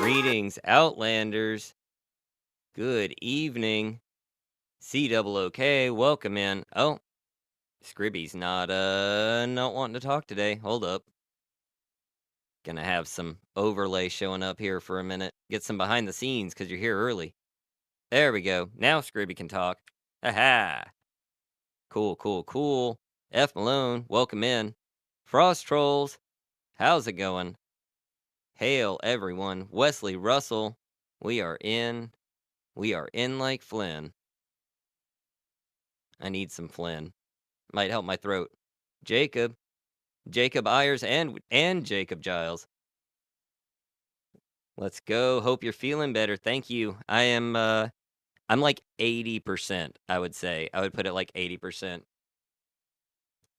Greetings, Outlanders. Good evening. COOK, welcome in. Oh, Scribby's not wanting to talk today. Hold up. Gonna have some overlay showing up here for a minute. Get some behind the scenes, because you're here early. There we go. Now Scribby can talk. Aha! Cool. F. Malone, welcome in. Frost Trolls, how's it going? Hail, everyone. Wesley Russell, we are in. We are in like Flynn. I need some Flynn. Might help my throat. Jacob Ayers, and Jacob Giles. Let's go. Hope you're feeling better. Thank you. I'm like 80%, I would say. I would put it like 80%.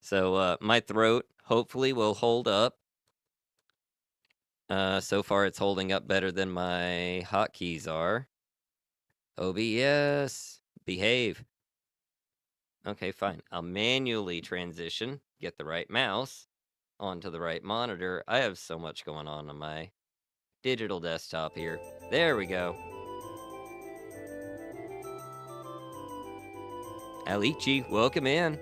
So my throat hopefully will hold up. So far it's holding up better than my hotkeys are. OBS, behave. Okay, fine. I'll manually transition, get the right mouse onto the right monitor. I have so much going on my digital desktop here. There we go. Alichi, welcome in.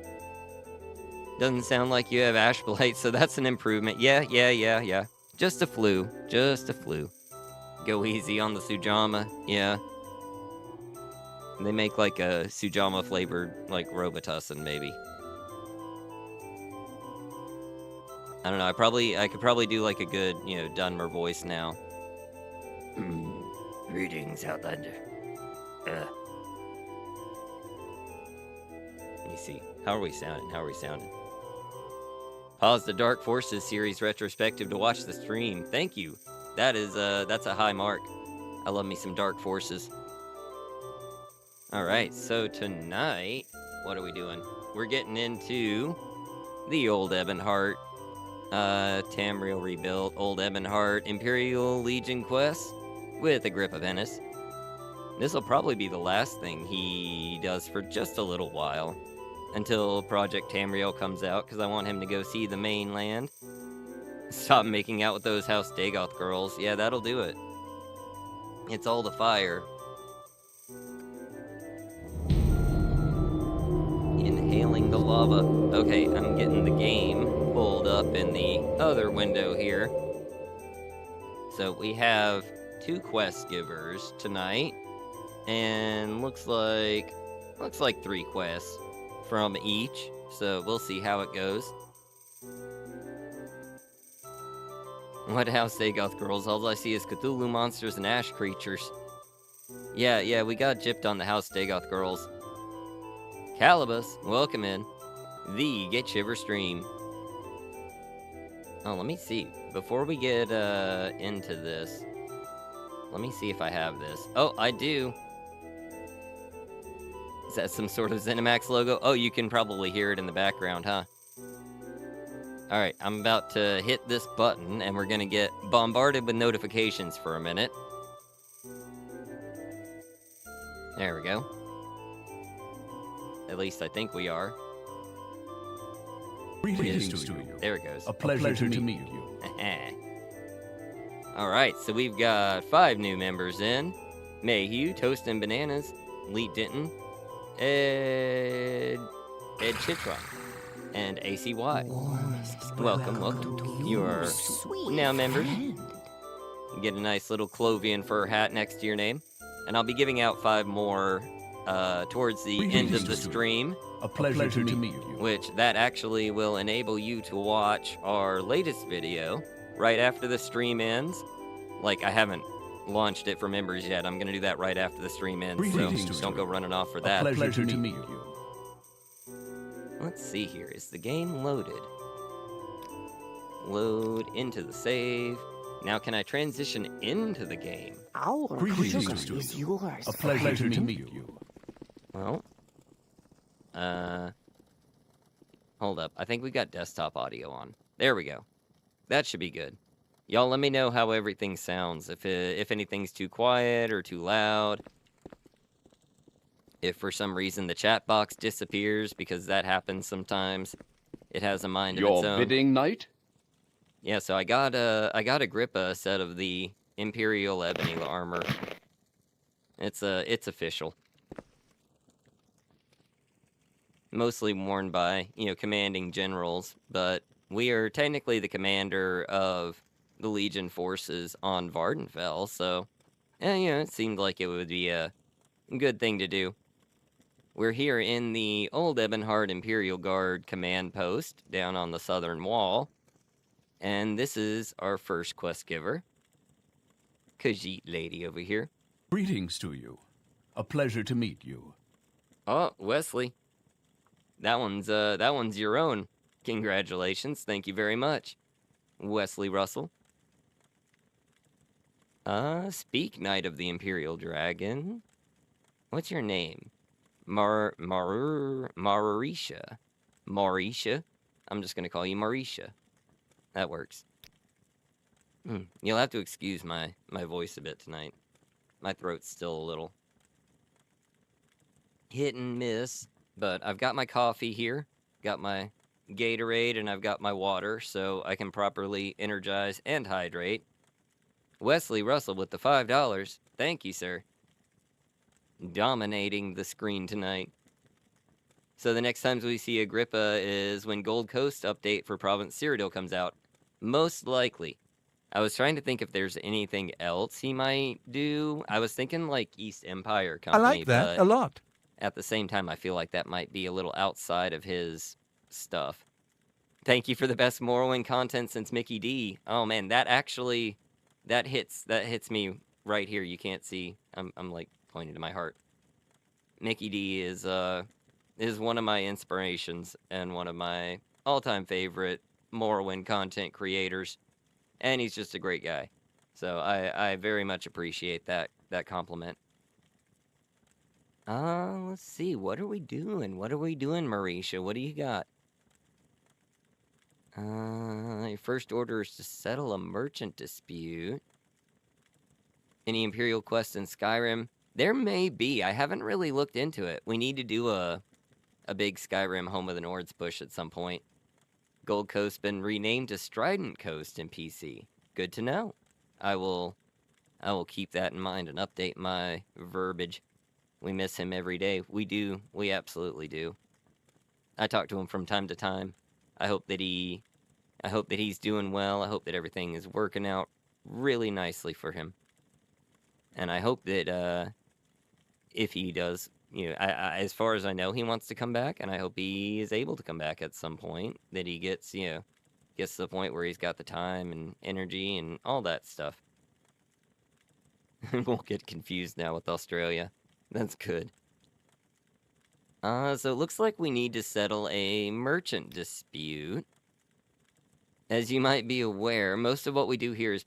Doesn't sound like you have ash blight, so that's an improvement. Yeah. Just a flu. Go easy on the Sujama, yeah. They make like a Sujama flavored, like Robitussin, maybe. I don't know, I could probably do like a good, Dunmer voice now. Greetings, Outlander. Let me see. How are we sounding? Pause the Dark Forces series retrospective to watch the stream. Thank you. That's a high mark. I love me some Dark Forces. Alright, so tonight, what are we doing? We're getting into the old Ebonheart, Tamriel rebuilt, old Ebonheart, Imperial Legion quest with Agrippa Pennus. This will probably be the last thing he does for just a little while, until Project Tamriel comes out, because I want him to go see the mainland. Stop making out with those House Dagoth girls. Yeah, that'll do it. It's all the fire. Inhaling the lava. Okay, I'm getting the game pulled up in the other window here. So we have 2 quest givers tonight, and looks like 3 quests from each. So we'll see how it goes. What House Dagoth girls? All I see is Cthulhu monsters and ash creatures. Yeah, we got gypped on the House Dagoth girls. Calibus, welcome in. The Get Shiver stream. Oh, let me see. Before we get into this, let me see if I have this. Oh, I do. Is that some sort of ZeniMax logo? Oh, you can probably hear it in the background, huh? Alright, I'm about to hit this button, and we're gonna get bombarded with notifications for a minute. There we go. At least I think we are. Greetings to you. There it goes. A pleasure to meet you. Alright, so we've got 5 new members in. Mayhew, Toast and Bananas, Lee Denton, Ed Chitron, and ACY. Welcome. You are now members. You get a nice little Clovian fur hat next to your name. And I'll be giving out 5 more towards the end of the stream. A pleasure to meet you. Which that actually will enable you to watch our latest video right after the stream ends. Like, I haven't launched it for members yet. I'm going to do that right after the stream ends, so don't go running off for that. A pleasure to meet you. Let's see here. Is the game loaded? Load into the save. Now, can I transition into the game? Our pleasure is yours. A pleasure to meet you. Well, hold up. I think we got desktop audio on. There we go. That should be good. Y'all let me know how everything sounds. If anything's too quiet or too loud. If for some reason the chat box disappears, because that happens sometimes. It has a mind of its own. Your bidding, knight? Yeah, so I got Agrippa a set of the Imperial ebony armor. It's official. Mostly worn by, commanding generals, but we are technically the commander of the Legion forces on Vardenfell, so, it seemed like it would be a good thing to do. We're here in the old Ebonheart Imperial Guard command post down on the southern wall, and this is our first quest giver, Khajiit lady over here. Greetings to you. A pleasure to meet you. Oh, Wesley. That one's your own. Congratulations. Thank you very much. Wesley Russell. Speak, Knight of the Imperial Dragon. What's your name? Marisha. Marisha? I'm just gonna call you Marisha. That works. You'll have to excuse my voice a bit tonight. My throat's still a little hit and miss. But I've got my coffee here, got my Gatorade, and I've got my water, so I can properly energize and hydrate. Wesley Russell with the $5. Thank you, sir. Dominating the screen tonight. So the next times we see Agrippa is when Gold Coast update for Province Cyrodiil comes out. Most likely. I was trying to think if there's anything else he might do. I was thinking like East Empire Company. I like that a lot. At the same time, I feel like that might be a little outside of his stuff. Thank you for the best Morrowind content since Mickey D. Oh man, that hits me right here. You can't see. I'm like pointing to my heart. Mickey D is one of my inspirations and one of my all-time favorite Morrowind content creators, and he's just a great guy. So I very much appreciate that compliment. Let's see. What are we doing? Marisha? What do you got? Your first order is to settle a merchant dispute. Any Imperial quests in Skyrim? There may be. I haven't really looked into it. We need to do a big Skyrim Home of the Nords push at some point. Gold Coast been renamed to Strident Coast in PC. Good to know. I will keep that in mind and update my verbiage. We miss him every day. We do. We absolutely do. I talk to him from time to time. I hope that he's doing well. I hope that everything is working out really nicely for him. And I hope that if he does, as far as I know, he wants to come back, and I hope he is able to come back at some point. That he gets to the point where he's got the time and energy and all that stuff. Won't get confused now with Australia. That's good. So it looks like we need to settle a merchant dispute. As you might be aware, most of what we do here is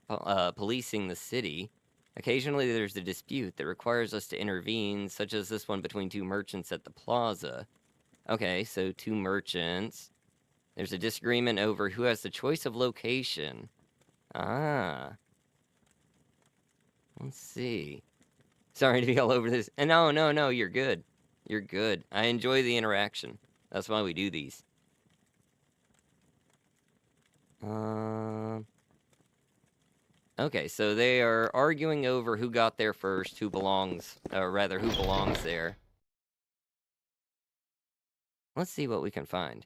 policing the city. Occasionally there's a dispute that requires us to intervene, such as this one between two merchants at the plaza. Okay, so two merchants. There's a disagreement over who has the choice of location. Let's see. Sorry to be all over this. And no, you're good. You're good. I enjoy the interaction. That's why we do these. Okay, so they are arguing over who got there first, who belongs there. Let's see what we can find.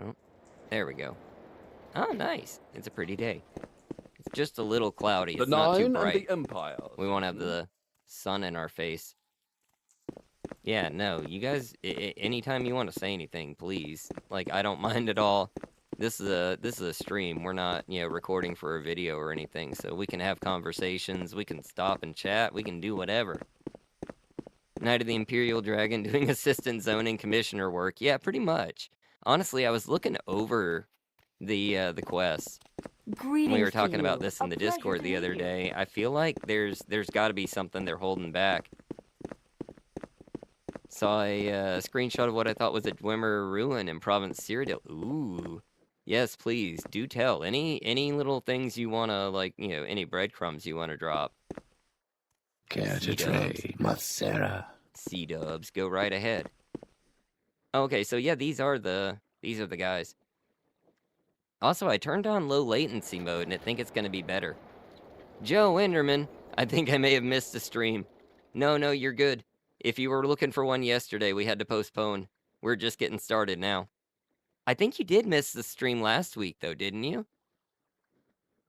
Oh, there we go. Oh, nice. It's a pretty day. It's just a little cloudy. It's not too bright. And the Empire. We won't have the sun in our face. Yeah, no, you guys, anytime you want to say anything, please. Like, I don't mind at all. This is a stream. We're not, recording for a video or anything, so we can have conversations. We can stop and chat. We can do whatever. Knight of the Imperial Dragon doing assistant zoning commissioner work. Yeah, pretty much. Honestly, I was looking over the quests. Greetings We were talking to about you. this in A the pleasure Discord to the meet other you. day. I feel like there's got to be something they're holding back. Saw a screenshot of what I thought was a Dwemer ruin in Province Cyrodiil. Ooh. Yes, please, do tell. Any little things you want to, like, any breadcrumbs you want to drop. Care to trade, Matsera? C-dubs, go right ahead. Okay, so yeah, these are the guys. Also, I turned on low latency mode, and I think it's going to be better. Joe Enderman, I think I may have missed a stream. No, you're good. If you were looking for one yesterday, we had to postpone. We're just getting started now. I think you did miss the stream last week, though, didn't you?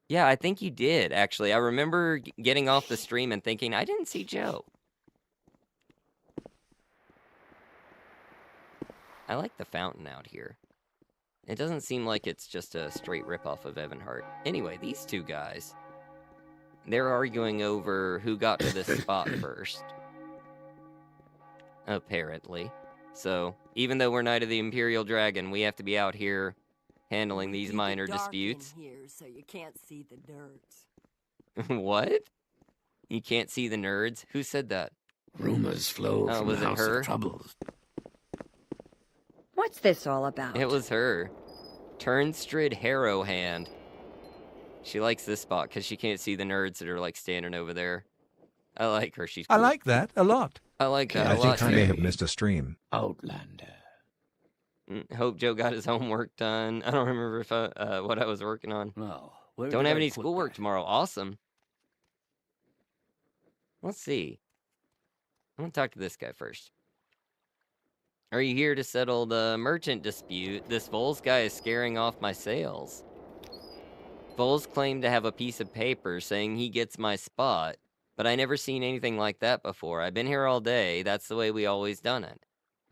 Yeah, I think you did, actually. I remember getting off the stream and thinking, I didn't see Joe. I like the fountain out here. It doesn't seem like it's just a straight ripoff of Ebonheart. Anyway, these two guys, they're arguing over who got to this spot first. Apparently. So, even though we're Knight of the Imperial Dragon, we have to be out here handling these minor disputes. In here so you can't see the nerds. What? You can't see the nerds? Who said that? Rumors flow from was the it House her? of Troubles. What's this all about? It was her. Turnstrid Harrowhand. She likes this spot because she can't see the nerds that are like standing over there. I like her. She's cool. I like that a lot. I like that I a think lot. I I may may too. have missed a stream. Outlander. Hope Joe got his homework done. I don't remember if what I was working on. Now, Don't have any schoolwork tomorrow. Awesome. Let's see. I'm gonna talk to this guy first. Are you here to settle the merchant dispute? This Vols guy is scaring off my sales. Vols claimed to have a piece of paper saying he gets my spot, but I never seen anything like that before. I've been here all day. That's the way we always done it.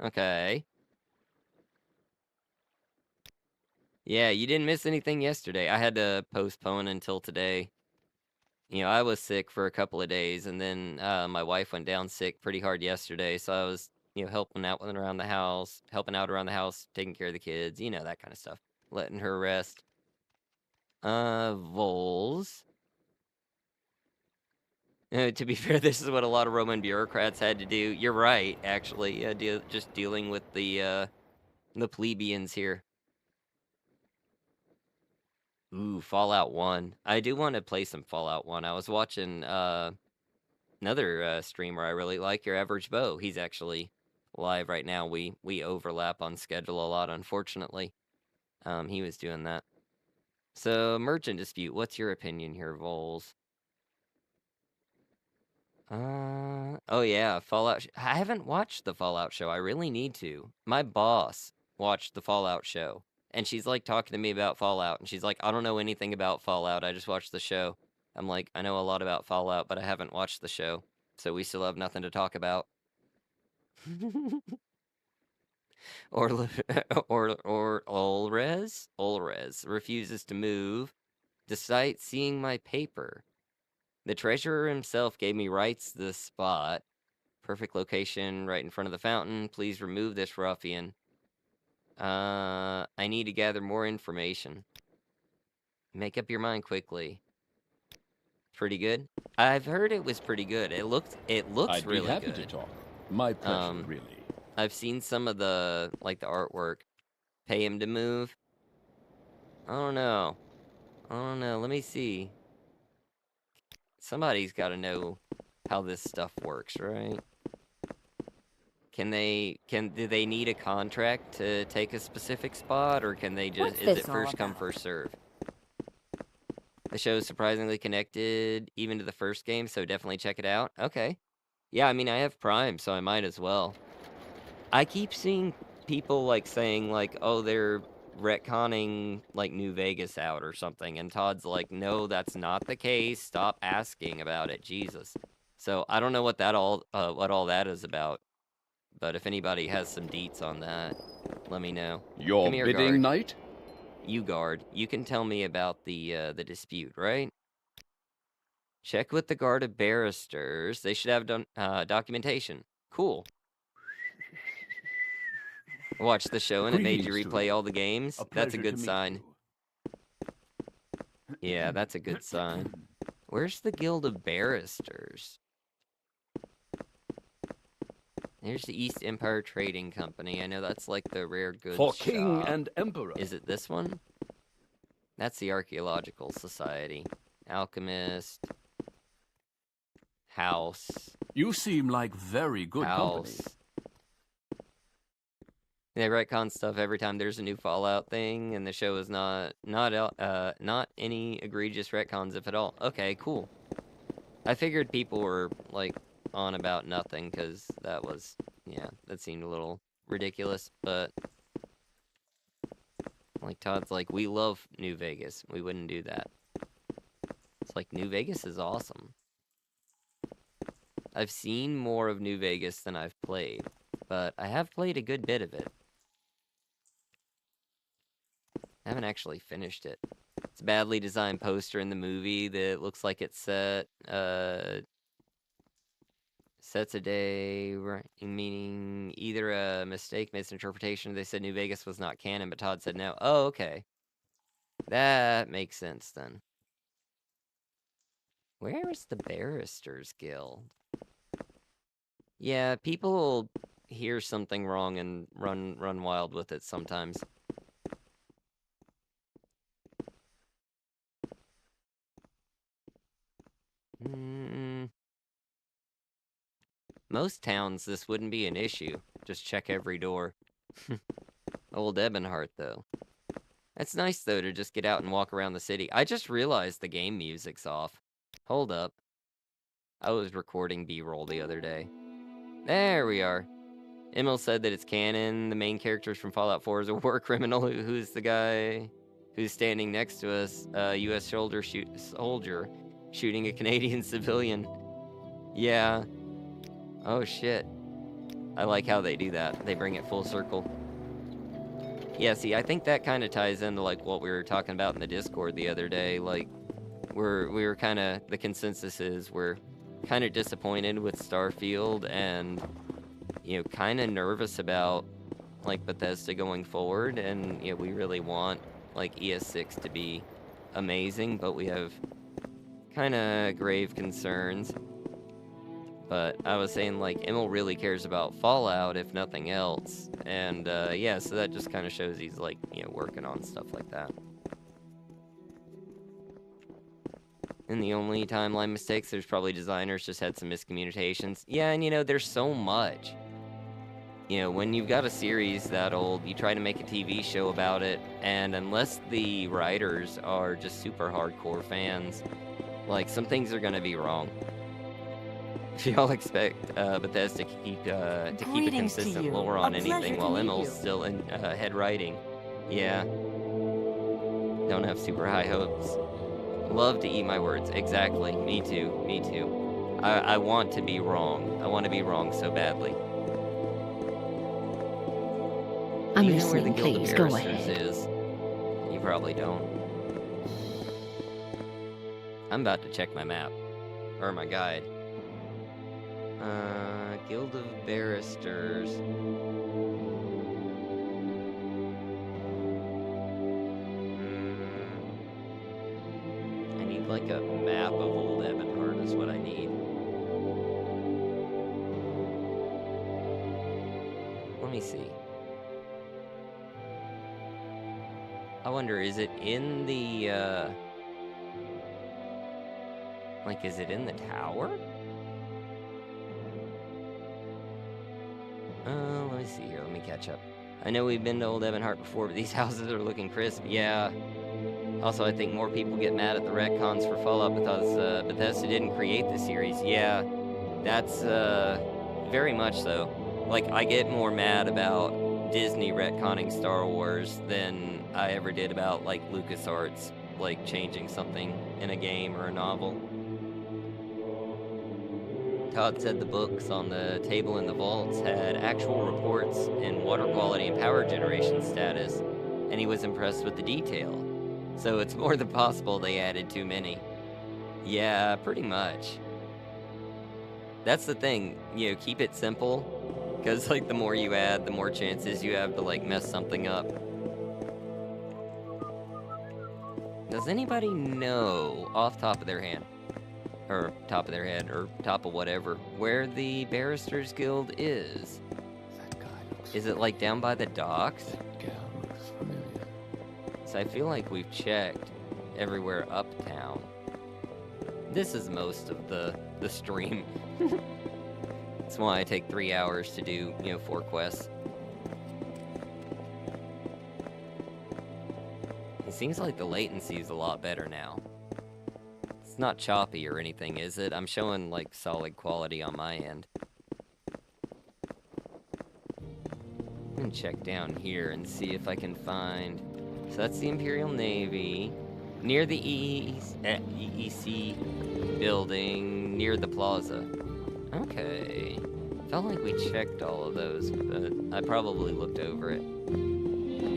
Okay. Yeah, you didn't miss anything yesterday. I had to postpone until today. You know, I was sick for a couple of days, and then my wife went down sick pretty hard yesterday, so I was, helping out around the house, taking care of the kids, that kind of stuff. Letting her rest. Vols. To be fair, this is what a lot of Roman bureaucrats had to do. You're right, actually. Just dealing with the plebeians here. Ooh, Fallout 1. I do want to play some Fallout 1. I was watching another streamer I really like, Your Average Beau. He's actually live right now. We overlap on schedule a lot, unfortunately. He was doing that. So, merchant dispute. What's your opinion here, Vols? Oh yeah, Fallout. I haven't watched the Fallout show. I really need to. My boss watched the Fallout show. And she's like talking to me about Fallout, and she's like, I don't know anything about Fallout, I just watched the show. I'm like, I know a lot about Fallout, but I haven't watched the show, so we still have nothing to talk about. or Olrez refuses to move, despite seeing my paper. The treasurer himself gave me rights to this spot. Perfect location, right in front of the fountain. Please remove this ruffian. I need to gather more information. Make up your mind quickly. Pretty good? I've heard it was pretty good. It looks I'd really be happy good. to talk. My pleasure, really. I've seen some of the artwork. Pay him to move. I don't know. Let me see. Somebody's got to know how this stuff works, right? Do they need a contract to take a specific spot, or can they just, is it first come, first serve? The show is surprisingly connected even to the first game, so definitely check it out. Okay. Yeah, I mean, I have Prime, so I might as well. I keep seeing people, saying, oh, they're retconning, New Vegas out or something, and Todd's like, no, that's not the case. Stop asking about it, Jesus. So, I don't know what all that is about. But if anybody has some deets on that, let me know. Your Come here, bidding, guard. knight? You guard. You can tell me about the dispute, right? Check with the guard of barristers. They should have documentation. Cool. Watch the show and it made you Greetings to replay you. all the games. That's a pleasure good to meet sign. you. Yeah, that's a good sign. Where's the Guild of Barristers? There's the East Empire Trading Company. I know that's like the rare goods For king shop. and emperor. Is it this one? That's the Archaeological Society. Alchemist. House. You seem like very good company. House. They retcon stuff every time there's a new Fallout thing, and the show is not any egregious retcons, if at all. Okay, cool. I figured people were, like, on about nothing, because that was, yeah, that seemed a little ridiculous, but... Like, Todd's like, we love New Vegas. We wouldn't do that. It's like, New Vegas is awesome. I've seen more of New Vegas than I've played, but I have played a good bit of it. I haven't actually finished it. It's a badly designed poster in the movie that looks like it's set, sets a day, meaning either a mistake, misinterpretation. They said New Vegas was not canon, but Todd said no. Oh, okay. That makes sense, then. Where is the Barristers Guild? Yeah, people hear something wrong and run wild with it sometimes. Most towns, this wouldn't be an issue. Just check every door. Old Ebonheart, though. It's nice, though, to just get out and walk around the city. I just realized the game music's off. Hold up. I was recording B-roll the other day. There we are. Emil said that it's canon. The main characters from Fallout 4 is a war criminal. Who's the guy who's standing next to us? U.S. soldier shooting a Canadian civilian. Yeah. Oh, shit. I like how they do that. They bring it full circle. Yeah, see, I think that kind of ties into, like, what we were talking about in the Discord the other day. Like, we were kind of... The consensus is we're kind of disappointed with Starfield and, you know, kind of nervous about, like, Bethesda going forward. And, you know, we really want, like, ES6 to be amazing, but we have kind of grave concerns. But I was saying, like, Emil really cares about Fallout, if nothing else. And, yeah, so that just kind of shows he's, like, you know, working on stuff like that. And the only timeline mistakes, there's probably designers just had some miscommunications. Yeah, and, you know, there's so much. You know, when you've got a series that old, you try to make a TV show about it, and unless the writers are just super hardcore fans, like, some things are gonna be wrong. If y'all expect Bethesda to keep a consistent lore on anything while Emil's still in head writing, yeah, don't have super high hopes. Love to eat my words. Exactly. Me too. Me too. I want to be wrong. I want to be wrong so badly. I'm Do you know where the listening. Guild of Please go Barristers ahead. is? You probably don't. I'm about to check my map. Or my guide. Guild of Barristers. I need like a map of Old Ebonheart is what I need. Let me see. I wonder, is it in the, like, is it in the tower? Let me see here. Let me catch up. I know we've been to Old Ebonheart before, but these houses are looking crisp. Yeah. Also, I think more people get mad at the retcons for Fallout because Bethesda didn't create the series. Yeah, that's very much so. Like, I get more mad about Disney retconning Star Wars than I ever did about, like, LucasArts, like, changing something in a game or a novel. Todd said the books on the table in the vaults had actual reports in water quality and power generation status, and he was impressed with the detail. So it's more than possible they added too many. Yeah, pretty much. That's the thing, you know, keep it simple, because, like, the more you add, the more chances you have to, like, mess something up. Does anybody know, off top of their hand, or top of their head, or top of whatever, where the Barristers Guild is? That guy looks Is it, like, down by the docks? That gal looks familiar. So I feel like we've checked everywhere uptown. This is most of the stream. That's why I take 3 hours to do, you know, 4 quests. It seems like the latency is a lot better now. It's It's not choppy or anything, is it? I'm showing, like, solid quality on my end. I'm gonna check down here and see if I can find... So that's the Imperial Navy. Near the EEC building, near the plaza. Okay. Felt like we checked all of those, but I probably looked over it.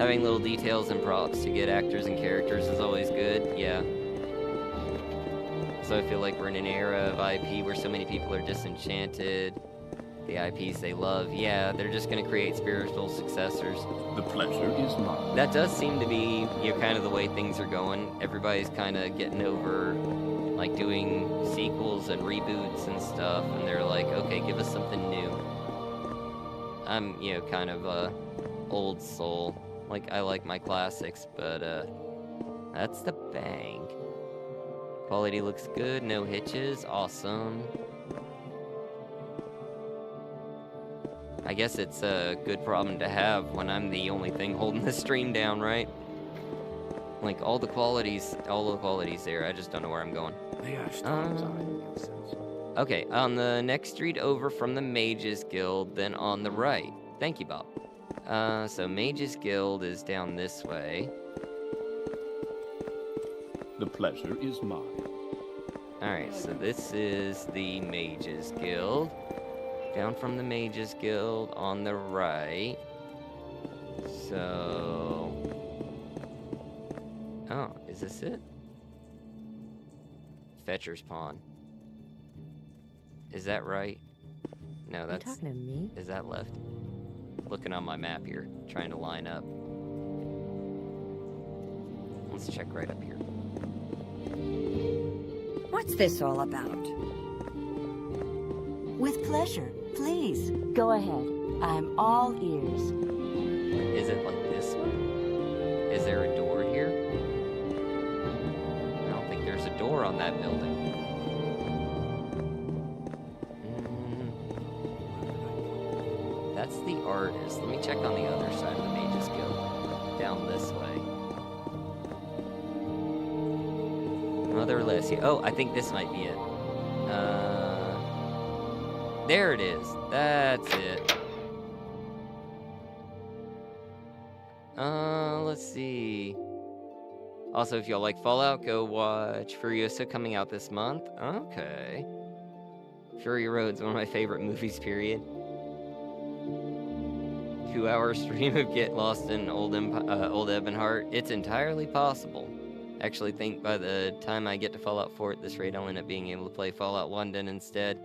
Having little details and props to get actors and characters is always good, yeah. So I feel like we're in an era of IP where so many people are disenchanted. The IPs they love, yeah, they're just gonna create spiritual successors. The pleasure is mine. That does seem to be, you know, kind of the way things are going. Everybody's kind of getting over, like, doing sequels and reboots and stuff, and they're like, okay, give us something new. I'm, you know, kind of a old soul. Like, I like my classics, but, that's the bank. Quality looks good, no hitches, awesome. I guess it's a good problem to have when I'm the only thing holding the stream down, right? Like, all the qualities there, I just don't know where I'm going. Okay, on the next street over from the Mages Guild, then on the right. Thank you, Bob. So Mages Guild is down this way. The pleasure is mine. Alright, so this is the Mages Guild. Down from the Mages Guild on the right. So... Oh, is this it? Fetcher's Pond. Is that right? No, that's... You talking to me? Is that left? Looking on my map here, trying to line up. Let's check right up here. What's this all about? With pleasure. Please, go ahead. I'm all ears. Is it like this? Is there a door here? I don't think there's a door on that building. That's the artist. Let me check on the other side of the Mages Guild. Down this way. Mother Leslie. Oh, I think this might be it. There it is. That's it. Let's see. Also, if y'all like Fallout, go watch Furiosa coming out this month. Okay. Fury Road's one of my favorite movies, period. 2-hour stream of Get Lost in Old Ebonheart. It's entirely possible. Actually think by the time I get to Fallout 4 at this rate, I'll end up being able to play Fallout London instead.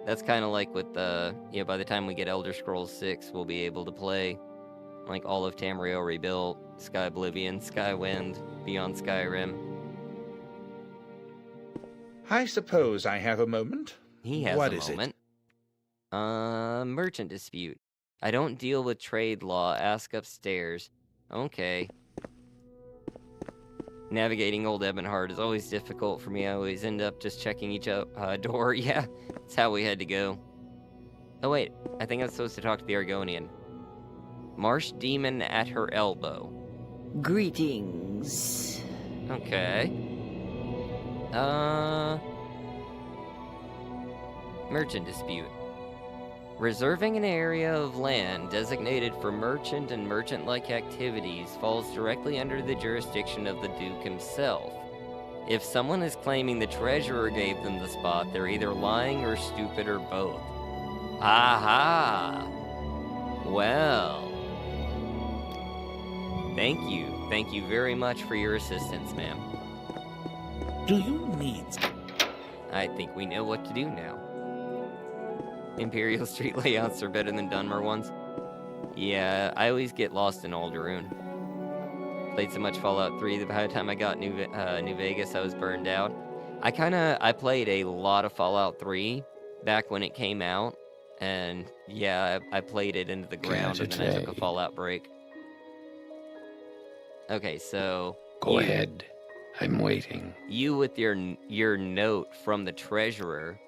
That's kind of like with the, you know, by the time we get Elder Scrolls 6, we'll be able to play, like, all of Tamriel Rebuilt, Sky Oblivion, Skywind, Beyond Skyrim. I suppose I have a moment. He has What a is moment. Merchant dispute. I don't deal with trade law, ask upstairs. Okay. Navigating Old Ebonheart is always difficult for me. I always end up just checking each door. Yeah, that's how we had to go. Oh wait, I think I'm supposed to talk to the Argonian. Marsh Demon at her elbow. Greetings. Okay. Merchant dispute. Reserving an area of land designated for merchant and merchant-like activities falls directly under the jurisdiction of the Duke himself. If someone is claiming the treasurer gave them the spot, they're either lying or stupid or both. Aha! Well. Thank you. Thank you very much for your assistance, ma'am. Do you need... I think we know what to do now. Imperial street layouts are better than Dunmer ones. Yeah, I always get lost in Alderaan. Played so much Fallout 3 that by the time I got New Vegas, I was burned out. I played a lot of Fallout 3 back when it came out. And yeah, I played it into the ground and then I took a Fallout break. Okay, so... Go ahead. I'm waiting. You with your note from the treasurer...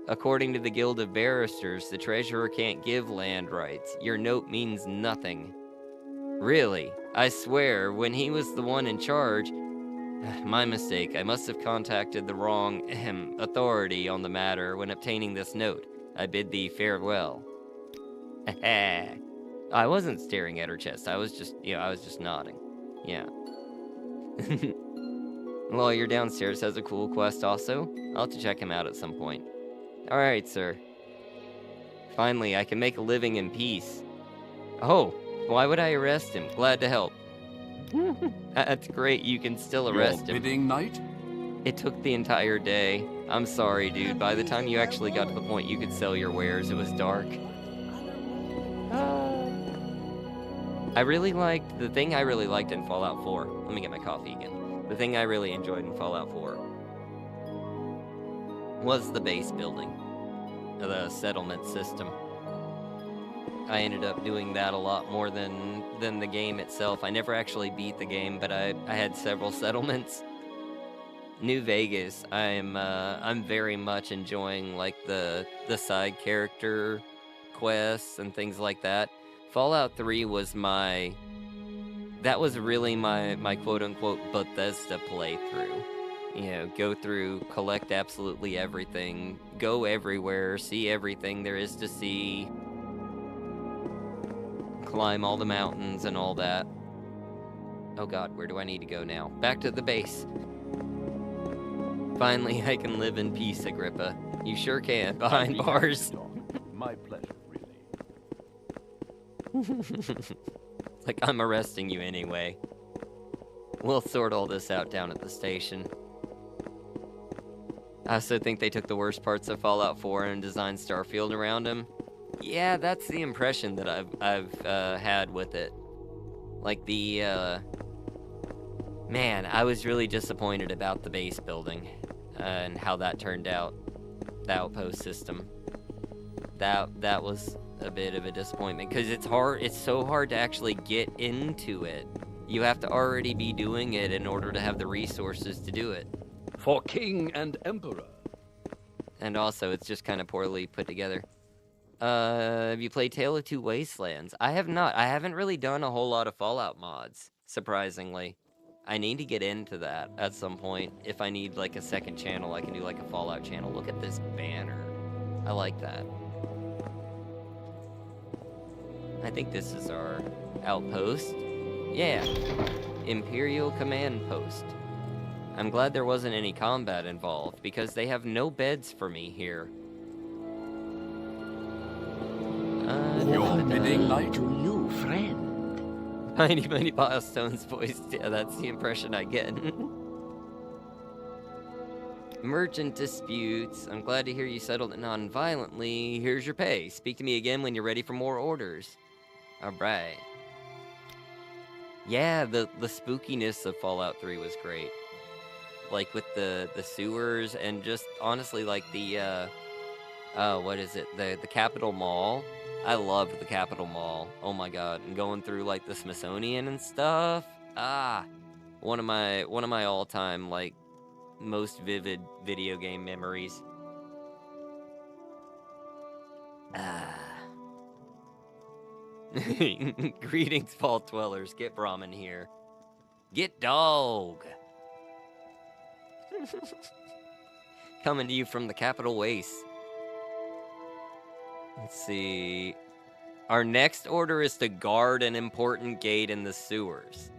According to the Guild of Barristers, the treasurer can't give land rights. Your note means nothing. Really, I swear, when he was the one in charge... My mistake. I must have contacted the wrong authority on the matter when obtaining this note. I bid thee farewell. I wasn't staring at her chest. I was just nodding. Yeah. Lawyer downstairs has a cool quest also. I'll have to check him out at some point. Alright, sir. Finally, I can make a living in peace. Oh, why would I arrest him? Glad to help. That's great, you can still arrest him. Bidding night? It took the entire day. I'm sorry, dude. By the time you actually got to the point you could sell your wares, it was dark. The thing I really liked in Fallout 4, let me get my coffee again. The thing I really enjoyed in Fallout 4 was the base building, the settlement system. I ended up doing that a lot more than the game itself. I never actually beat the game, but I had several settlements. New Vegas, I'm very much enjoying like the side character quests and things like that. Fallout 3 was really my quote-unquote Bethesda playthrough. You know, go through, collect absolutely everything, go everywhere, see everything there is to see, climb all the mountains and all that. Oh god, where do I need to go now? Back to the base. Finally, I can live in peace, Agrippa. You sure can, behind bars. My pleasure, really. Like I'm arresting you anyway. We'll sort all this out down at the station. I also think they took the worst parts of Fallout 4 and designed Starfield around them. Yeah, that's the impression that I've had with it. Like man, I was really disappointed about the base building and how that turned out. The outpost system. That was a bit of a disappointment because it's so hard to actually get into it. You have to already be doing it in order to have the resources to do it. For king and emperor. And also, it's just kind of poorly put together. Have you played Tale of Two Wastelands? I have not. I haven't really done a whole lot of Fallout mods, surprisingly. I need to get into that at some point. If I need, like, a second channel, I can do, like, a Fallout channel. Look at this banner. I like that. I think this is our outpost. Yeah. Imperial Command Post. I'm glad there wasn't any combat involved, because they have no beds for me here. Your bidding night? To you, friend. Many Milestones voice. Yeah, that's the impression I get. Merchant disputes. I'm glad to hear you settled it non-violently. Here's your pay. Speak to me again when you're ready for more orders. Alright. Yeah, the spookiness of Fallout 3 was great. Like with the sewers and just honestly like the what is it? The Capitol Mall. I loved the Capitol Mall. Oh my god. And going through like the Smithsonian and stuff. One of my all-time like most vivid video game memories. Greetings, Vault Dwellers. Get Brahmin here. Get dog. Coming to you from the Capital Waste. Let's see. Our next order is to guard an important gate in the sewers.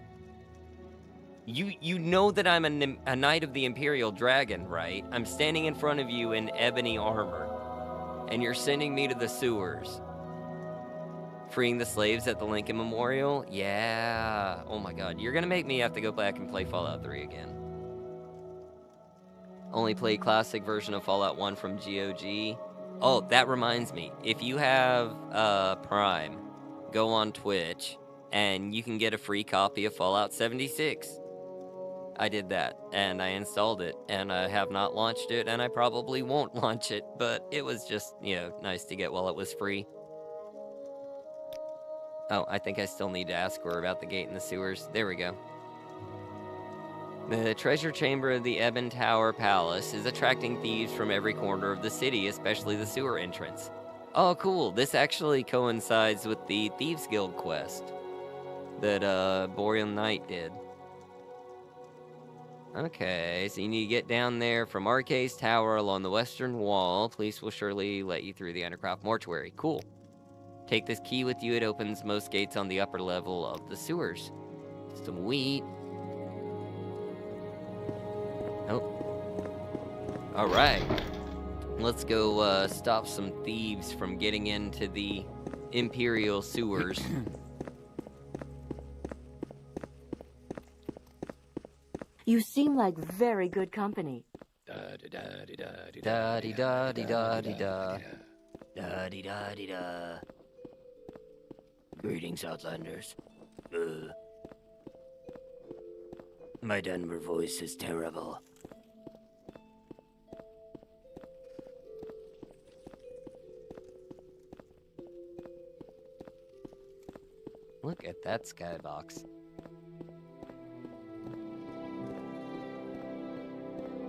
You know that I'm a knight of the Imperial Dragon, right? I'm standing in front of you in ebony armor. And you're sending me to the sewers. Freeing the slaves at the Lincoln Memorial? Yeah. Oh my god. You're gonna make me have to go back and play Fallout 3 again. Only play classic version of Fallout 1 from GOG. Oh, that reminds me. If you have Prime, go on Twitch, and you can get a free copy of Fallout 76. I did that, and I installed it, and I have not launched it, and I probably won't launch it, but it was just, nice to get while it was free. Oh, I think I still need to ask her about the gate in the sewers. There we go. The treasure chamber of the Ebon Tower Palace is attracting thieves from every corner of the city, especially the sewer entrance. Oh, cool. This actually coincides with the Thieves Guild quest that Boreal Knight did. Okay, so you need to get down there from Arcade's Tower along the western wall. Police will surely let you through the Undercroft Mortuary. Cool. Take this key with you. It opens most gates on the upper level of the sewers. Some wheat. Oh. Alright. Let's go stop some thieves from getting into the Imperial sewers. You seem like very good company. Da-di-da-di-da-di-da. Da-di-da-di-da. Greetings, Outlanders. My Denver voice is terrible. Look at that skybox.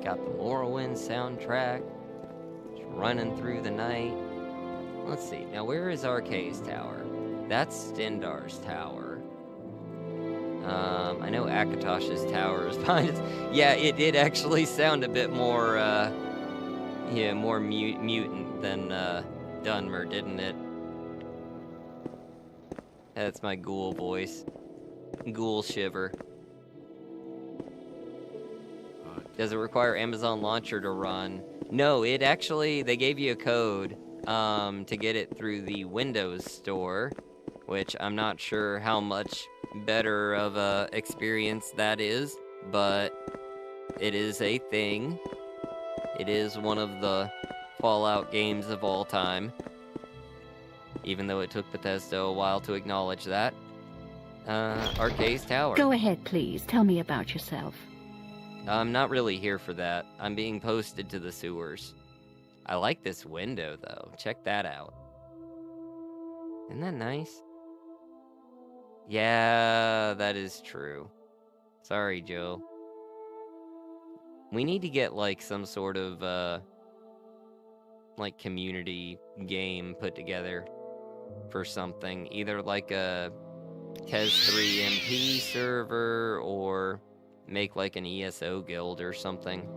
Got the Morrowind soundtrack. Just running through the night. Let's see. Now, where is Arcade's Tower? That's Stendar's Tower. I know Akatosh's tower is behind us. Yeah, it did actually sound a bit more, more mutant than, Dunmer, didn't it? That's my ghoul voice. Ghoul shiver. Does it require Amazon Launcher to run? No, it actually, they gave you a code, to get it through the Windows Store, which I'm not sure how much better of a experience that is, but it is a thing. It is one of the Fallout games of all time, even though it took Bethesda a while to acknowledge that. Arcade's Tower. Go ahead, please. Tell me about yourself. I'm not really here for that. I'm being posted to the sewers. I like this window, though. Check that out. Isn't that nice? Yeah, that is true. Sorry, Joe. We need to get, like, some sort of, like, community game put together for something. Either, like, a TES 3 MP server, or make, like, an ESO guild or something.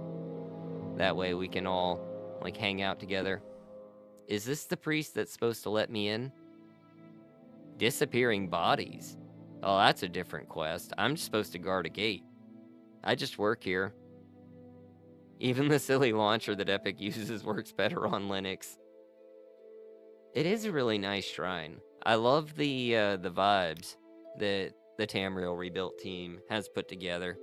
That way we can all, like, hang out together. Is this the priest that's supposed to let me in? Disappearing bodies. Oh, that's a different quest. I'm just supposed to guard a gate. I just work here. Even the silly launcher that Epic uses works better on Linux. It is a really nice shrine. I love the vibes that the Tamriel Rebuilt team has put together.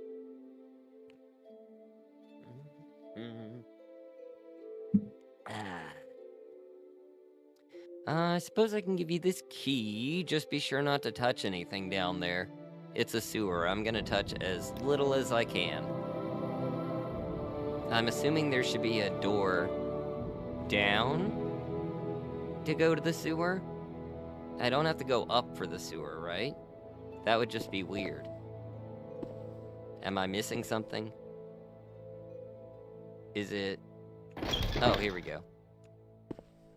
I suppose I can give you this key. Just be sure not to touch anything down there. It's a sewer. I'm gonna touch as little as I can. I'm assuming there should be a door down to go to the sewer. I don't have to go up for the sewer, right? That would just be weird. Am I missing something? Is it... Oh, here we go.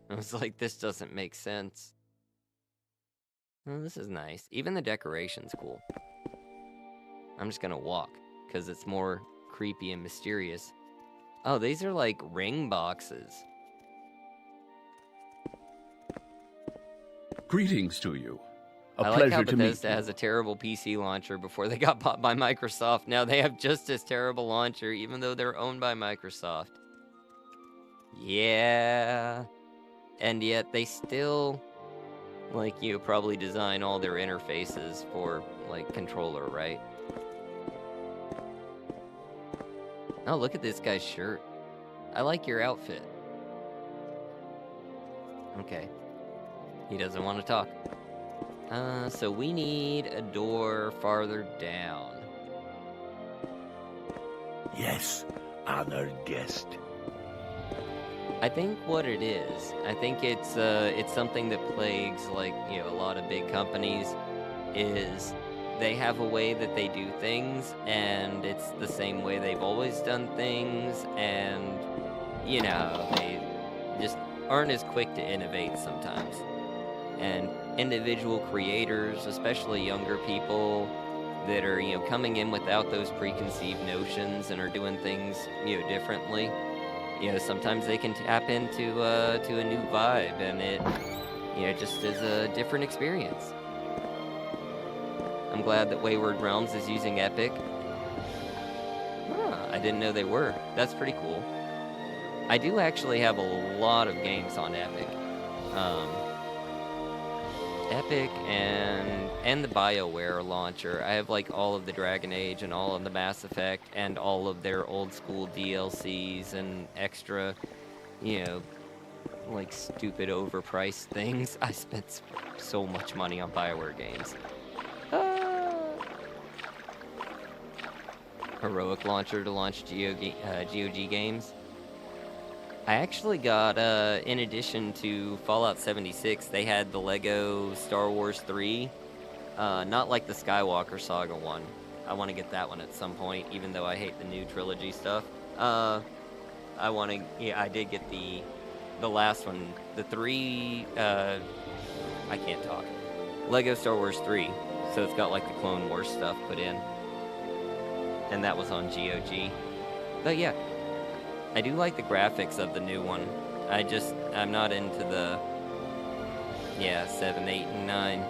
I was like, this doesn't make sense. Oh, this is nice. Even the decoration's cool. I'm just gonna walk, because it's more creepy and mysterious. Oh, these are like ring boxes. Greetings to you. A I like pleasure how to meet Bethesda you. has a terrible PC launcher before they got bought by Microsoft. Now they have just as terrible launcher, even though they're owned by Microsoft. Yeah. And yet they still, like, you probably design all their interfaces for, like, controller, right? Oh, look at this guy's shirt. I like your outfit. Okay. He doesn't want to talk. So we need a door farther down. Yes, honored guest. I think what it is, I think it's something that plagues, like, you know, a lot of big companies, is they have a way that they do things, and it's the same way they've always done things, and, you know, they just aren't as quick to innovate sometimes. And individual creators, especially younger people, that are, coming in without those preconceived notions and are doing things, differently. Sometimes they can tap into to a new vibe, and it, just is a different experience. I'm glad that Wayward Realms is using Epic. I didn't know they were. That's pretty cool. I do actually have a lot of games on Epic. Epic and the BioWare launcher. I have like all of the Dragon Age and all of the Mass Effect and all of their old school DLCs and extra, like stupid overpriced things. I spent so much money on BioWare games. Heroic launcher to launch GOG games. I actually got, in addition to Fallout 76, they had the Lego Star Wars 3. Not like the Skywalker Saga one. I want to get that one at some point, even though I hate the new trilogy stuff. I did get the last one. The 3, I can't talk. Lego Star Wars 3. So it's got like the Clone Wars stuff put in. And that was on GOG. But yeah. I do like the graphics of the new one. I'm not into the, 7, 8, and 9.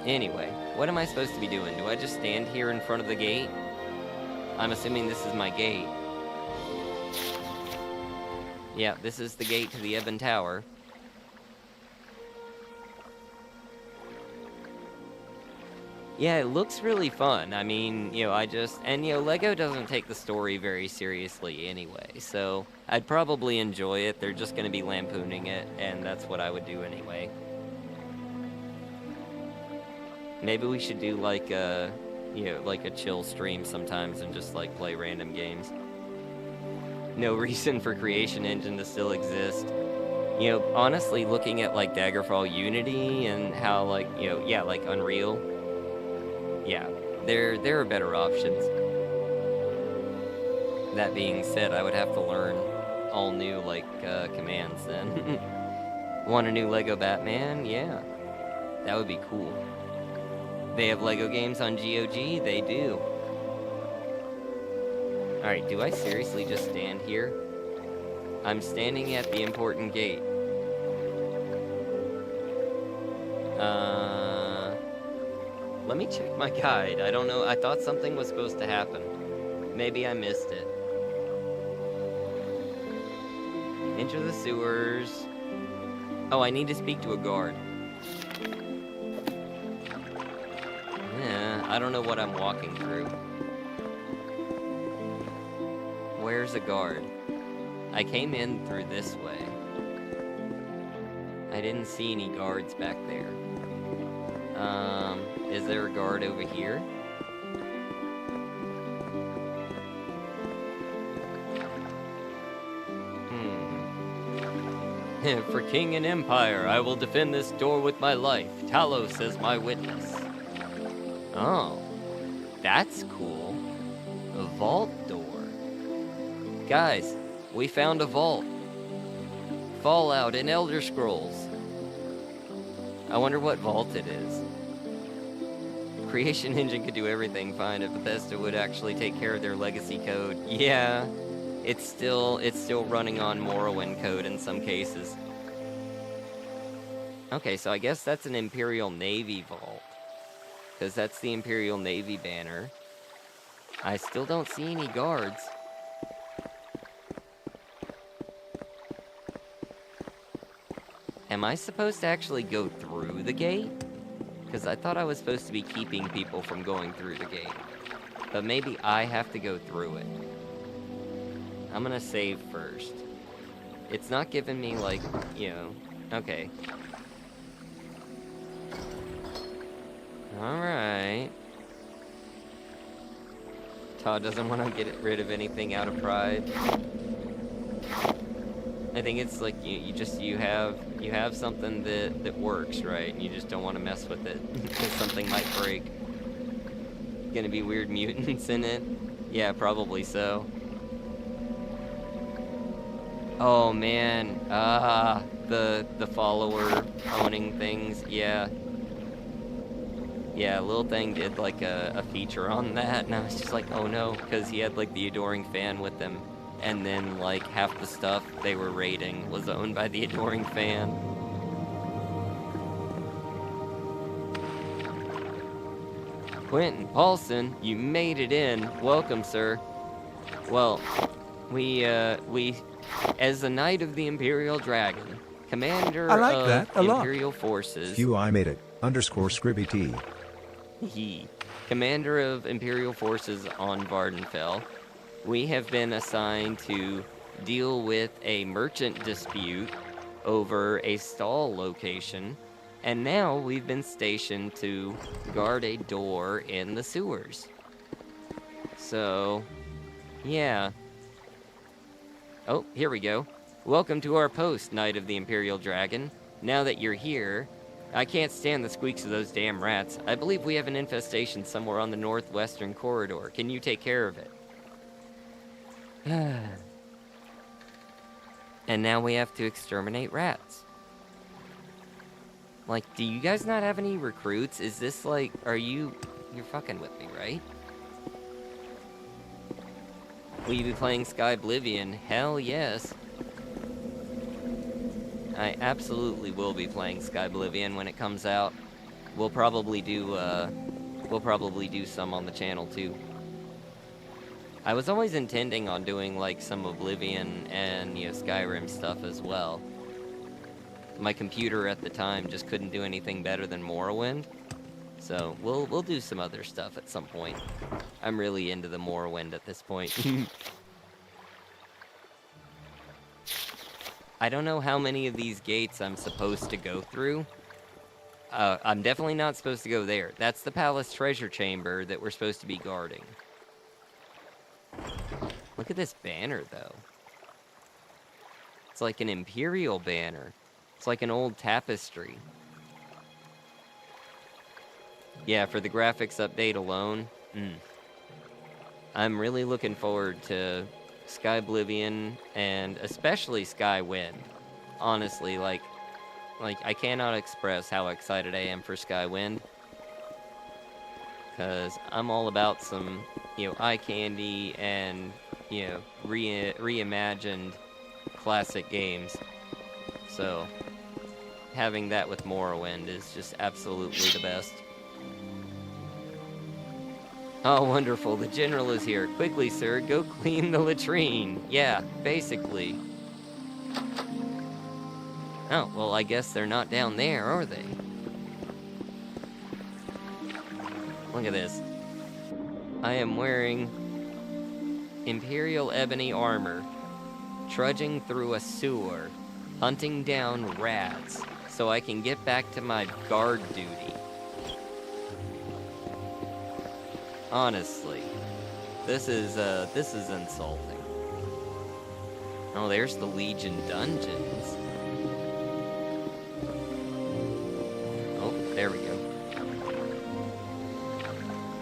Anyway, what am I supposed to be doing? Do I just stand here in front of the gate? I'm assuming this is my gate. Yeah, this is the gate to the Ebon Tower. Yeah, it looks really fun. I mean, Lego doesn't take the story very seriously anyway, so I'd probably enjoy it. They're just going to be lampooning it, and that's what I would do anyway. Maybe we should do like a chill stream sometimes and just like play random games. No reason for Creation Engine to still exist. Honestly, looking at like Daggerfall Unity and how like Unreal. Yeah, there are better options. That being said, I would have to learn all new, commands then. Want a new Lego Batman? Yeah. That would be cool. They have Lego games on GOG? They do. Alright, do I seriously just stand here? I'm standing at the important gate. Let me check my guide. I don't know. I thought something was supposed to happen. Maybe I missed it. Enter the sewers. Oh, I need to speak to a guard. Yeah, I don't know what I'm walking through. Where's a guard? I came in through this way. I didn't see any guards back there. Is there a guard over here? For king and empire, I will defend this door with my life. Talos is my witness. Oh, that's cool. A vault door. Guys, we found a vault. Fallout and Elder Scrolls. I wonder what vault it is. Creation Engine could do everything fine if Bethesda would actually take care of their legacy code. Yeah, it's still running on Morrowind code in some cases. Okay, so I guess that's an Imperial Navy vault. Because that's the Imperial Navy banner. I still don't see any guards. Am I supposed to actually go through the gate? Because I thought I was supposed to be keeping people from going through the gate. But maybe I have to go through it. I'm gonna save first. It's not giving me, okay. Alright. Todd doesn't want to get rid of anything out of pride. I think it's like you have something that works, right? And you just don't want to mess with it because something might break. Gonna be weird mutants in it? Yeah, probably so. Oh man, the follower owning things, yeah. Yeah, Lil Thing did like a feature on that, and I was just like, oh no, because he had like the Adoring Fan with him, and then like half the stuff they were raiding was owned by the Adoring Fan. Quentin Paulson, you made it in. Welcome, sir. Well, we, as the Knight of the Imperial Dragon, commander I like of that a lot. Imperial forces. Phew, I made it. Underscore Scribby T. He, commander of Imperial forces on Vardenfell, we have been assigned to deal with a merchant dispute over a stall location, and now we've been stationed to guard a door in the sewers. So, yeah. Oh, here we go. Welcome to our post, Knight of the Imperial Dragon. Now that you're here, I can't stand the squeaks of those damn rats. I believe we have an infestation somewhere on the northwestern corridor. Can you take care of it? And now we have to exterminate rats. Like, do you guys not have any recruits? Is this like, you're fucking with me, right? Will you be playing Sky Oblivion? Hell yes. I absolutely will be playing Sky Oblivion when it comes out. We'll probably do some on the channel too. I was always intending on doing like some Oblivion and, Skyrim stuff as well. My computer at the time just couldn't do anything better than Morrowind. So, we'll do some other stuff at some point. I'm really into the Morrowind at this point. I don't know how many of these gates I'm supposed to go through. I'm definitely not supposed to go there. That's the palace treasure chamber that we're supposed to be guarding. Look at this banner, though. It's like an Imperial banner. It's like an old tapestry. Yeah, for the graphics update alone, I'm really looking forward to Sky Oblivion and especially Skywind. Honestly, like I cannot express how excited I am for Skywind. Because I'm all about some, eye candy and, reimagined classic games. So, having that with Morrowind is just absolutely the best. Oh, wonderful. The general is here. Quickly, sir, go clean the latrine. Yeah, basically. Oh, well, I guess they're not down there, are they? Look at this. I am wearing Imperial ebony armor, trudging through a sewer, hunting down rats, so I can get back to my guard duty. Honestly, this is insulting. Oh, there's the Legion dungeons. Oh, there we go.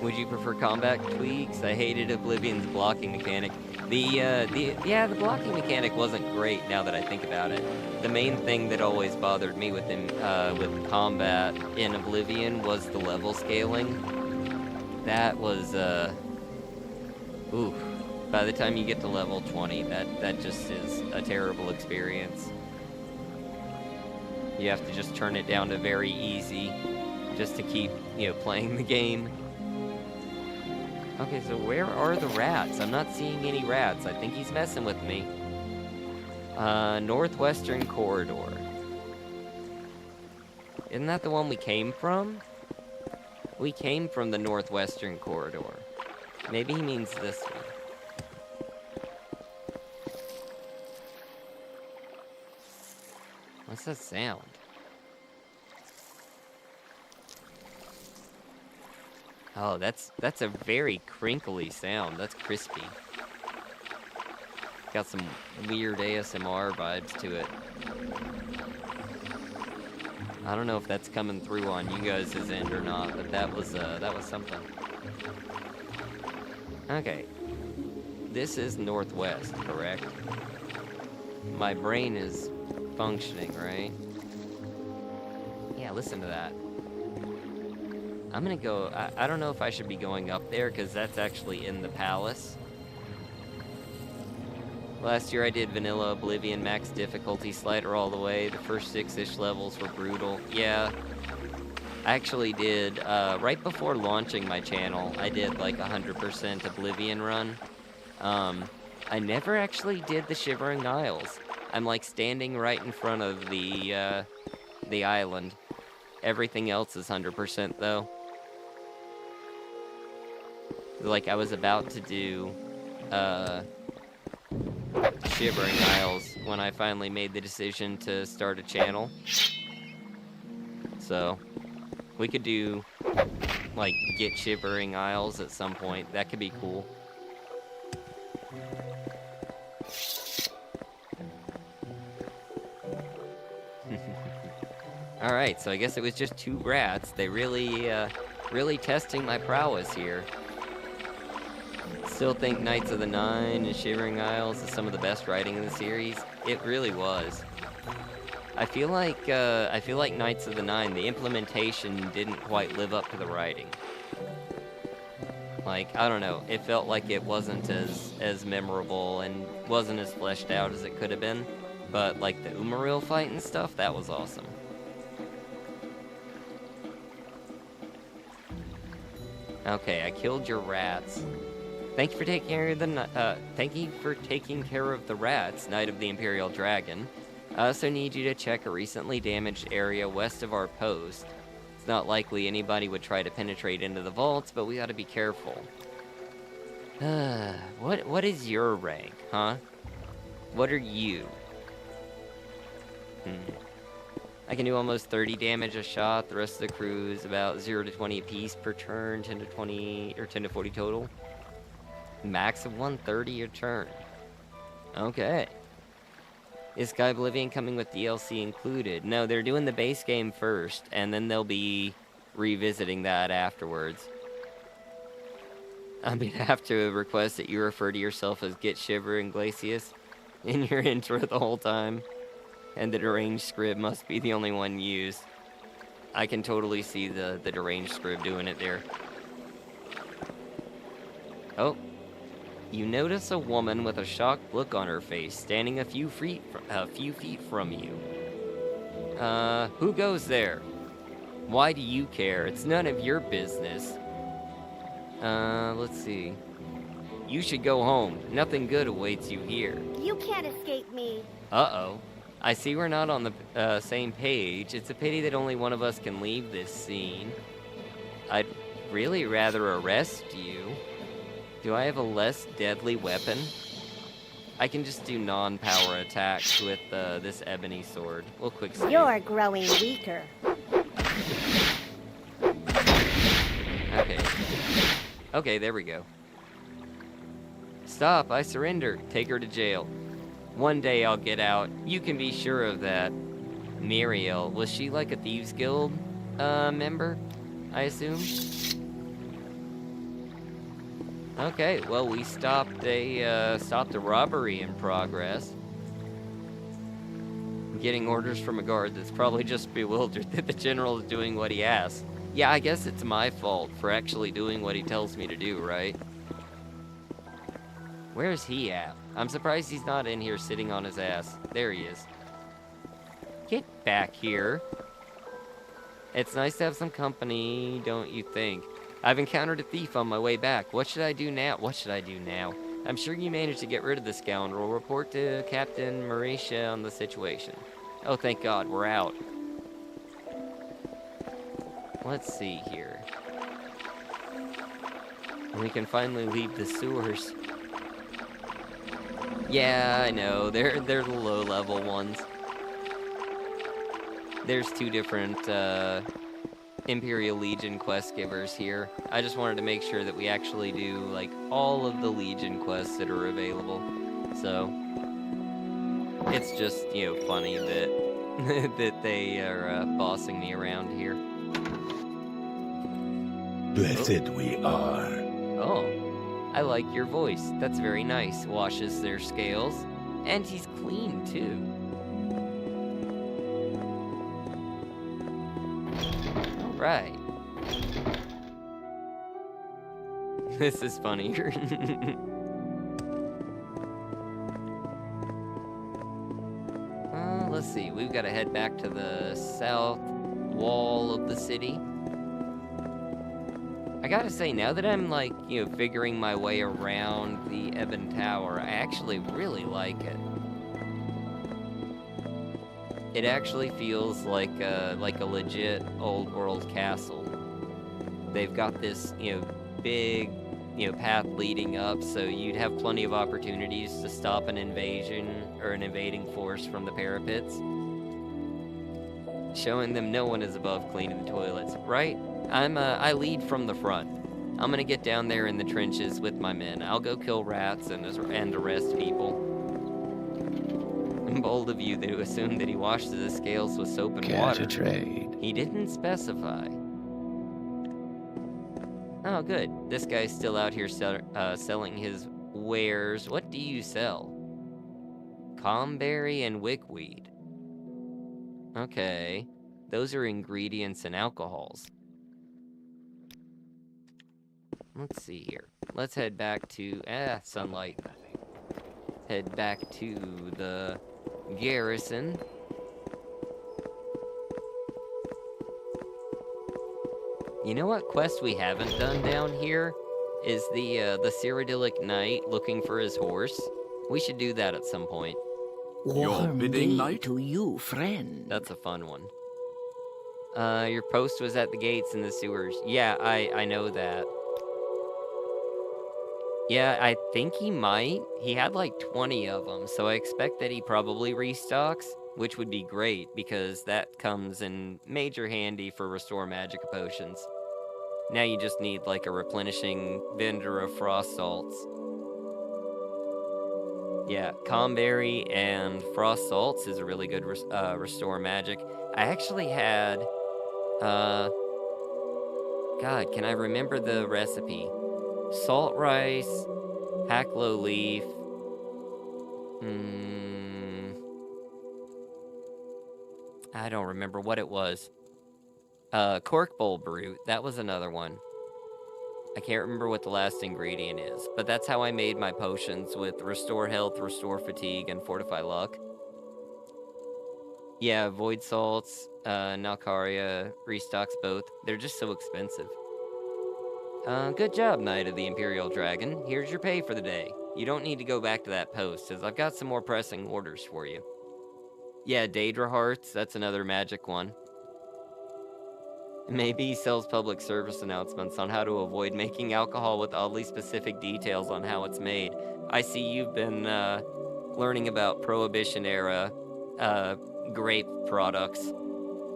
Would you prefer combat tweaks? I hated Oblivion's blocking mechanic. The blocking mechanic wasn't great now that I think about it. The main thing that always bothered me with combat in Oblivion was the level scaling. That was, by the time you get to level 20, that just is a terrible experience. You have to just turn it down to very easy, just to keep, playing the game. Okay, so where are the rats? I'm not seeing any rats. I think he's messing with me. Northwestern corridor. Isn't that the one we came from? We came from the northwestern corridor. Maybe he means this one. What's that sound? Oh, that's a very crinkly sound. That's crispy. Got some weird ASMR vibes to it. I don't know if that's coming through on you guys' end or not, but that was something. Okay. This is northwest, correct? My brain is functioning, right? Yeah, listen to that. I'm gonna go, I don't know if I should be going up there, because that's actually in the palace. Last year I did Vanilla Oblivion, max difficulty, slider all the way. The first 6-ish levels were brutal. Yeah. I actually did, right before launching my channel, I did like 100% Oblivion run. I never actually did the Shivering Isles. I'm like standing right in front of the island. Everything else is 100% though. Like I was about to do, Shivering Isles when I finally made the decision to start a channel. So, we could do, like, get Shivering Isles at some point. That could be cool. Alright, so I guess it was just 2 rats. They really, really testing my prowess here. Still think Knights of the Nine and Shivering Isles is some of the best writing in the series. It really was. I feel like Knights of the Nine, the implementation didn't quite live up to the writing. Like, I don't know, it felt like it wasn't as memorable and wasn't as fleshed out as it could have been. But, like, the Umaril fight and stuff, that was awesome. Okay, I killed your rats. Thank you for taking care of the rats, Knight of the Imperial Dragon. I also need you to check a recently damaged area west of our post. It's not likely anybody would try to penetrate into the vaults, but we gotta be careful. What is your rank, huh? What are you? I can do almost 30 damage a shot. The rest of the crew is about 0 to 20 apiece per turn, 10 to 20, or 10 to 40 total. Max of 130 a turn. Okay. Is Sky Oblivion coming with DLC included? No, they're doing the base game first, and then they'll be revisiting that afterwards. I'm gonna have to request that you refer to yourself as Get Shiver and Glacius in your intro the whole time. And the deranged scrib must be the only one used. I can totally see the deranged scrib doing it there. Oh. You notice a woman with a shocked look on her face standing a few feet from you. Who goes there? Why do you care? It's none of your business. Let's see. You should go home. Nothing good awaits you here. You can't escape me. Uh-oh. I see we're not on the same page. It's a pity that only one of us can leave this scene. I'd really rather arrest you. Do I have a less deadly weapon? I can just do non-power attacks with this ebony sword. We'll quick save. You're growing weaker. Okay. Okay, there we go. Stop, I surrender. Take her to jail. One day I'll get out. You can be sure of that. Muriel, was she like a Thieves Guild member? I assume? Okay, well, we stopped a robbery in progress. Getting orders from a guard that's probably just bewildered that the general is doing what he asks. Yeah, I guess it's my fault for actually doing what he tells me to do, right? Where's he at? I'm surprised he's not in here sitting on his ass. There he is. Get back here. It's nice to have some company, don't you think? I've encountered a thief on my way back. What should I do now? What should I do now? I'm sure you managed to get rid of the scoundrel. Report to Captain Marisha on the situation. Oh, thank God, we're out. Let's see here. We can finally leave the sewers. Yeah, I know. They're the low-level ones. There's 2 different, Imperial Legion quest givers here. I just wanted to make sure that we actually do, like, all of the Legion quests that are available. So, it's just, you know, funny that, that they are, bossing me around here. Blessed we are. Oh, I like your voice. That's very nice. Washes their scales. And he's clean, too. Right. This is funnier. Let's see. We've got to head back to the south wall of the city. I gotta say, now that I'm, like, figuring my way around the Ebon Tower, I actually really like it. It actually feels like a legit old world castle. They've got this, big, path leading up, so you'd have plenty of opportunities to stop an invasion or an invading force from the parapets. Showing them no one is above cleaning the toilets, right? I lead from the front. I'm gonna get down there in the trenches with my men. I'll go kill rats and arrest people. Bold of you to assume that he washes his scales with soap and water. Can't trade. He didn't specify. Oh, good. This guy's still out here selling his wares. What do you sell? Comberry and wickweed. Okay. Those are ingredients and alcohols. Let's see here. Let's head back to... sunlight. Head back to the garrison. You know what quest we haven't done down here? Is the Cyrodiilic Knight looking for his horse. We should do that at some point. Your bidding, knight? To you, friend. That's a fun one. Your post was at the gates in the sewers. Yeah, I know that. Yeah, I think he might. He had like 20 of them, so I expect that he probably restocks, which would be great, because that comes in major handy for restore magic potions. Now you just need like a replenishing vendor of frost salts. Yeah, Comberry and frost salts is a really good restore magic. I actually had, God, can I remember the recipe? Salt rice, hacklow leaf, I don't remember what it was. Cork bowl brew, that was another one. I can't remember what the last ingredient is, but that's how I made my potions with restore health, restore fatigue, and fortify luck. Yeah, void salts, Nalcaria restocks both. They're just so expensive. Good job, Knight of the Imperial Dragon. Here's your pay for the day. You don't need to go back to that post, as I've got some more pressing orders for you. Yeah, Daedra hearts, that's another magic one. Maybe he sells public service announcements on how to avoid making alcohol with oddly specific details on how it's made. I see you've been, learning about Prohibition-era, grape products.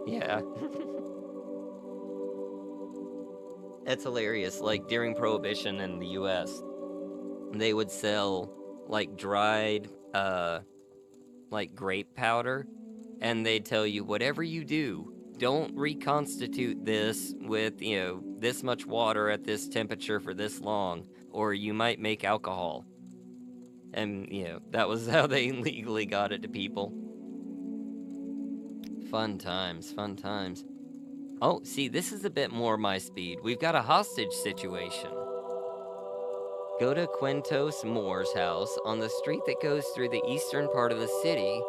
Yeah. It's hilarious. Like, during Prohibition in the US, they would sell, like, dried, like, grape powder, and they'd tell you, whatever you do, don't reconstitute this with, this much water at this temperature for this long, or you might make alcohol. And, that was how they legally got it to people. Fun times, fun times. Oh, see, this is a bit more my speed. We've got a hostage situation. Go to Quintos Moore's house on the street that goes through the eastern part of the city.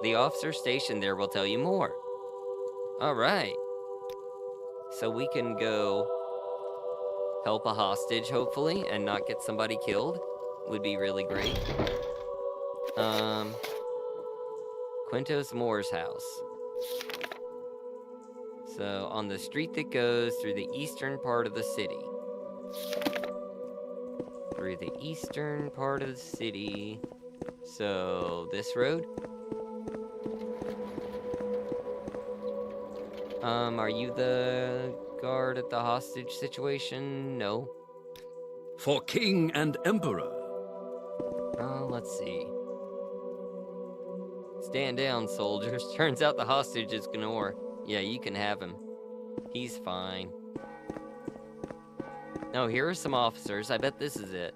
The officer stationed there will tell you more. All right. So we can go help a hostage, hopefully, and not get somebody killed. Would be really great. Quintos Moore's house. So, on the street that goes through the eastern part of the city. Through the eastern part of the city. So, this road? Are you the guard at the hostage situation? No. For king and emperor. Let's see. Stand down, soldiers. Turns out the hostage is Gnor. Yeah, you can have him. He's fine. No, here are some officers. I bet this is it.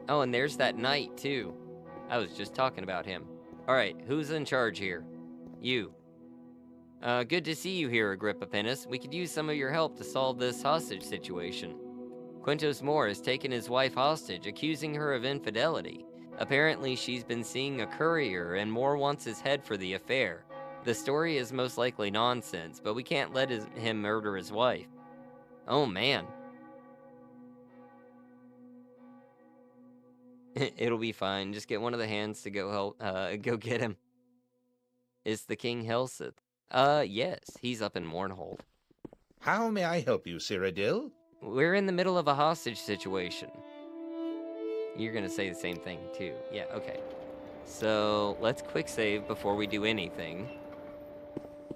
Oh, and there's that knight, too. I was just talking about him. Alright, who's in charge here? You. Good to see you here, Agrippa Pennus. We could use some of your help to solve this hostage situation. Quintus Moore has taken his wife hostage, accusing her of infidelity. Apparently, she's been seeing a courier, and Moore wants his head for the affair. The story is most likely nonsense, but we can't let him murder his wife. Oh, man. It'll be fine. Just get one of the hands to go get him. Is the king Helseth? Yes. He's up in Mournhold. How may I help you, Cyrodiil? We're in the middle of a hostage situation. You're gonna say the same thing, too. Yeah, okay. So, let's quick save before we do anything.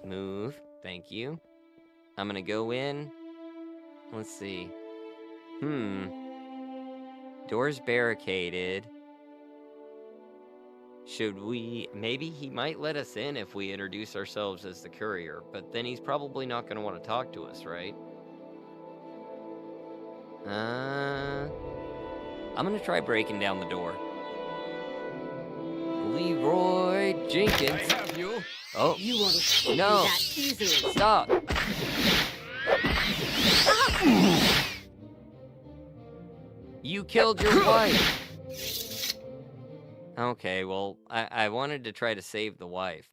Move. Thank you. I'm gonna go in. Let's see. Door's barricaded. Should we... Maybe he might let us in if we introduce ourselves as the courier, but then he's probably not gonna want to talk to us, right? I'm gonna try breaking down the door. Leroy Jenkins. I have you. Oh, You won't escape no. me that easily. Stop. You killed your wife. Okay, well, I wanted to try to save the wife.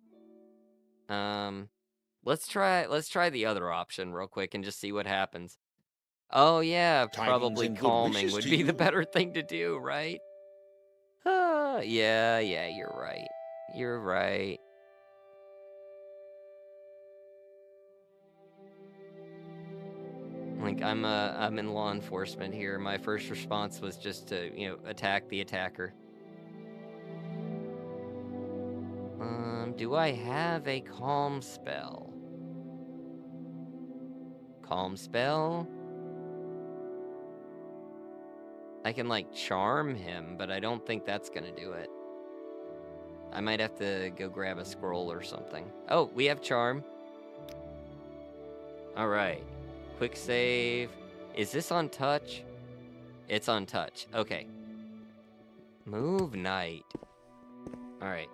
Let's try the other option real quick and just see what happens. Oh yeah, probably and good calming wishes would to be the you. better thing to do, right? Yeah, you're right. You're right. Like, I'm in law enforcement here. My first response was just to, attack the attacker. Do I have a calm spell? Calm spell? I can, like, charm him, but I don't think that's gonna do it. I might have to go grab a scroll or something. Oh, we have charm. Alright. Quick save. Is this on touch? It's on touch. Okay. Move night. Alright.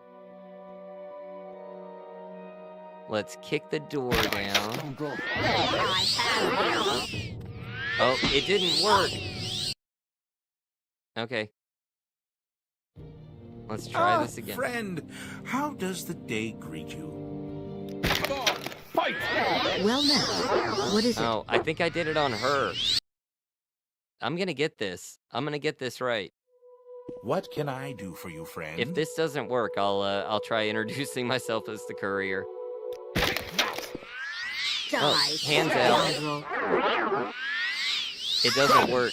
Let's kick the door down. Oh, it didn't work. Okay. Let's try this again. Friend, how does the day greet you? Come on, fight! Well now, what is it? Oh, I think I did it on her. I'm gonna get this. I'm gonna get this right. What can I do for you, friend? If this doesn't work, I'll try introducing myself as the courier. Oh, hands out. It doesn't work.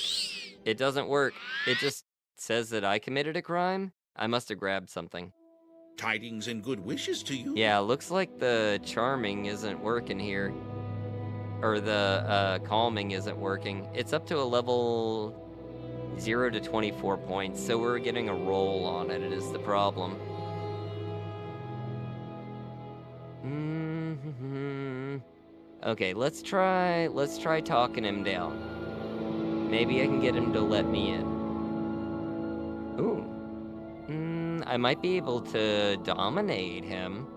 It doesn't work. It just says that I committed a crime. I must have grabbed something. Tidings and good wishes to you. Yeah, looks like the charming isn't working here. Or the calming isn't working. It's up to a level 0 to 24 points, so we're getting a roll on it. It is the problem. Okay, let's try talking him down. Maybe I can get him to let me in. Ooh. I might be able to dominate him.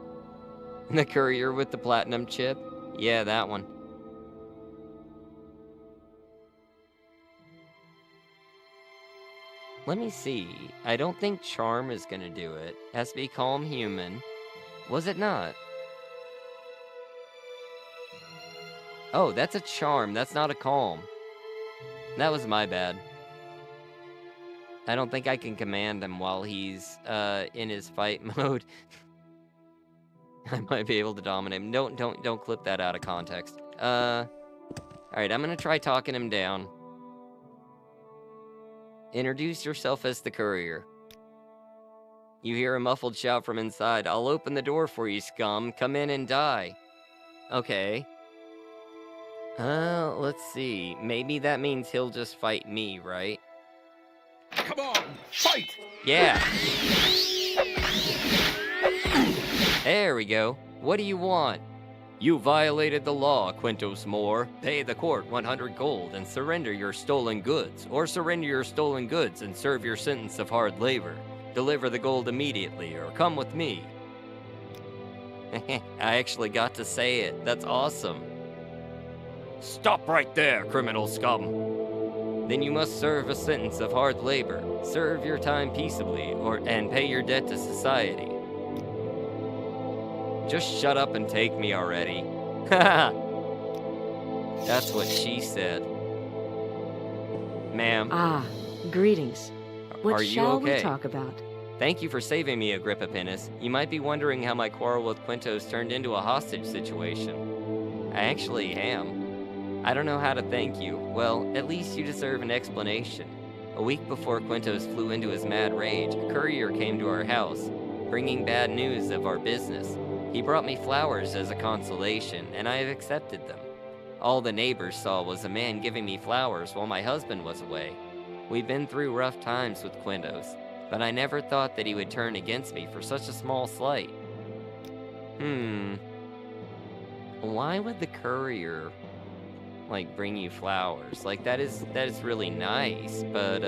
The courier with the platinum chip? Yeah, that one. Let me see. I don't think charm is gonna do it. Has to be calm human. Was it not? Oh, that's a charm. That's not a calm. That was my bad. I don't think I can command him while he's in his fight mode. I might be able to dominate him. Don't clip that out of context. Alright, I'm gonna try talking him down. Introduce yourself as the courier. You hear a muffled shout from inside. I'll open the door for you, scum. Come in and die. Okay. Let's see. Maybe that means he'll just fight me, right? Come on, fight! Yeah. There we go. What do you want? You violated the law, Quintus Moore. Pay the court 100 gold and surrender your stolen goods, or surrender your stolen goods and serve your sentence of hard labor. Deliver the gold immediately, or come with me. I actually got to say it. That's awesome. Stop right there, criminal scum. Then you must serve a sentence of hard labor. Serve your time peaceably, and pay your debt to society. Just shut up and take me already. That's what she said. Ma'am. Ah, greetings. What Are you shall okay? we talk about? Thank you for saving me, Agrippa Pennus. You might be wondering how my quarrel with Quintos turned into a hostage situation. I actually am. I don't know how to thank you. Well, at least you deserve an explanation. A week before Quintos flew into his mad rage, a courier came to our house, bringing bad news of our business. He brought me flowers as a consolation, and I have accepted them. All the neighbors saw was a man giving me flowers while my husband was away. We've been through rough times with Quintos, but I never thought that he would turn against me for such a small slight. Why would the courier, bring you flowers? That is really nice, but,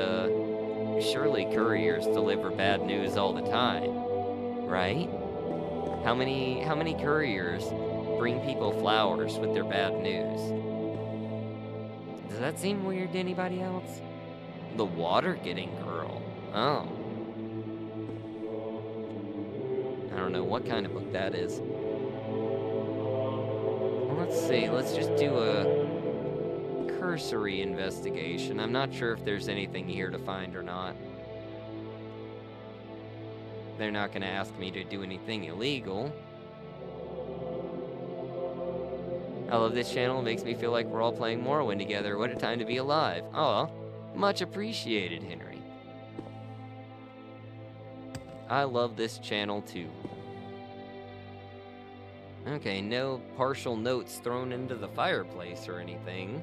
surely couriers deliver bad news all the time, right? How many couriers bring people flowers with their bad news? Does that seem weird to anybody else? The water-getting girl. Oh. I don't know what kind of book that is. Let's see, let's just do a cursory investigation. I'm not sure if there's anything here to find or not. They're not going to ask me to do anything illegal. I love this channel. It makes me feel like we're all playing Morrowind together. What a time to be alive. Oh, much appreciated, Henry. I love this channel too. Okay, no partial notes thrown into the fireplace or anything.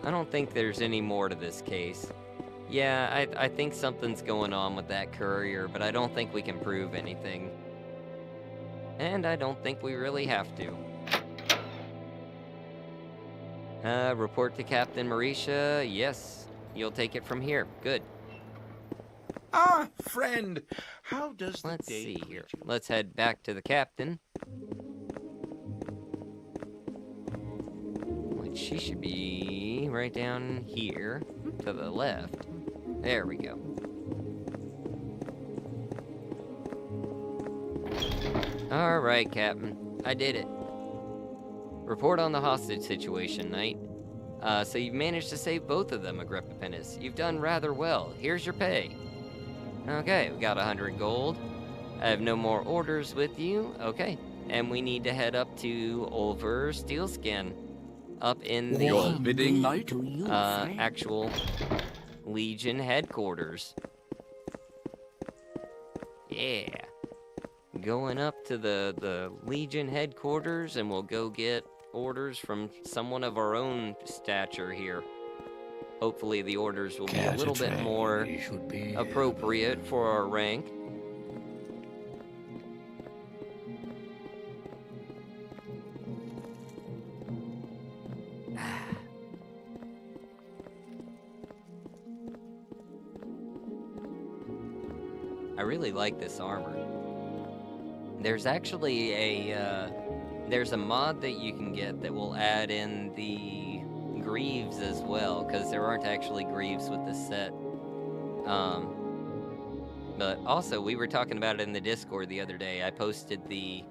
I don't think there's any more to this case. Yeah, I think something's going on with that courier, but I don't think we can prove anything. And I don't think we really have to. Report to Captain Mauritia. Yes, you'll take it from here. Good. Ah, friend, how does the Let's day see greet here. you? Let's head back to the captain. Which she should be right down here to the left. There we go. All right, Captain. I did it. Report on the hostage situation, Knight. So you've managed to save both of them, Agrippa Pennus. You've done rather well. Here's your pay. Okay, we got 100 gold. I have no more orders with you. Okay. And we need to head up to over Steelskin. Up in Your the bidding, Knight? actual Legion headquarters. Yeah. Going up to the Legion headquarters, and we'll go get orders from someone of our own stature here. Hopefully the orders will be a little bit more appropriate for our rank. I really like this armor. There's actually there's a mod that you can get that will add in the greaves as well, because there aren't actually greaves with this set. But also, we were talking about it in the Discord the other day. I posted the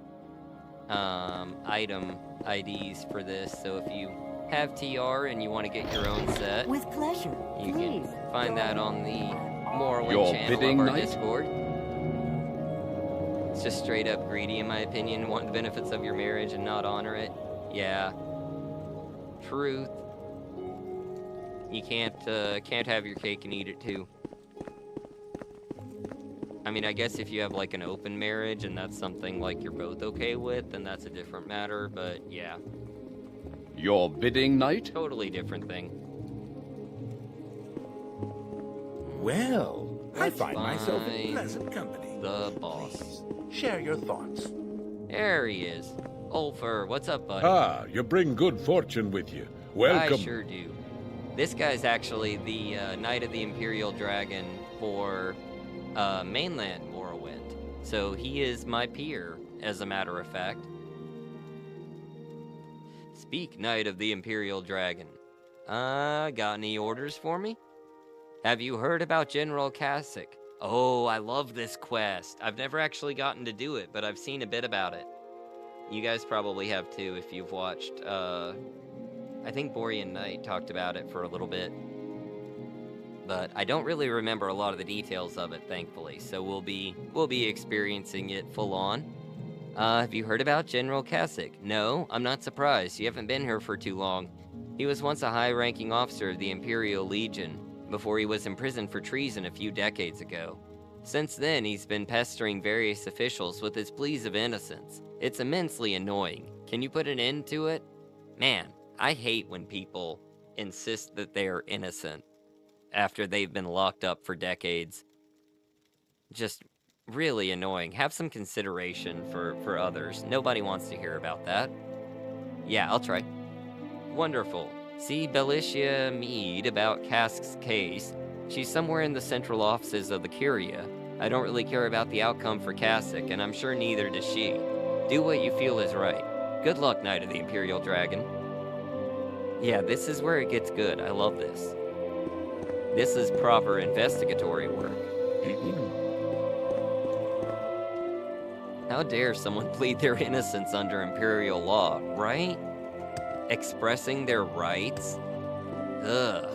item IDs for this, so if you have TR and you want to get your own set, With pleasure. you Please. can find that on the Morrowind Your channel bidding, of our Knight? Discord. It's just straight up greedy, in my opinion. Want the benefits of your marriage and not honor it. Yeah. Truth. You can't have your cake and eat it too. I mean, I guess if you have like an open marriage and that's something like you're both okay with, then that's a different matter, but yeah. Your bidding, Knight? Totally different thing. Well, I Let's find myself in find pleasant company. the boss. Please, share your thoughts. There he is. Ulfer, what's up, buddy? Ah, you bring good fortune with you. Welcome. I sure do. This guy's actually the Knight of the Imperial Dragon for mainland Morrowind. So he is my peer, as a matter of fact. Speak, Knight of the Imperial Dragon. Got any orders for me? Have you heard about General Kasich? Oh, I love this quest. I've never actually gotten to do it, but I've seen a bit about it. You guys probably have too if you've watched, I think Borean Knight talked about it for a little bit. But I don't really remember a lot of the details of it, thankfully, so we'll be experiencing it full on. Have you heard about General Kasich? No, I'm not surprised. You haven't been here for too long. He was once a high-ranking officer of the Imperial Legion, before he was imprisoned for treason a few decades ago. Since then, he's been pestering various officials with his pleas of innocence. It's immensely annoying. Can you put an end to it? Man, I hate when people insist that they are innocent after they've been locked up for decades. Just really annoying. Have some consideration for others. Nobody wants to hear about that. Yeah, I'll try. Wonderful. See Belicia Mead about Cask's case. She's somewhere in the central offices of the Curia. I don't really care about the outcome for Kasich, and I'm sure neither does she. Do what you feel is right. Good luck, Knight of the Imperial Dragon. Yeah, this is where it gets good. I love this. This is proper investigatory work. How dare someone plead their innocence under Imperial law, right? Expressing their rights? Ugh.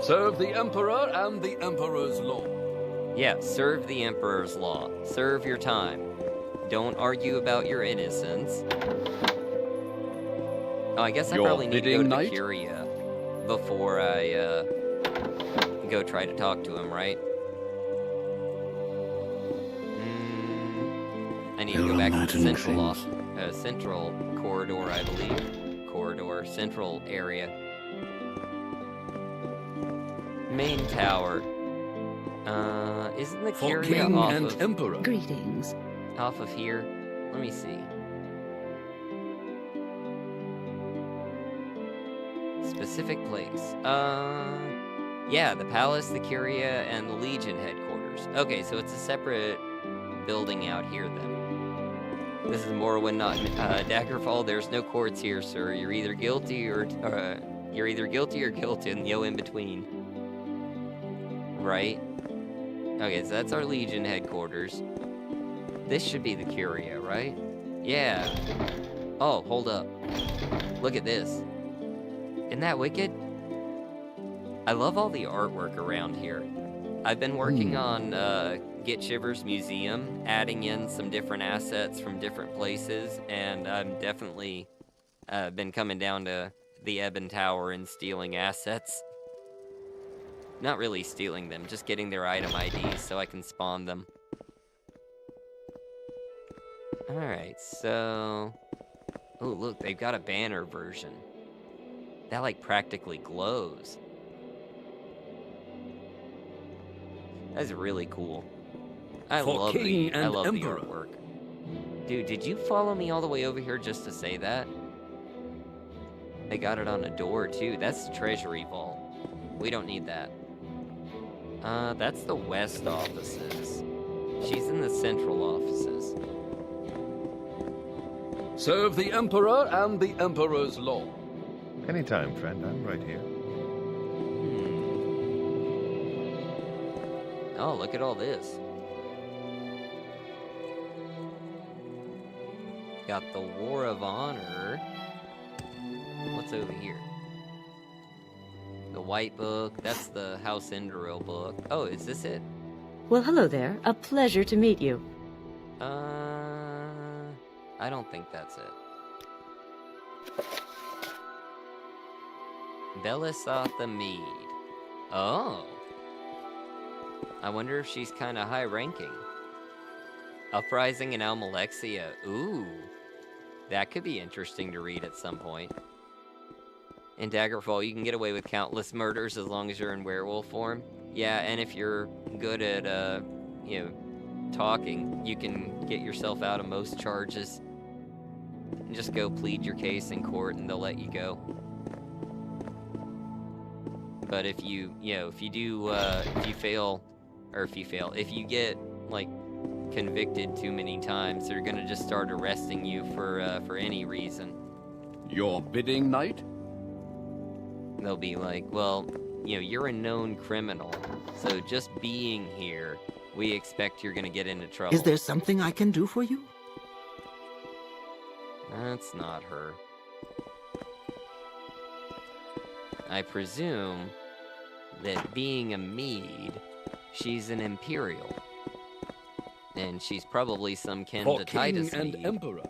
Serve the Emperor and the Emperor's law. Yeah, serve the Emperor's law. Serve your time. Don't argue about your innocence. Oh, I guess I probably need to go to the Curia before I, go try to talk to him, right? I need to go back to the central corridor, I believe. Central area. Main tower. Isn't the For Curia King off and of... Emperor. Greetings. Off of here? Let me see. Specific place. Yeah, the Palace, the Curia, and the Legion headquarters. Okay, so it's a separate building out here then. This is Morrowind, not Daggerfall. There's no courts here, sir. You're either guilty or guilty and no in between. Right? Okay, so that's our Legion headquarters. This should be the Curia, right? Yeah. Oh, hold up. Look at this. Isn't that wicked? I love all the artwork around here. I've been working on Get Shiver's museum, adding in some different assets from different places, and I'm definitely been coming down to the Ebon Tower and stealing assets. Not really stealing them, just getting their item IDs so I can spawn them. Alright, so... Oh, look, they've got a banner version. That, like, practically glows. That's really cool. I love the artwork. Dude, did you follow me all the way over here just to say that? They got it on a door, too. That's the treasury vault. We don't need that. That's the west offices. She's in the central offices. Serve the Emperor and the Emperor's law. Anytime, friend. I'm right here. Oh, look at all this. Got the War of Honor. What's over here? The White Book. That's the House Indoril book. Oh, is this it? Well, hello there. A pleasure to meet you. I don't think that's it. Belisatha Mead. Oh. I wonder if she's kind of high-ranking. Uprising in Almalexia. Ooh. That could be interesting to read at some point. In Daggerfall, you can get away with countless murders as long as you're in werewolf form. Yeah, and if you're good at, talking, you can get yourself out of most charges. Just go plead your case in court and they'll let you go. But if you get, like, convicted too many times, they're gonna just start arresting you for any reason. Your bidding, knight? They'll be like, well, you know, you're a known criminal, so just being here, we expect you're gonna get into trouble. Is there something I can do for you? That's not her. I presume that being a Mead, she's an Imperial. And she's probably some kin For to king Titus and Mead. emperor.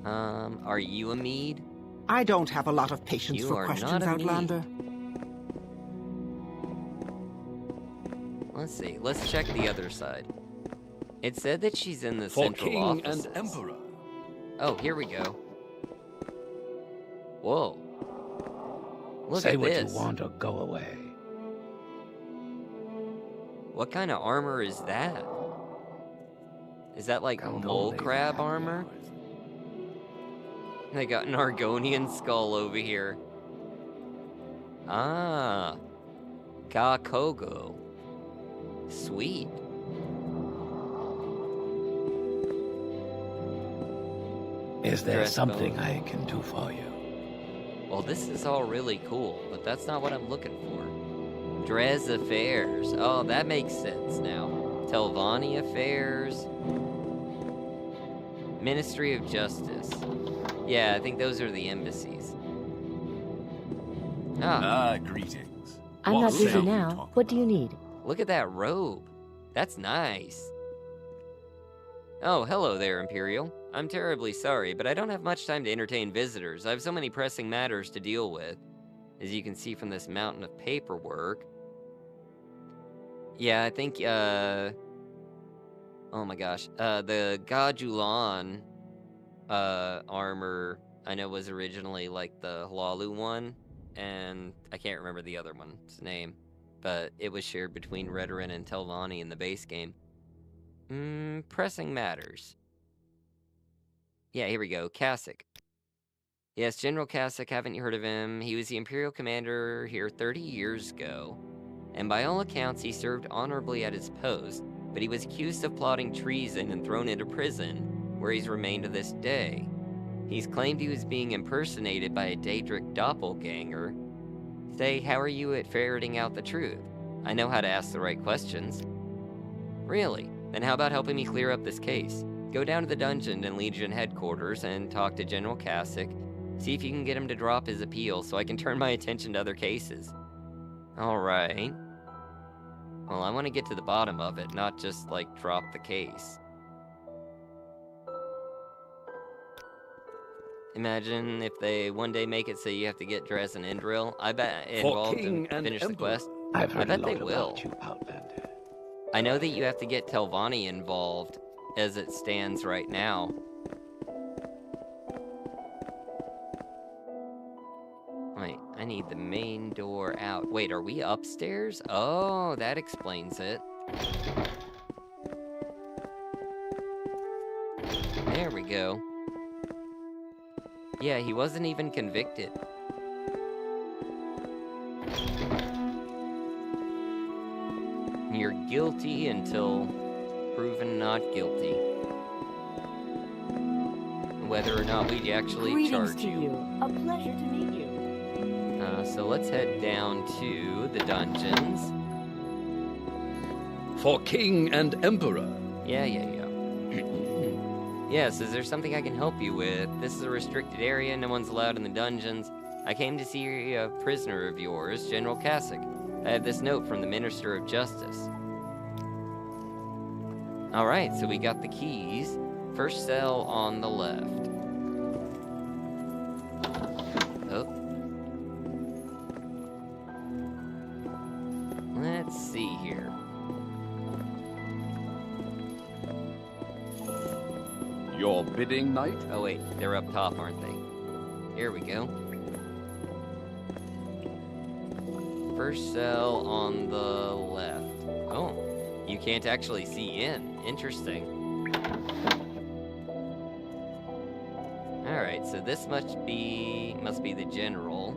Are you a Mead? I don't have a lot of patience You for are questions, not a Mead. Outlander. Let's see. Let's check the other side. It said that she's in the For central king offices. and emperor. Oh, here we go. Whoa. Look Say at what this. you want or go away. What kind of armor is that? Is that like Come mole lay crab happy armor? hours. They got an Argonian skull over here. Ah. Kakogo. Sweet. Is there Dress something bone. I can do for you? Well, this is all really cool, but that's not what I'm looking for. Dres Affairs. Oh, that makes sense now. Telvanni Affairs. Ministry of Justice. Yeah, I think those are the embassies. Ah, Greetings. I'm What not shall busy we now. talk What do you about? need? look at that robe. That's nice. Oh, hello there, Imperial. I'm terribly sorry, but I don't have much time to entertain visitors. I have so many pressing matters to deal with. As you can see from this mountain of paperwork. Yeah, I think, oh my gosh. The Gajulan, armor, I know was originally like the Hlalu one, and I can't remember the other one's name, but it was shared between Redoran and Telvanni in the base game. Pressing matters. Yeah, here we go. Kasich. Yes, General Kasich, haven't you heard of him? He was the Imperial commander here 30 years ago, and by all accounts he served honorably at his post, but he was accused of plotting treason and thrown into prison, where he's remained to this day. He's claimed he was being impersonated by a Daedric doppelganger. Say, how are you at ferreting out the truth? I know how to ask the right questions. Really? Then how about helping me clear up this case? Go down to the dungeon in Legion headquarters and talk to General Kasich. See if you can get him to drop his appeal so I can turn my attention to other cases. Alright. Well, I want to get to the bottom of it, not just, like, drop the case. Imagine if they one day make it so you have to get Dres and Indril. I bet involved king and and finish the emperor. quest. I've heard bet a they lot will. about you, Outlander. I know that you have to get Telvanni involved as it stands right now. Wait, I need the main door out. Wait, are we upstairs? Oh, that explains it. There we go. Yeah, he wasn't even convicted. You're guilty until proven not guilty. Whether or not we actually Greetings charge to you. A pleasure to meet you. So let's head down to the dungeons. For king and emperor. Yeah. Yes, is there something I can help you with? This is a restricted area, no one's allowed in the dungeons. I came to see a prisoner of yours, General Kasich. I have this note from the Minister of Justice. Alright, so we got the keys. First cell on the left. Oh. Let's see here. Your bidding, knight? Oh wait, they're up top, aren't they? Here we go. First cell on the left. Oh, you can't actually see in. Interesting. Alright, so this must be the general.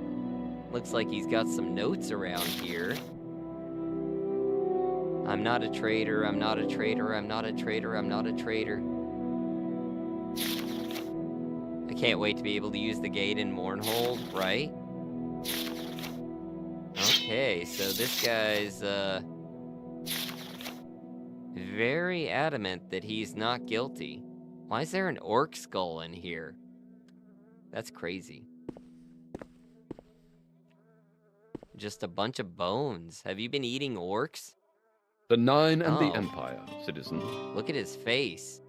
Looks like he's got some notes around here. I'm not a traitor, I'm not a traitor, I'm not a traitor, I'm not a traitor. I can't wait to be able to use the gate in Mournhold, right? Okay, so this guy's, very adamant that he's not guilty. Why is there an orc skull in here? That's crazy. Just a bunch of bones. Have you been eating orcs? The Nine and the Oh. Empire, citizen. Look at his face.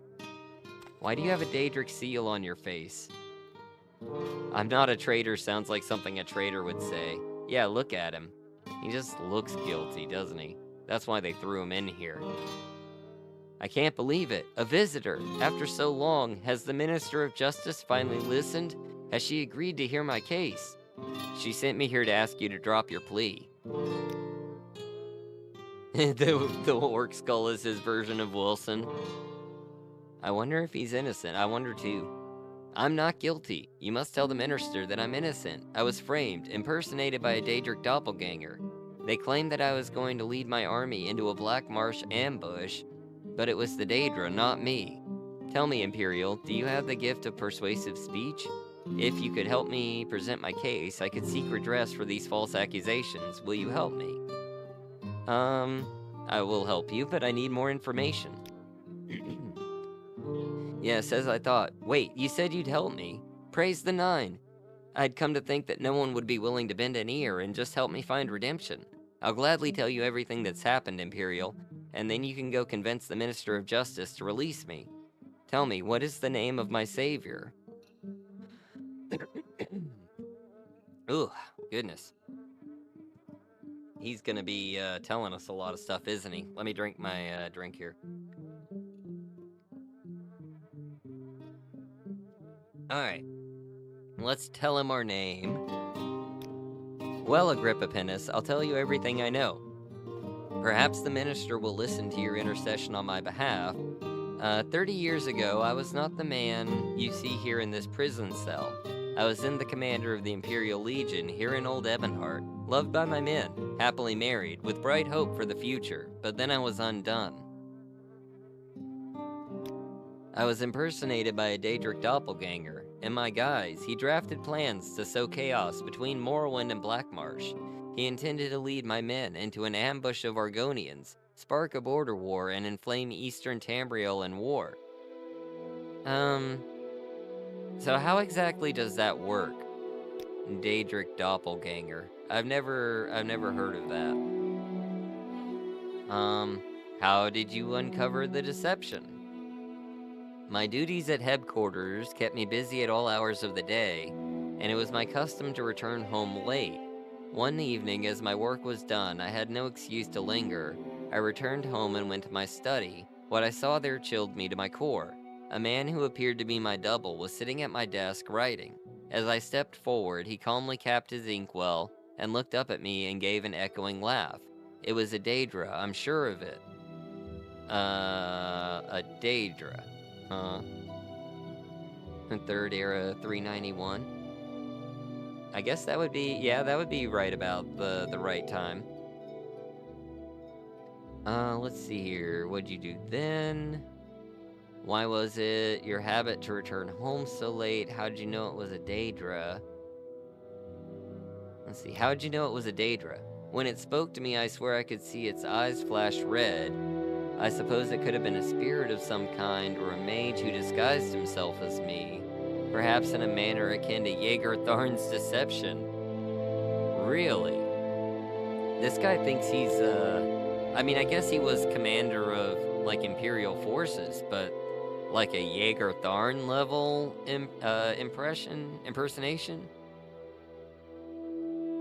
Why do you have a Daedric seal on your face? I'm not a traitor sounds like something a traitor would say. Yeah, look at him. He just looks guilty, doesn't he? That's why they threw him in here. I can't believe it. A visitor. After so long, has the Minister of Justice finally listened? Has she agreed to hear my case? She sent me here to ask you to drop your plea. The orc skull is his version of Wilson. I wonder if he's innocent. I wonder too. I'm not guilty. You must tell the minister that I'm innocent. I was framed, impersonated by a Daedric doppelganger. They claimed that I was going to lead my army into a Black Marsh ambush, but it was the Daedra, not me. Tell me, Imperial, do you have the gift of persuasive speech? If you could help me present my case, I could seek redress for these false accusations. Will you help me? I will help you, but I need more information. Yes, as I thought. Wait, you said you'd help me. Praise the Nine. I'd come to think that no one would be willing to bend an ear and just help me find redemption. I'll gladly tell you everything that's happened, Imperial, and then you can go convince the Minister of Justice to release me. Tell me, what is the name of my savior? Ooh, goodness. He's gonna be telling us a lot of stuff, isn't he? Let me drink my drink here. Alright, let's tell him our name. Well, Agrippa Pennus, I'll tell you everything I know. Perhaps the minister will listen to your intercession on my behalf. 30 years ago, I was not the man you see here in this prison cell. I was then the commander of the Imperial Legion here in old Ebonheart, loved by my men, happily married, with bright hope for the future, but then I was undone. I was impersonated by a Daedric doppelganger. In my guise, he drafted plans to sow chaos between Morrowind and Blackmarsh. He intended to lead my men into an ambush of Argonians, spark a border war, and inflame eastern Tamriel in war. So how exactly does that work? Daedric doppelganger. I've never heard of that. How did you uncover the deception? My duties at headquarters kept me busy at all hours of the day, and it was my custom to return home late. One evening, as my work was done, I had no excuse to linger. I returned home and went to my study. What I saw there chilled me to my core. A man who appeared to be my double was sitting at my desk writing. As I stepped forward, he calmly capped his inkwell and looked up at me and gave an echoing laugh. It was a Daedra, I'm sure of it. A Daedra. Huh. Third era 391. I guess that would be, yeah, that would be right about the right time. Let's see here. What'd you do then? Why was it your habit to return home so late? How'd you know it was a Daedra? Let's see. How'd you know it was a Daedra? When it spoke to me, I swear I could see its eyes flash red. I suppose it could have been a spirit of some kind, or a mage who disguised himself as me. Perhaps in a manner akin to Jaeger Tharn's deception. Really? This guy thinks he's, I mean, I guess he was commander of, like, Imperial forces, but like a Jaeger Tharn level impersonation?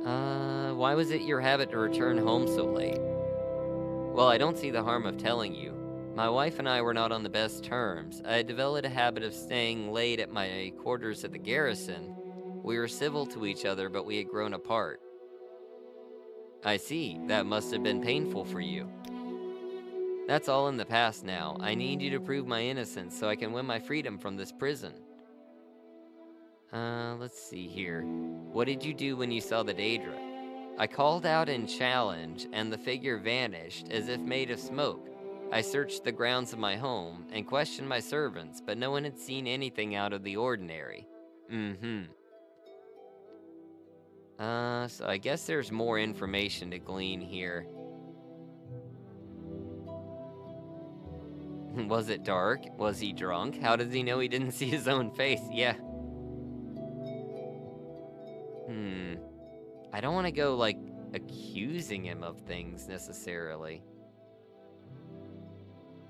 Why was it your habit to return home so late? Well, I don't see the harm of telling you. My wife and I were not on the best terms. I had developed a habit of staying late at my quarters at the garrison. We were civil to each other, but we had grown apart. I see. That must have been painful for you. That's all in the past now. I need you to prove my innocence so I can win my freedom from this prison. Let's see here. What did you do when you saw the Daedra? I called out in challenge, and the figure vanished as if made of smoke. I searched the grounds of my home and questioned my servants, but no one had seen anything out of the ordinary. So I guess there's more information to glean here. Was it dark? Was he drunk? How does he know he didn't see his own face? Yeah. I don't want to go, like, accusing him of things, necessarily.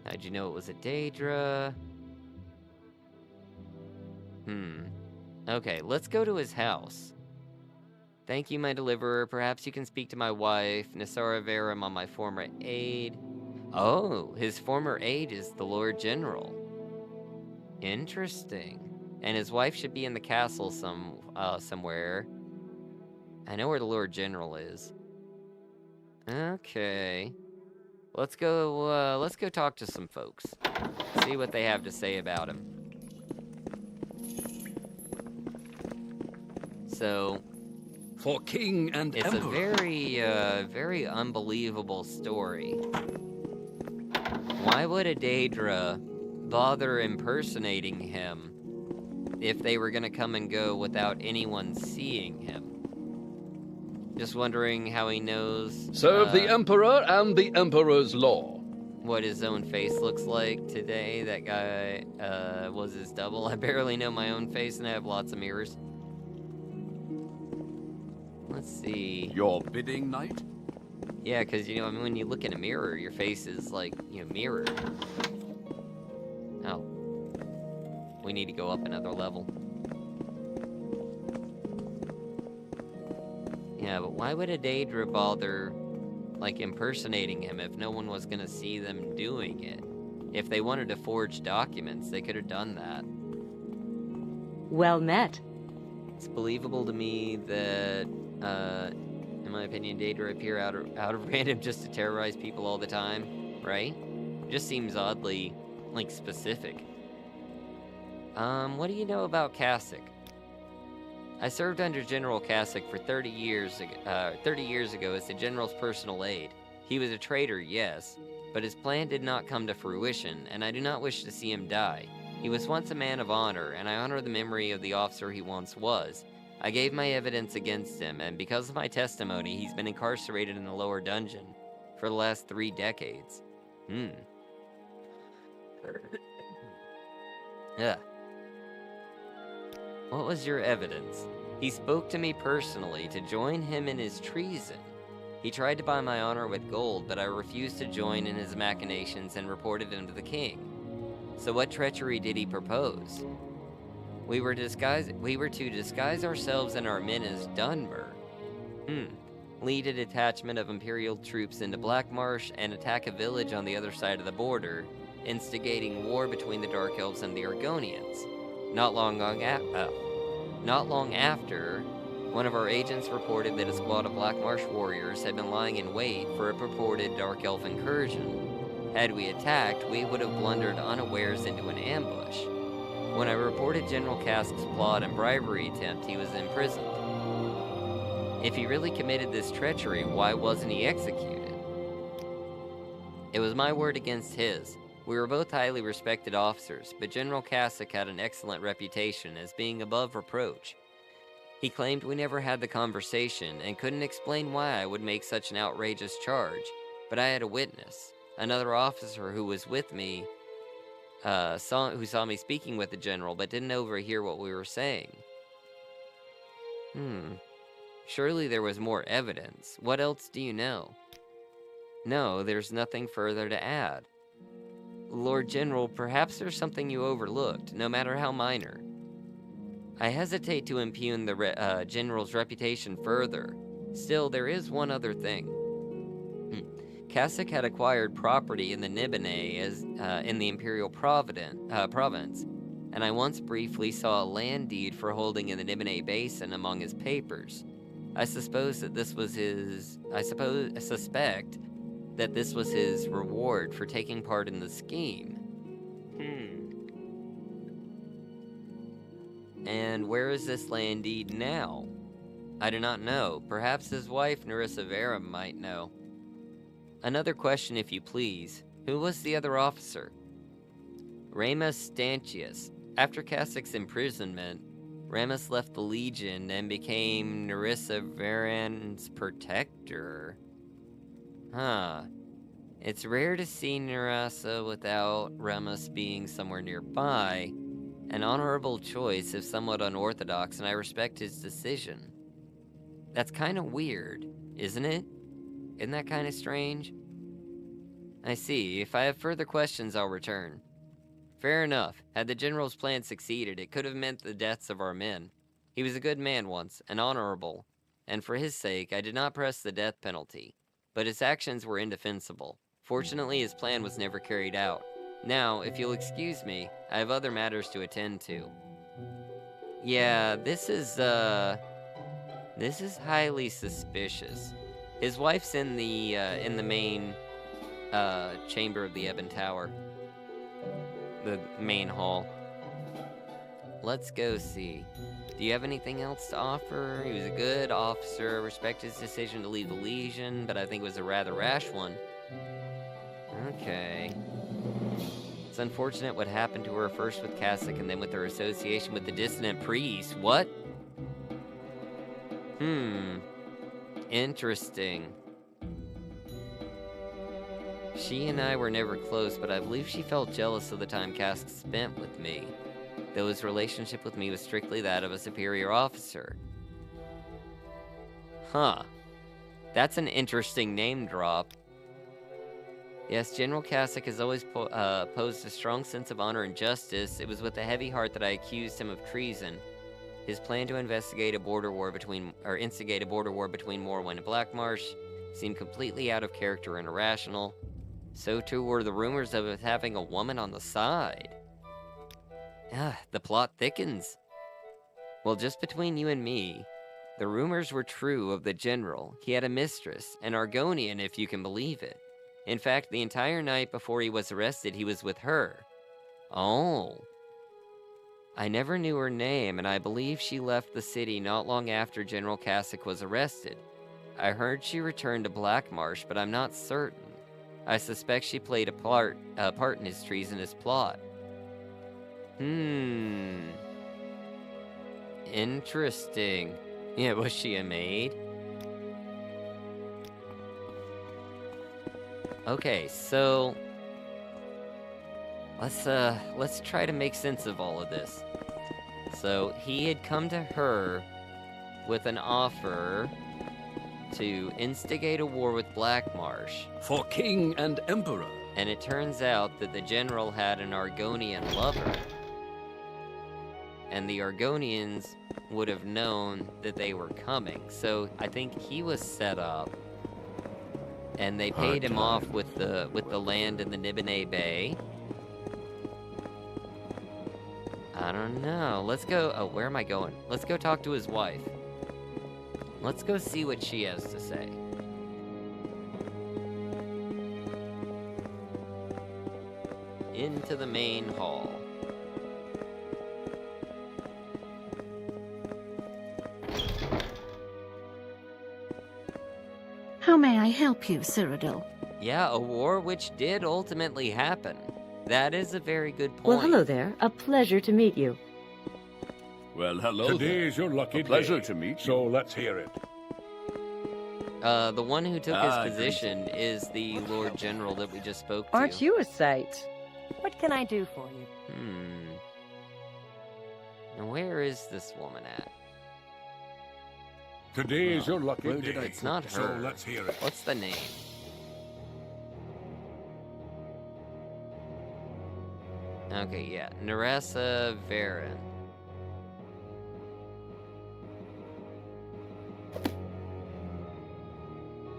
How'd you know it was a Daedra? Okay, let's go to his house. Thank you, my deliverer. Perhaps you can speak to my wife, Nisara Verum, on my former aide. Oh, his former aide is the Lord General. Interesting. And his wife should be in the castle somewhere. I know where the Lord General is. Okay. Let's go talk to some folks. See what they have to say about him. So, For king and it's emperor. a very unbelievable story. Why would a Daedra bother impersonating him if they were gonna come and go without anyone seeing him? Just wondering how he knows... Serve the emperor and the emperor's law. what his own face looks like today. That guy was his double. I barely know my own face and I have lots of mirrors. Let's see. Your bidding, knight? Yeah, because, you know, I mean, when you look in a mirror, your face is, like, you know, mirrored. Oh. We need to go up another level. Yeah, but why would a Daedra bother, like, impersonating him if no one was gonna see them doing it? If they wanted to forge documents, they could have done that. Well met. It's believable to me that, in my opinion, Daedra appear out of random just to terrorize people all the time, right? It just seems oddly, like, specific. What do you know about Kasich? I served under General Kasich for 30 years ago as the General's personal aide. He was a traitor, yes, but his plan did not come to fruition, and I do not wish to see him die. He was once a man of honor, and I honor the memory of the officer he once was. I gave my evidence against him, and because of my testimony, he's been incarcerated in the lower dungeon for the last 3 decades. Ugh. What was your evidence? He spoke to me personally to join him in his treason. He tried to buy my honor with gold, but I refused to join in his machinations and reported him to the king. So what treachery did he propose? We were to disguise ourselves and our men as Dunmer. Lead a detachment of Imperial troops into Black Marsh and attack a village on the other side of the border, instigating war between the Dark Elves and the Argonians. Not long after, one of our agents reported that a squad of Black Marsh warriors had been lying in wait for a purported Dark Elf incursion. Had we attacked, we would have blundered unawares into an ambush. When I reported General Kasich's plot and bribery attempt, he was imprisoned. If he really committed this treachery, why wasn't he executed? It was my word against his. We were both highly respected officers, but General Kasich had an excellent reputation as being above reproach. He claimed we never had the conversation and couldn't explain why I would make such an outrageous charge, but I had a witness, another officer who was with me, who saw me speaking with the general but didn't overhear what we were saying. Surely there was more evidence. What else do you know? No, there's nothing further to add. Lord General, perhaps there's something you overlooked, no matter how minor. I hesitate to impugn the General's reputation further. Still, there is one other thing. Kasich had acquired property in the Nibene in the Imperial province, and I once briefly saw a land deed for holding in the Nibene Basin among his papers. I suspect that this was his reward for taking part in the scheme. And where is this land deed now? I do not know. Perhaps his wife, Nerissa Vera, might know. Another question, if you please. Who was the other officer? Remus Stantius. After Cassic's imprisonment, Remus left the Legion and became Nerissa Veran's protector. Huh. It's rare to see Nerissa without Remus being somewhere nearby. An honorable choice, if somewhat unorthodox, and I respect his decision. That's kind of weird, isn't it? Isn't that kind of strange? I see. If I have further questions, I'll return. Fair enough. Had the General's plan succeeded, it could have meant the deaths of our men. He was a good man once, and honorable, and for his sake, I did not press the death penalty. But his actions were indefensible. Fortunately, his plan was never carried out. Now, if you'll excuse me, I have other matters to attend to. Yeah, this is highly suspicious. His wife's in the main, chamber of the Ebon Tower. The main hall. Let's go see. Do you have anything else to offer? He was a good officer, respect his decision to leave the Legion, but I think it was a rather rash one. Okay. It's unfortunate what happened to her first with Cassock and then with her association with the dissonant priest. What? Interesting. She and I were never close, but I believe she felt jealous of the time Cassock spent with me, though his relationship with me was strictly that of a superior officer. Huh. That's an interesting name drop. Yes, General Cassock has always posed a strong sense of honor and justice. It was with a heavy heart that I accused him of treason. His plan to instigate a border war between Morrowind and Blackmarsh seemed completely out of character and irrational. So too were the rumors of it having a woman on the side. The plot thickens. Well, just between you and me, the rumors were true of the General. He had a mistress, an Argonian, if you can believe it. In fact, the entire night before he was arrested, he was with her. Oh. I never knew her name, and I believe she left the city not long after General Cassock was arrested. I heard she returned to Blackmarsh, but I'm not certain. I suspect she played a part in his treasonous plot. Interesting. Yeah, was she a maid? Okay, so let's try to make sense of all of this. So he had come to her with an offer to instigate a war with Blackmarsh. For king and emperor. And it turns out that the general had an Argonian lover. And the Argonians would have known that they were coming. So I think he was set up. And they paid him off with the land in the Nibene Bay. I don't know. Let's go. Oh, where am I going? Let's go talk to his wife. Let's go see what she has to say. Into the main hall. How may I help you, Cyrodiil? Yeah, a war which did ultimately happen. That is a very good point. Well, hello there. A pleasure to meet you. Well, hello Today there. is your lucky A pleasure day, to meet you. so let's hear it. The one who took his position is the Lord General that we just spoke to. Aren't you a sight? What can I do for you? Now where is this woman at? Today is your lucky where day, did I It's not so her. let's hear it. What's the name? Okay, yeah. Nerissa Veran.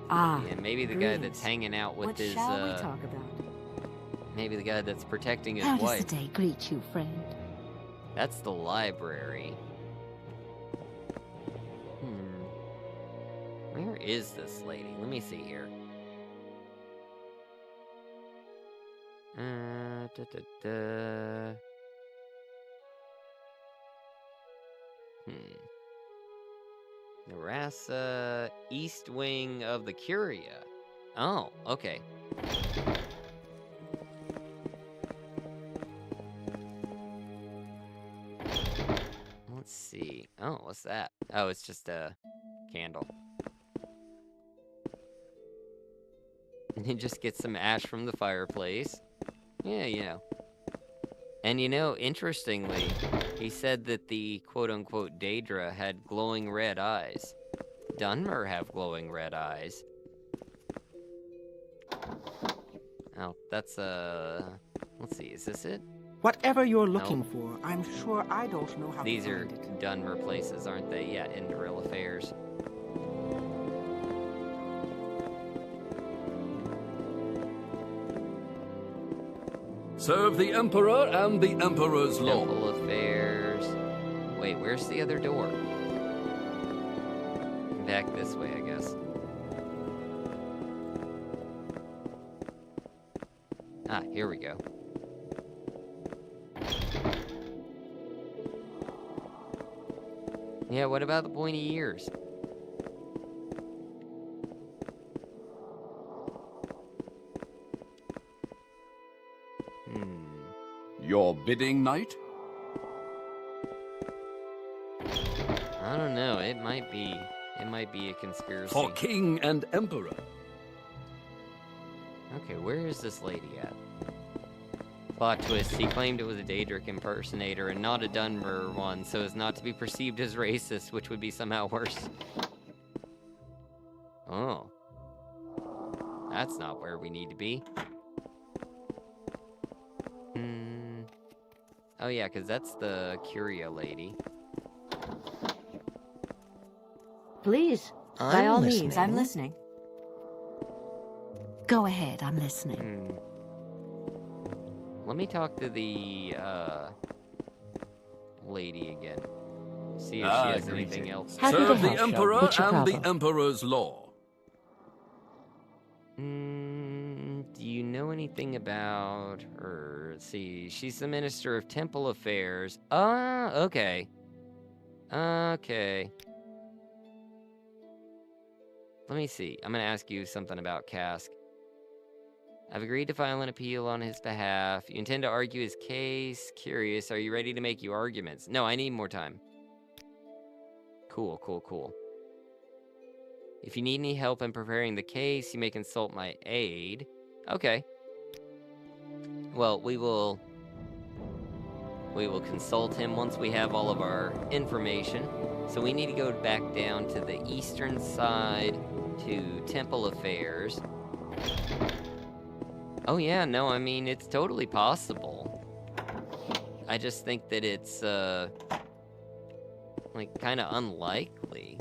Ah, Yeah, maybe the guy that's hanging out with what his, shall we talk about? maybe the guy that's protecting his How does wife. the day greet you, friend? That's the library. Where is this lady? Let me see here. Narassa, east wing of the Curia. Oh, okay. Let's see. Oh, what's that? Oh, it's just a candle. And just get some ash from the fireplace. Yeah, you know. And you know, interestingly, he said that the quote-unquote Daedra had glowing red eyes. Dunmer have glowing red eyes. Oh, that's, let's see, is this it? Whatever you're looking for, I'm sure I don't know how These to are find it. Dunmer places, aren't they? Yeah, Imperial Affairs. Serve the Emperor and the Emperor's law. Temple Affairs. Wait, where's the other door? Back this way, I guess. Ah, here we go. Yeah, what about the pointy ears? Your bidding, knight? I don't know, it might be a conspiracy. For king and emperor. Okay, where is this lady at? Plot twist, he claimed it was a Daedric impersonator and not a Dunmer one, so as not to be perceived as racist, which would be somehow worse. Oh. That's not where we need to be. Oh yeah, because that's the Curia lady. Please, by all means, I'm listening. Go ahead, I'm listening. Let me talk to the, lady again. See if she has anything else. Happy to Serve the help. Emperor What's your and the problem? Emperor's law. Do you know anything about her? Let's see. She's the Minister of Temple Affairs. Ah, okay. Okay. Let me see. I'm gonna ask you something about Cask. I've agreed to file an appeal on his behalf. You intend to argue his case? Curious. Are you ready to make your arguments? No, I need more time. Cool, cool, cool. If you need any help in preparing the case, you may consult my aide. Okay. Well, we will consult him once we have all of our information. So we need to go back down to the eastern side to Temple Affairs. Oh yeah, no, I mean, it's totally possible. I just think that it's, like, kind of unlikely.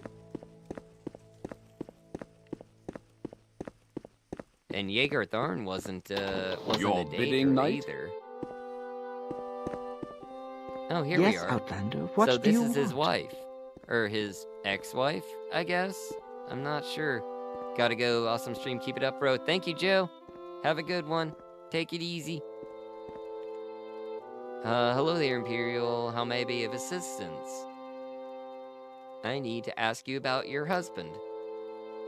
And Jaeger Tharn wasn't Your a bidding, Daedra knight? either. Oh, here Yes, we are. Outlander, what So do this you is his want? wife. Or his ex-wife, I guess? I'm not sure. Gotta go, awesome stream, keep it up, bro. Thank you, Joe. Have a good one. Take it easy. Hello there, Imperial. How may I be of assistance? I need to ask you about your husband.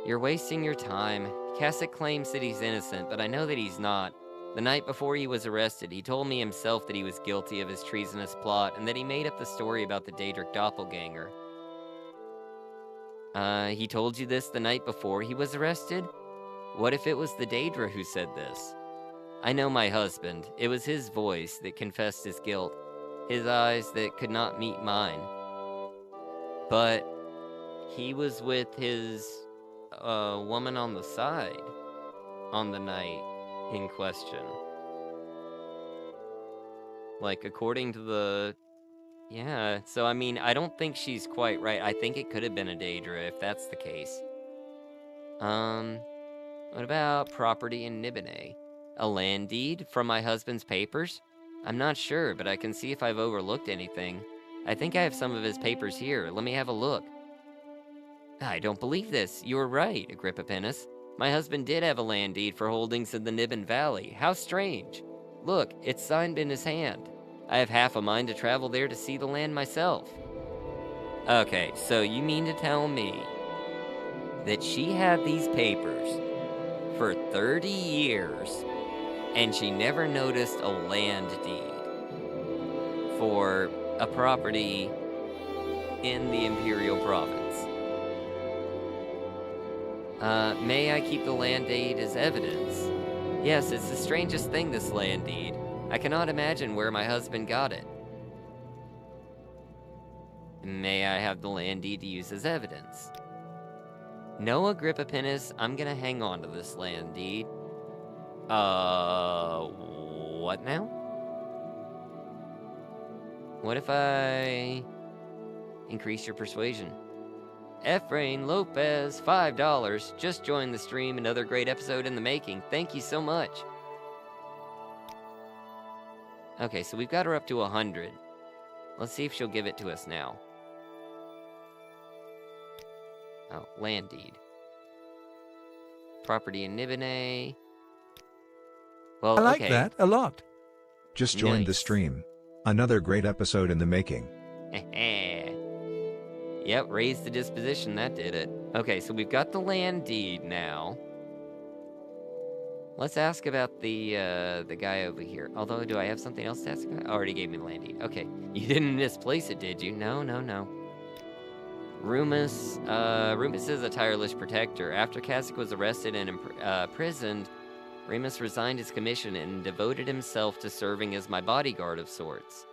You're wasting your time. Kasich claims that he's innocent, but I know that he's not. The night before he was arrested, he told me himself that he was guilty of his treasonous plot, and that he made up the story about the Daedric doppelganger. He told you this the night before he was arrested? What if it was the Daedra who said this? I know my husband. It was his voice that confessed his guilt, his eyes that could not meet mine. But he was with his woman on the side on the night in question. Like, according to the... Yeah, so I mean, I don't think she's quite right. I think it could have been a Daedra if that's the case. What about property in Nibene? A land deed from my husband's papers? I'm not sure, but I can see if I've overlooked anything. I think I have some of his papers here. Let me have a look. I don't believe this. You were right, Agrippa Pennus. My husband did have a land deed for holdings in the Niben Valley. How strange. Look, it's signed in his hand. I have half a mind to travel there to see the land myself. Okay, so you mean to tell me that she had these papers for 30 years and she never noticed a land deed for a property in the Imperial Province? May I keep the land deed as evidence? Yes, it's the strangest thing, this land deed. I cannot imagine where my husband got it. May I have the land deed to use as evidence? No, Agrippa Pennus, I'm gonna hang on to this land deed. What now? What if I increase your persuasion? Efrain Lopez, $5. Just joined the stream. Another great episode in the making. Thank you so much. Okay, so we've got her up to 100. Let's see if she'll give it to us now. Oh, land deed. Property in Nibene. Well, I like okay. that a lot. Just joined the Nice. stream. Another great episode in the making. Yep, raised the disposition, that did it. Okay, so we've got the land deed now. Let's ask about the guy over here. Although, do I have something else to ask about? I already gave me the land deed. Okay, you didn't misplace it, did you? No. Rumus is a tireless protector. After Kasich was arrested and imprisoned, Remus resigned his commission and devoted himself to serving as my bodyguard of sorts.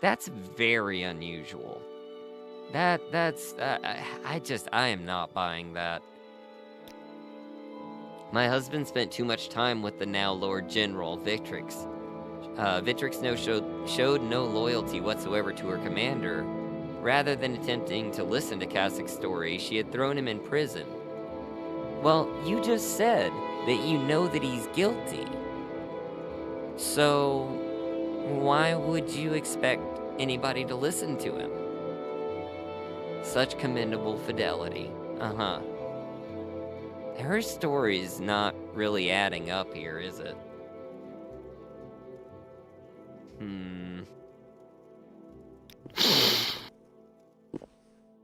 That's very unusual. I am not buying that. My husband spent too much time with the now Lord General, Victrix. Victrix showed no loyalty whatsoever to her commander. Rather than attempting to listen to Kasich's story, she had thrown him in prison. Well, you just said that you know that he's guilty. So, why would you expect anybody to listen to him? Such commendable fidelity. Her story's not really adding up here, is it?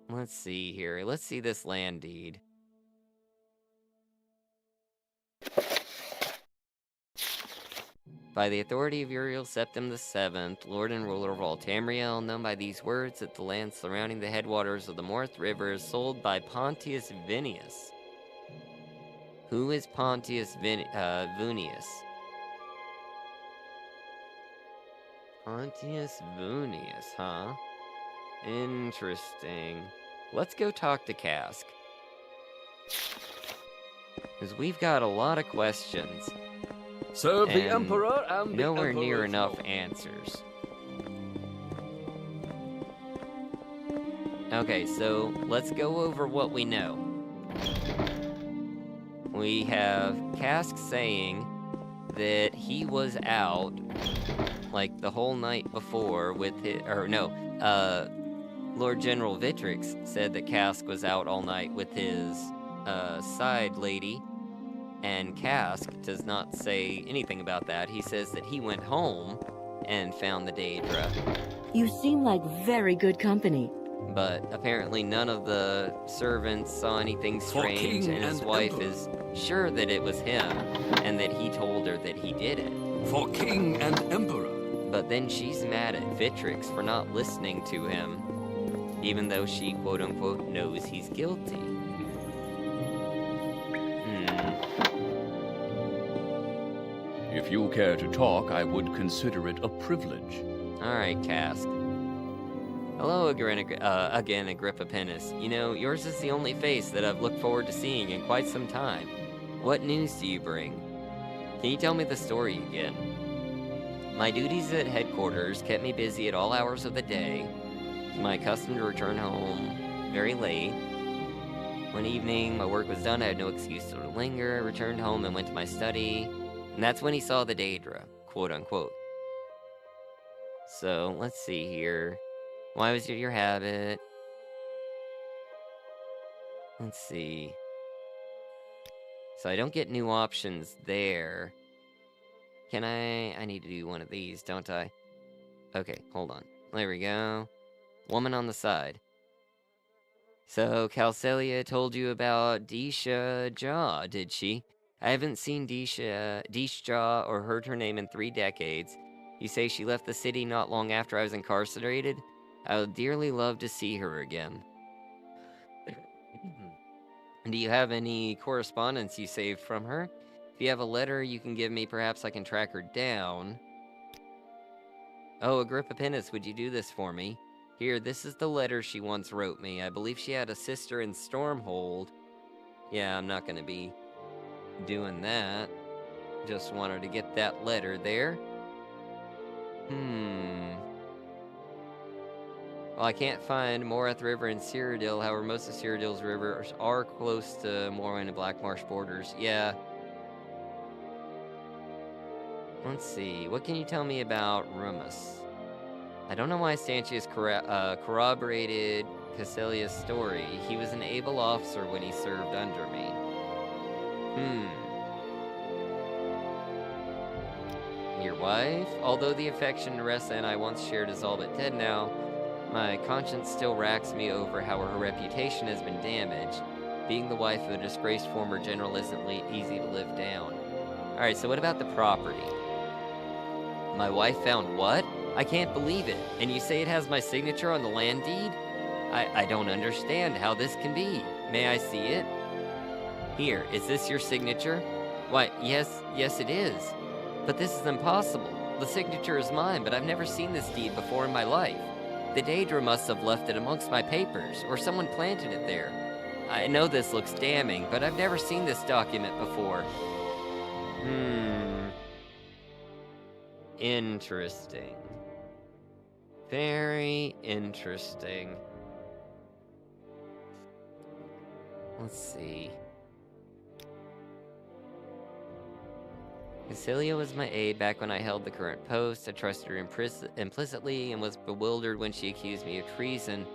Let's see here. Let's see this land deed. By the authority of Uriel Septim VII, Lord and ruler of all Tamriel, known by these words that the land surrounding the headwaters of the Morth River is sold by Pontius Vinius. Who is Pontius Vunius? Pontius Vunius, huh? Interesting. Let's go talk to Cask. Because we've got a lot of questions. Serve the Emperor and the nowhere near Emperor's enough law. answers. Okay, so let's go over what we know. We have Cask saying that he was out like the whole night before with his, Lord General Victrix said that Cask was out all night with his side lady, and Cask does not say anything about that. He says that he went home and found the Daedra. You seem like very good company. But apparently none of the servants saw anything strange, king and his and wife emperor. is sure that it was him, and that he told her that he did it. For king and emperor. But then she's mad at Victrix for not listening to him, even though she, quote-unquote, knows he's guilty. If you care to talk, I would consider it a privilege. Alright, Cask. Hello again, Agrippa Pennus. You know, yours is the only face that I've looked forward to seeing in quite some time. What news do you bring? Can you tell me the story again? My duties at headquarters kept me busy at all hours of the day. It's my custom to return home very late. One evening, my work was done. I had no excuse to linger. I returned home and went to my study. And that's when he saw the Daedra, quote unquote. So, let's see here. Why was it your habit? Let's see. So I don't get new options there. Can I need to do one of these, don't I? Okay, hold on. There we go. Woman on the side. So, Calcelia told you about Disha Jaw, did she? I haven't seen Disha Jaw or heard her name in 3 decades. You say she left the city not long after I was incarcerated? I would dearly love to see her again. Do you have any correspondence you saved from her? If you have a letter you can give me, perhaps I can track her down. Oh, Agrippa Pennus, would you do this for me? Here, this is the letter she once wrote me. I believe she had a sister in Stormhold. Yeah, I'm not gonna be doing that. Just wanted to get that letter there. Well, I can't find Morath River and Cyrodiil. However, most of Cyrodiil's rivers are close to Morrowind and Blackmarsh borders. Yeah. Let's see. What can you tell me about Rumus? I don't know why Stanchius corroborated Cassilia's story. He was an able officer when he served under me. Your wife? Although the affection Nerissa and I once shared is all but dead now, my conscience still racks me over how her reputation has been damaged. Being the wife of a disgraced former general isn't easy to live down. Alright, so what about the property? My wife found what? I can't believe it. And you say it has my signature on the land deed? I don't understand how this can be. May I see it? Here, is this your signature? Why, yes it is. But this is impossible. The signature is mine, but I've never seen this deed before in my life. The Daedra must have left it amongst my papers, or someone planted it there. I know this looks damning, but I've never seen this document before. Interesting. Very interesting. Let's see. Cassilia was my aide back when I held the current post. I trusted her implicitly and was bewildered when she accused me of treason.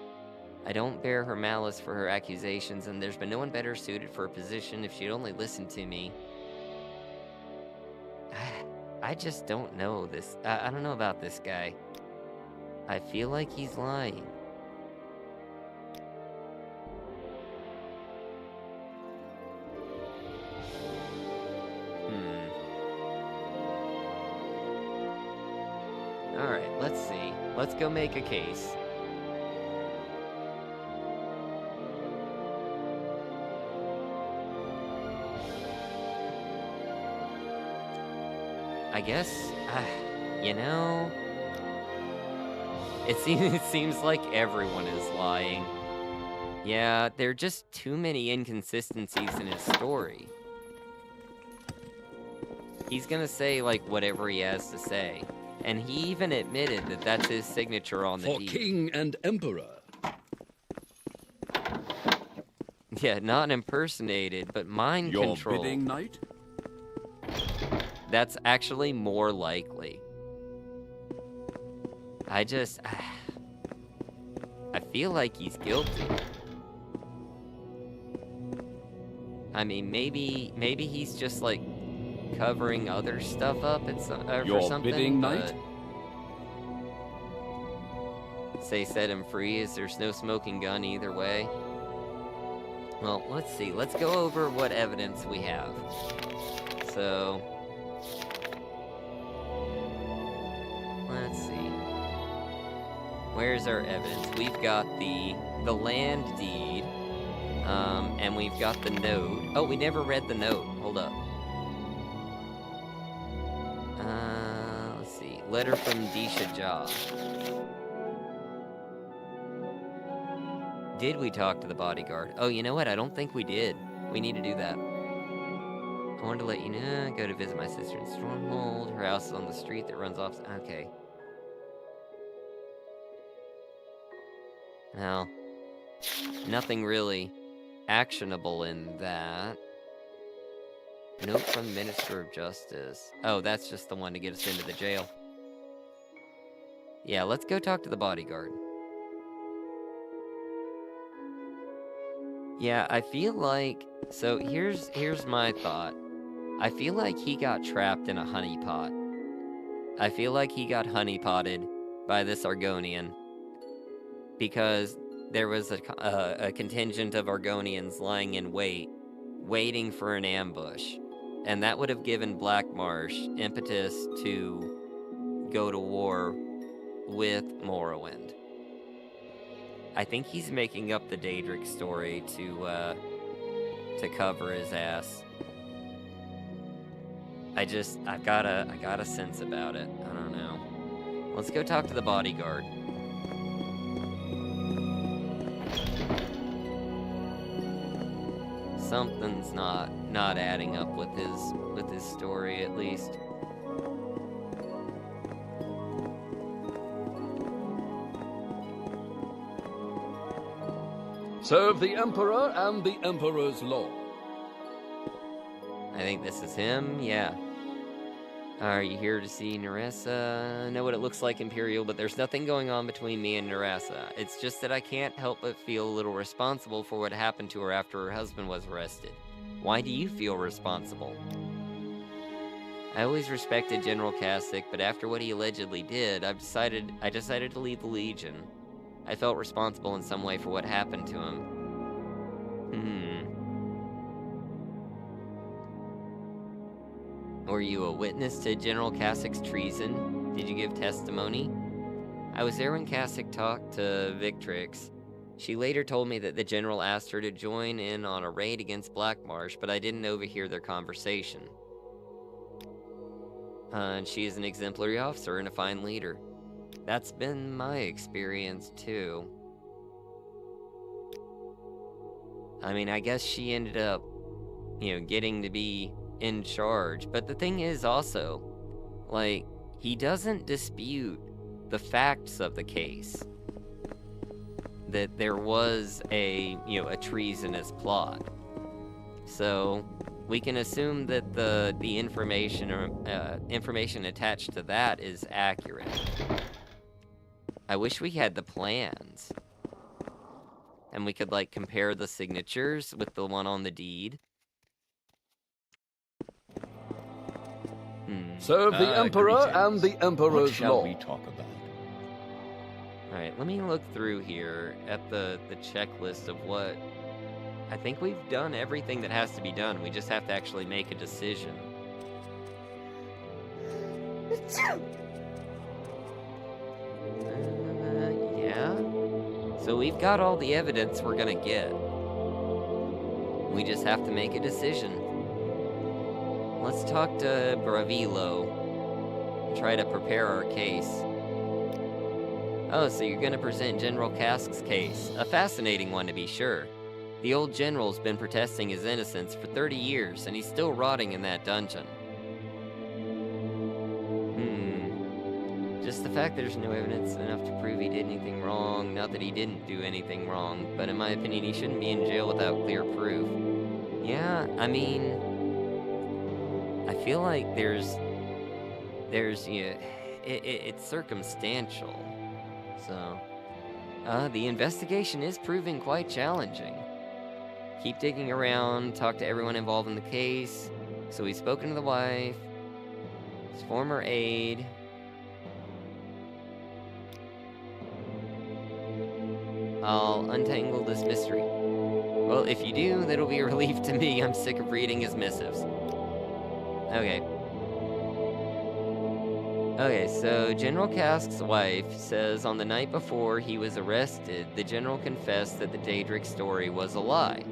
I don't bear her malice for her accusations, and there's been no one better suited for a position if she'd only listened to me. I just don't know this. I don't know about this guy. I feel like he's lying. Alright, let's see. Let's go make a case. I guess, you know, it seems like everyone is lying. Yeah, there are just too many inconsistencies in his story. He's gonna say, like, whatever he has to say. And he even admitted that that's his signature on the deed. For king and emperor. Yeah, not impersonated, but mind control. Your bidding, knight? That's actually more likely. I feel like he's guilty. I mean, maybe he's just like covering other stuff up or something. Your bidding, knight? Say set him free, as there's no smoking gun either way. Well, let's see. Let's go over what evidence we have. So, let's see. Where's our evidence? We've got the land deed, and we've got the note. Oh, we never read the note. Hold up. Let's see. Letter from Disha Jaw. Did we talk to the bodyguard? Oh, you know what? I don't think we did. We need to do that. I wanted to let you know, go to visit my sister in Stormhold. Her house is on the street that runs off. Okay. Now, nothing really actionable in that. Note from the Minister of Justice. Oh, that's just the one to get us into the jail. Yeah, let's go talk to the bodyguard. Yeah, I feel like... So, here's my thought. I feel like he got trapped in a honeypot. I feel like he got honeypotted by this Argonian. Because there was a contingent of Argonians lying in wait, waiting for an ambush. And that would have given Blackmarsh impetus to go to war with Morrowind. I think he's making up the Daedric story to cover his ass. I got a sense about it. I don't know. Let's go talk to the bodyguard. Something's not adding up with his story, at least. Serve the Emperor and the Emperor's law. I think this is him, yeah. Are you here to see Nerissa? I know what it looks like, Imperial, but there's nothing going on between me and Nerissa. It's just that I can't help but feel a little responsible for what happened to her after her husband was arrested. Why do you feel responsible? I always respected General Kasich, but after what he allegedly did, I decided to leave the Legion. I felt responsible in some way for what happened to him. Were you a witness to General Kasich's treason? Did you give testimony? I was there when Kasich talked to Victrix. She later told me that the general asked her to join in on a raid against Blackmarsh, but I didn't overhear their conversation. And she is an exemplary officer and a fine leader. That's been my experience, too. I mean, I guess she ended up, getting to be in charge. But the thing is also, like, he doesn't dispute the facts of the case. That there was a treasonous plot. So we can assume that the information attached to that is accurate. I wish we had the plans. And we could, like, compare the signatures with the one on the deed. Serve the Emperor and the Emperor's What shall law. we talk about? Alright, let me look through here at the checklist of what... I think we've done everything that has to be done. We just have to actually make a decision. Yeah? So we've got all the evidence we're gonna get. We just have to make a decision. Let's talk to Bravilo and try to prepare our case. Oh, so you're gonna present General Kask's case. A fascinating one, to be sure. The old general's been protesting his innocence for 30 years, and he's still rotting in that dungeon. Just the fact there's no evidence enough to prove he did anything wrong. Not that he didn't do anything wrong, but in my opinion, he shouldn't be in jail without clear proof. Yeah, I mean... I feel like there's it's circumstantial. So, the investigation is proving quite challenging. Keep digging around, talk to everyone involved in the case. So we've spoken to the wife, his former aide. I'll untangle this mystery. Well, if you do, that'll be a relief to me. I'm sick of reading his missives. Okay. Okay, so General Kask's wife says on the night before he was arrested, the general confessed that the Daedric story was a lie.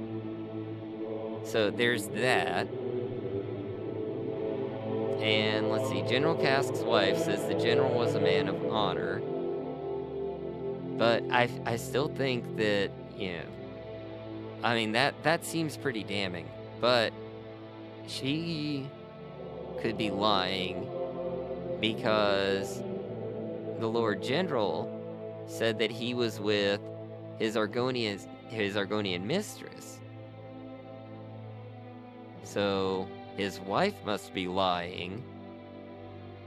So there's that. And let's see, General Kask's wife says the general was a man of honor. But I still think that, I mean, that seems pretty damning. But she could be lying because the Lord General said that he was with his Argonian mistress. So his wife must be lying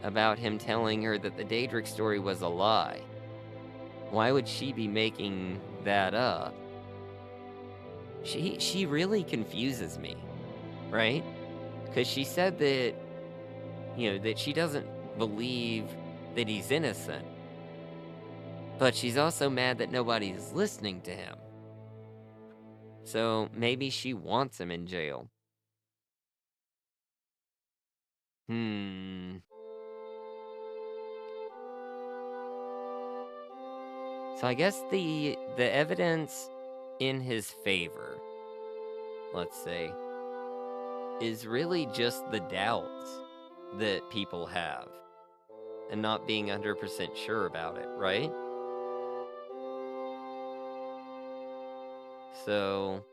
about him telling her that the Daedric story was a lie. Why would she be making that up? She really confuses me, right? Because she said that, that she doesn't believe that he's innocent. But she's also mad that nobody's listening to him. So maybe she wants him in jail. So I guess the evidence in his favor, let's say, is really just the doubts that people have and not being 100% sure about it, right? So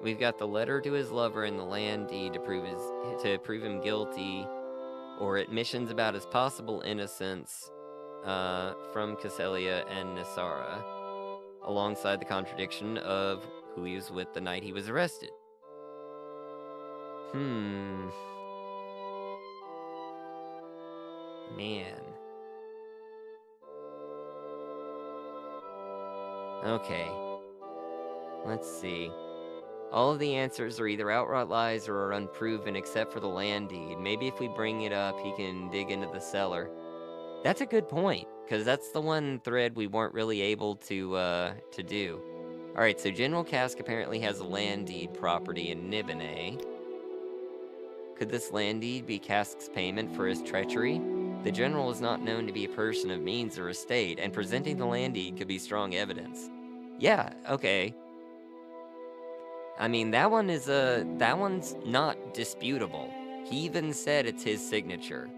we've got the letter to his lover and the land deed to prove him guilty, or admissions about his possible innocence from Cassilia and Nisara, alongside the contradiction of who he was with the night he was arrested. Man. Okay. Let's see. All of the answers are either outright lies or are unproven except for the land deed. Maybe if we bring it up, he can dig into the cellar. That's a good point, because that's the one thread we weren't really able to do. Alright, so General Cask apparently has a land deed property in Nibene. Could this land deed be Cask's payment for his treachery? The general is not known to be a person of means or estate, and presenting the land deed could be strong evidence. Yeah, okay. I mean, that one's not disputable. He even said it's his signature.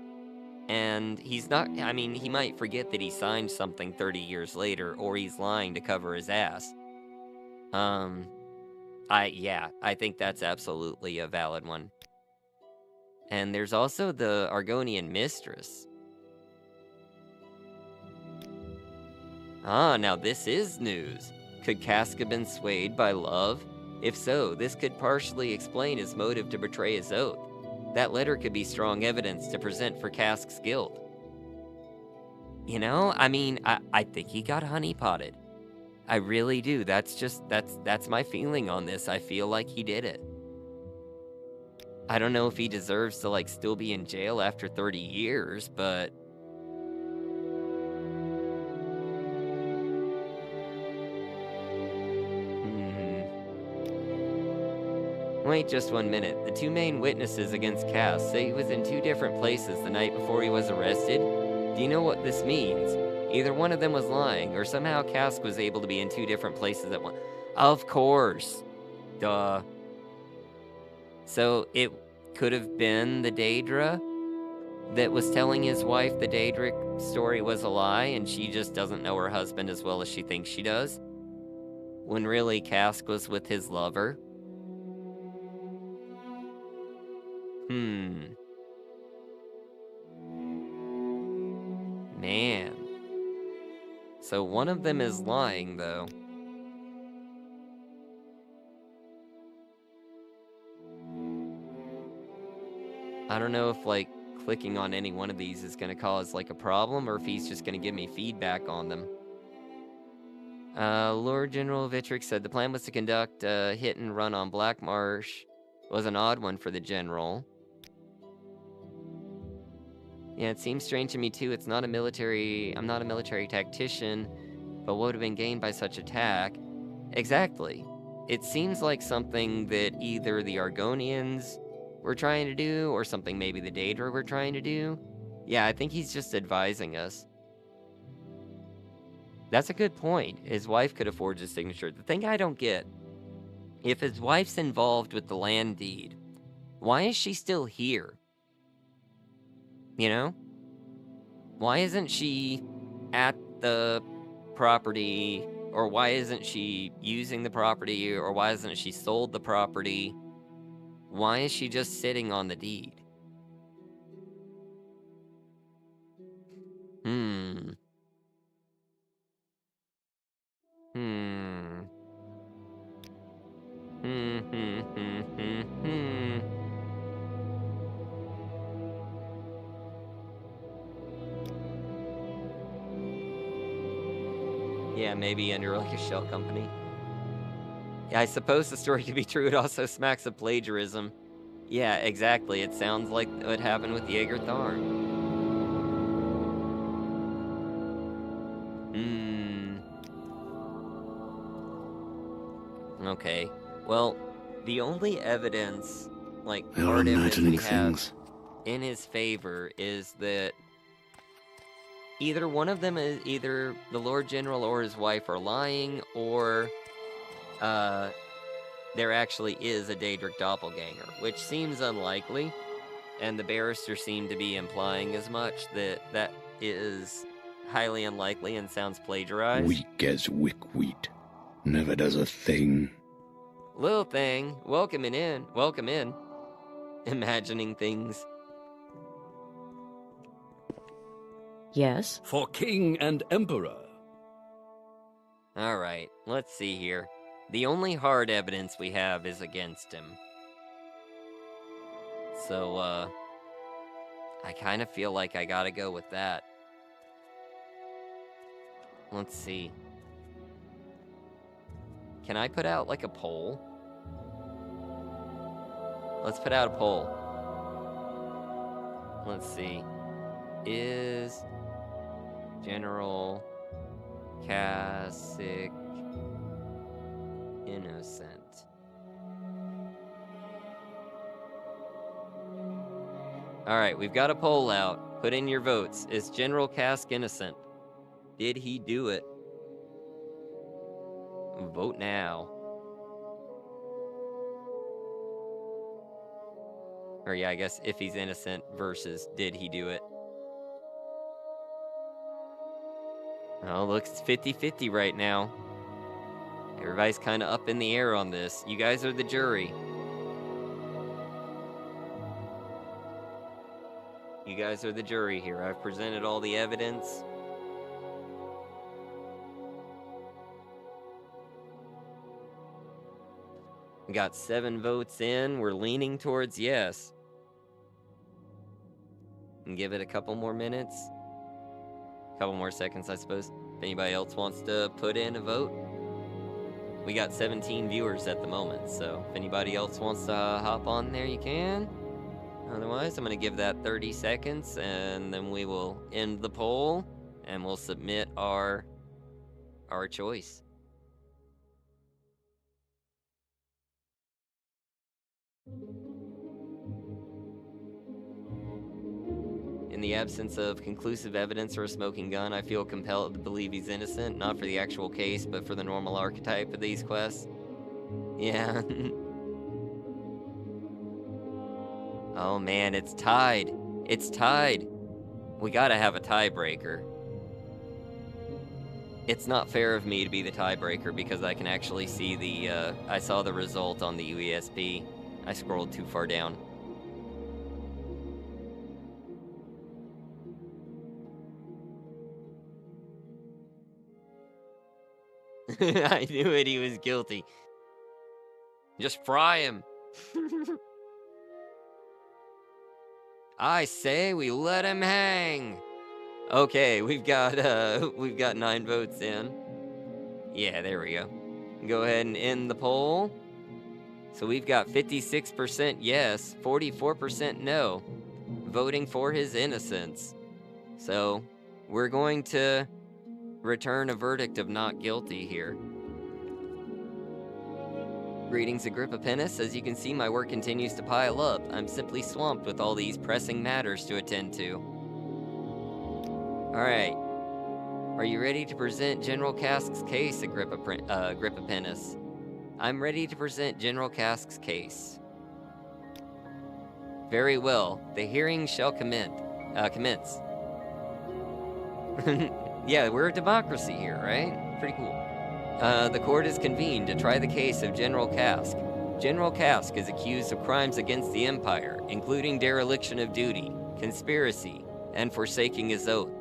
And he's not, I mean, he might forget that he signed something 30 years later, or he's lying to cover his ass. I think that's absolutely a valid one. And there's also the Argonian mistress. Now this is news. Could Cask have been swayed by love? If so, this could partially explain his motive to betray his oath. That letter could be strong evidence to present for Cask's guilt. You know, I mean, I think he got honeypotted. I really do. That's my feeling on this. I feel like he did it. I don't know if he deserves to, like, still be in jail after 30 years, but... Wait just 1 minute. The two main witnesses against Cass say he was in two different places the night before he was arrested. Do you know what this means? Either one of them was lying, or somehow Cask was able to be in two different places at once. Of course. Duh. So it could have been the Daedra that was telling his wife the Daedric story was a lie, and she just doesn't know her husband as well as she thinks she does, when really Cask was with his lover. Man. So one of them is lying, though. I don't know if, like, clicking on any one of these is going to cause, like, a problem, or if he's just going to give me feedback on them. Lord General Vitrick said the plan was to conduct a hit and run on Black Marsh. It was an odd one for the general. Yeah, it seems strange to me, too. I'm not a military tactician, but what would have been gained by such attack? Exactly. It seems like something that either the Argonians were trying to do, or something maybe the Daedra were trying to do. Yeah, I think he's just advising us. That's a good point. His wife could have forged his signature. The thing I don't get, if his wife's involved with the land deed, why is she still here? You know? Why isn't she at the property, or why isn't she using the property, or why hasn't she sold the property? Why is she just sitting on the deed? Yeah, maybe under like a shell company. Yeah, I suppose the story could be true. It also smacks of plagiarism. Yeah, exactly. It sounds like what happened with Jaeger Tharn. Okay. Well, the only evidence, like, You're hard evidence imagining we have things. in his favor is that either one of them is either the Lord General or his wife are lying, or there actually is a Daedric doppelganger, which seems unlikely, and the barrister seemed to be implying as much, that is highly unlikely and sounds plagiarized. Weak as wick wheat. Never does a thing. Little thing, welcome in. Imagining things. Yes? For king and emperor. Alright, let's see here. The only hard evidence we have is against him. So, I kind of feel like I gotta go with that. Let's see. Can I put out, like, a poll? Let's put out a poll. Let's see. Is General Kasich innocent? Alright, we've got a poll out. Put in your votes. Is General Kask innocent? Did he do it? Vote now. Or yeah, I guess if he's innocent versus did he do it. Oh, looks 50-50 right now. Everybody's kind of up in the air on this. You guys are the jury. You guys are the jury here. I've presented all the evidence. We got 7 votes in. We're leaning towards yes. And give it a couple more minutes. A couple more seconds, I suppose. If anybody else wants to put in a vote. We got 17 viewers at the moment, so if anybody else wants to hop on there, you can. Otherwise, I'm going to give that 30 seconds, and then we will end the poll, and we'll submit our choice. In the absence of conclusive evidence or a smoking gun, I feel compelled to believe he's innocent, not for the actual case, but for the normal archetype of these quests. Yeah. Oh man, it's tied. It's tied. We gotta have a tiebreaker. It's not fair of me to be the tiebreaker because I can actually see the, I saw the result on the UESP. I scrolled too far down. I knew it, he was guilty. Just fry him. I say we let him hang. Okay, we've got 9 votes in. Yeah, there we go. Go ahead and end the poll. So we've got 56% yes, 44% no, voting for his innocence. So we're going to return a verdict of not guilty here. Greetings, Agrippa Pennus. As you can see, my work continues to pile up. I'm simply swamped with all these pressing matters to attend to. Alright. Are you ready to present General Kask's case, Agrippa Pennus? I'm ready to present General Kask's case. Very well. The hearing shall commence. Yeah, we're a democracy here, right? Pretty cool. The court is convened to try the case of General Kask. General Kask is accused of crimes against the Empire, including dereliction of duty, conspiracy, and forsaking his oath.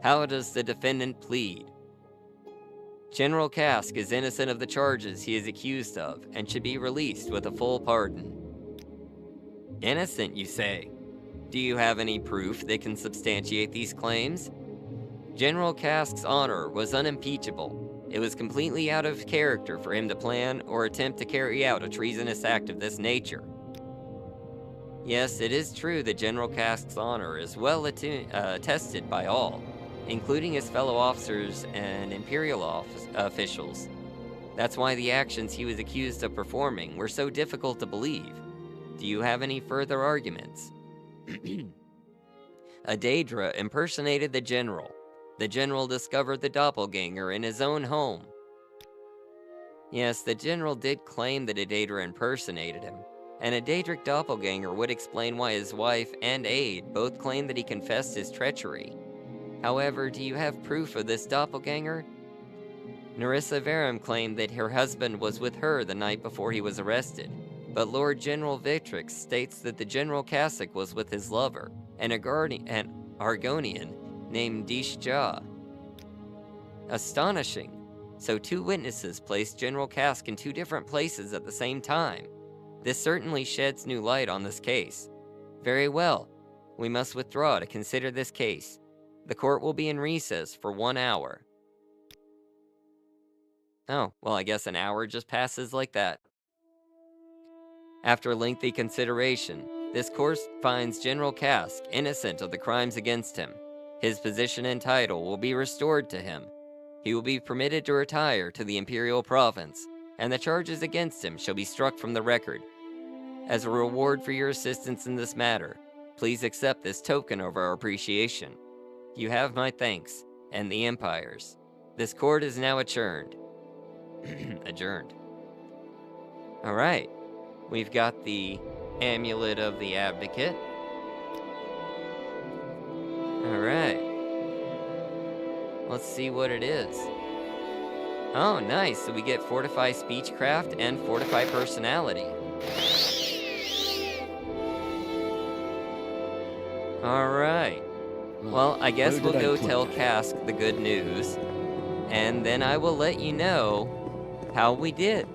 How does the defendant plead? General Kask is innocent of the charges he is accused of, and should be released with a full pardon. Innocent, you say? Do you have any proof that can substantiate these claims? General Kask's honor was unimpeachable. It was completely out of character for him to plan or attempt to carry out a treasonous act of this nature. Yes, it is true that General Kask's honor is well attested by all, including his fellow officers and Imperial officials. That's why the actions he was accused of performing were so difficult to believe. Do you have any further arguments? A Daedra impersonated the general. The general discovered the doppelganger in his own home. Yes, the general did claim that a Daedra impersonated him, and a Daedric doppelganger would explain why his wife and aide both claimed that he confessed his treachery. However, do you have proof of this doppelganger? Nerissa Verum claimed that her husband was with her the night before he was arrested, but Lord General Victrix states that the General Cassock was with his lover, an Argonian named Dishja. Astonishing. So 2 witnesses placed General Cassock in 2 different places at the same time. This certainly sheds new light on this case. Very well. We must withdraw to consider this case. The court will be in recess for 1 hour. Oh, well, I guess an hour just passes like that. After lengthy consideration, this court finds General Cassock innocent of the crimes against him. His position and title will be restored to him. He will be permitted to retire to the Imperial province, and the charges against him shall be struck from the record. As a reward for your assistance in this matter, please accept this token of our appreciation. You have my thanks, and the Empire's. This court is now adjourned. Adjourned. Alright. We've got the Amulet of the Advocate. Alright. Let's see what it is. Oh, nice. So we get Fortify Speechcraft and Fortify Personality. Alright. Well, I guess we'll go tell Cask the good news, and then I will let you know how we did.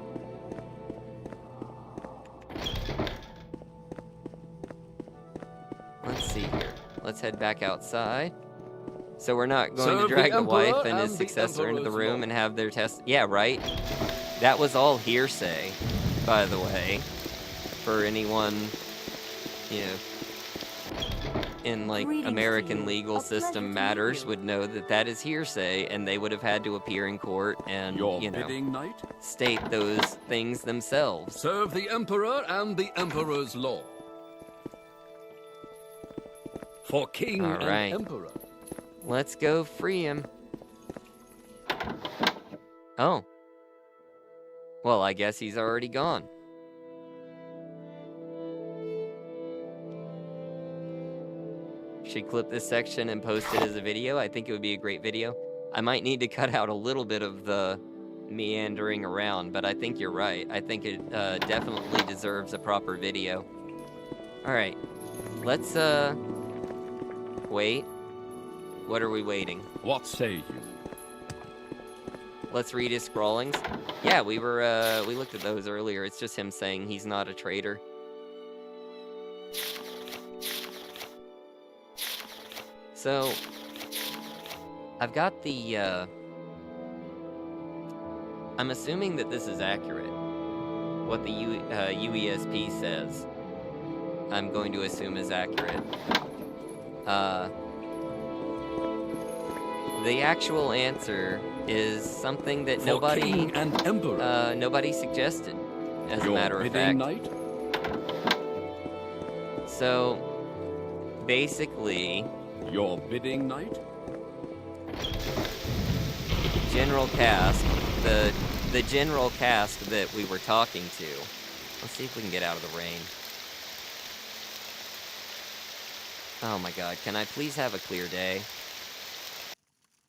Let's see here. Let's head back outside. So we're not going to drag the wife and his successor into the room and have their test. Yeah, right? That was all hearsay, by the way. For anyone, you know, in like American legal system matters would know that that is hearsay, and they would have had to appear in court and, you know, state those things themselves. Serve the Emperor and the Emperor's law. For King and Emperor. Let's go free him. Oh. Well, I guess he's already gone. Should clip this section and post it as a video. I think it would be a great video. I might need to cut out a little bit of the meandering around, but I think you're right. I think it definitely deserves a proper video. Alright. Let's, wait. What are we waiting? What say you? Let's read his scrawlings. Yeah, we looked at those earlier. It's just him saying he's not a traitor. So, I've got the, I'm assuming that this is accurate. What the UESP says, I'm going to assume is accurate. The actual answer is something that nobody suggested, as a matter of fact. Knight? So, basically, Your bidding, knight? General Cask, the General Cask that we were talking to. Let's see if we can get out of the rain. Oh my god, can I please have a clear day?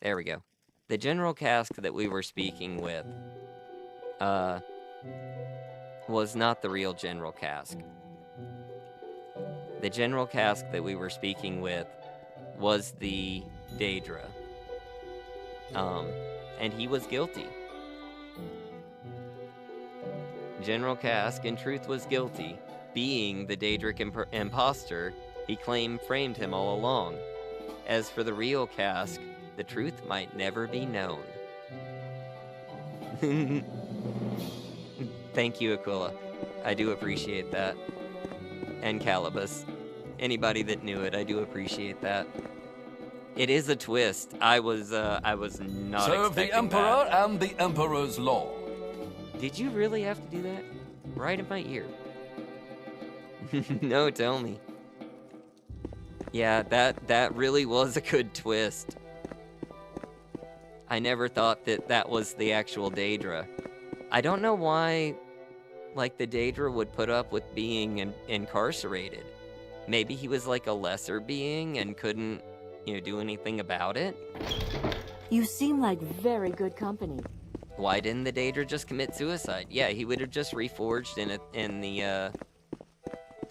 There we go. The General Cask that we were speaking with, was not the real General Cask. The General Cask that we were speaking with was the Daedra. And he was guilty. General Cask, in truth, was guilty. Being the Daedric impostor, he claimed framed him all along. As for the real Cask, the truth might never be known. Thank you, Aquila. I do appreciate that. And Calibus. Anybody that knew it, I do appreciate that. It is a twist. I was not Serve the expecting Emperor that. and the Emperor's law. Did you really have to do that? Right in my ear. No, tell me. Yeah, that really was a good twist. I never thought that that was the actual Daedra. I don't know why, like, the Daedra would put up with being incarcerated. Maybe he was like a lesser being and couldn't, do anything about it? You seem like very good company. Why didn't the Daedra just commit suicide? Yeah, he would have just reforged in the,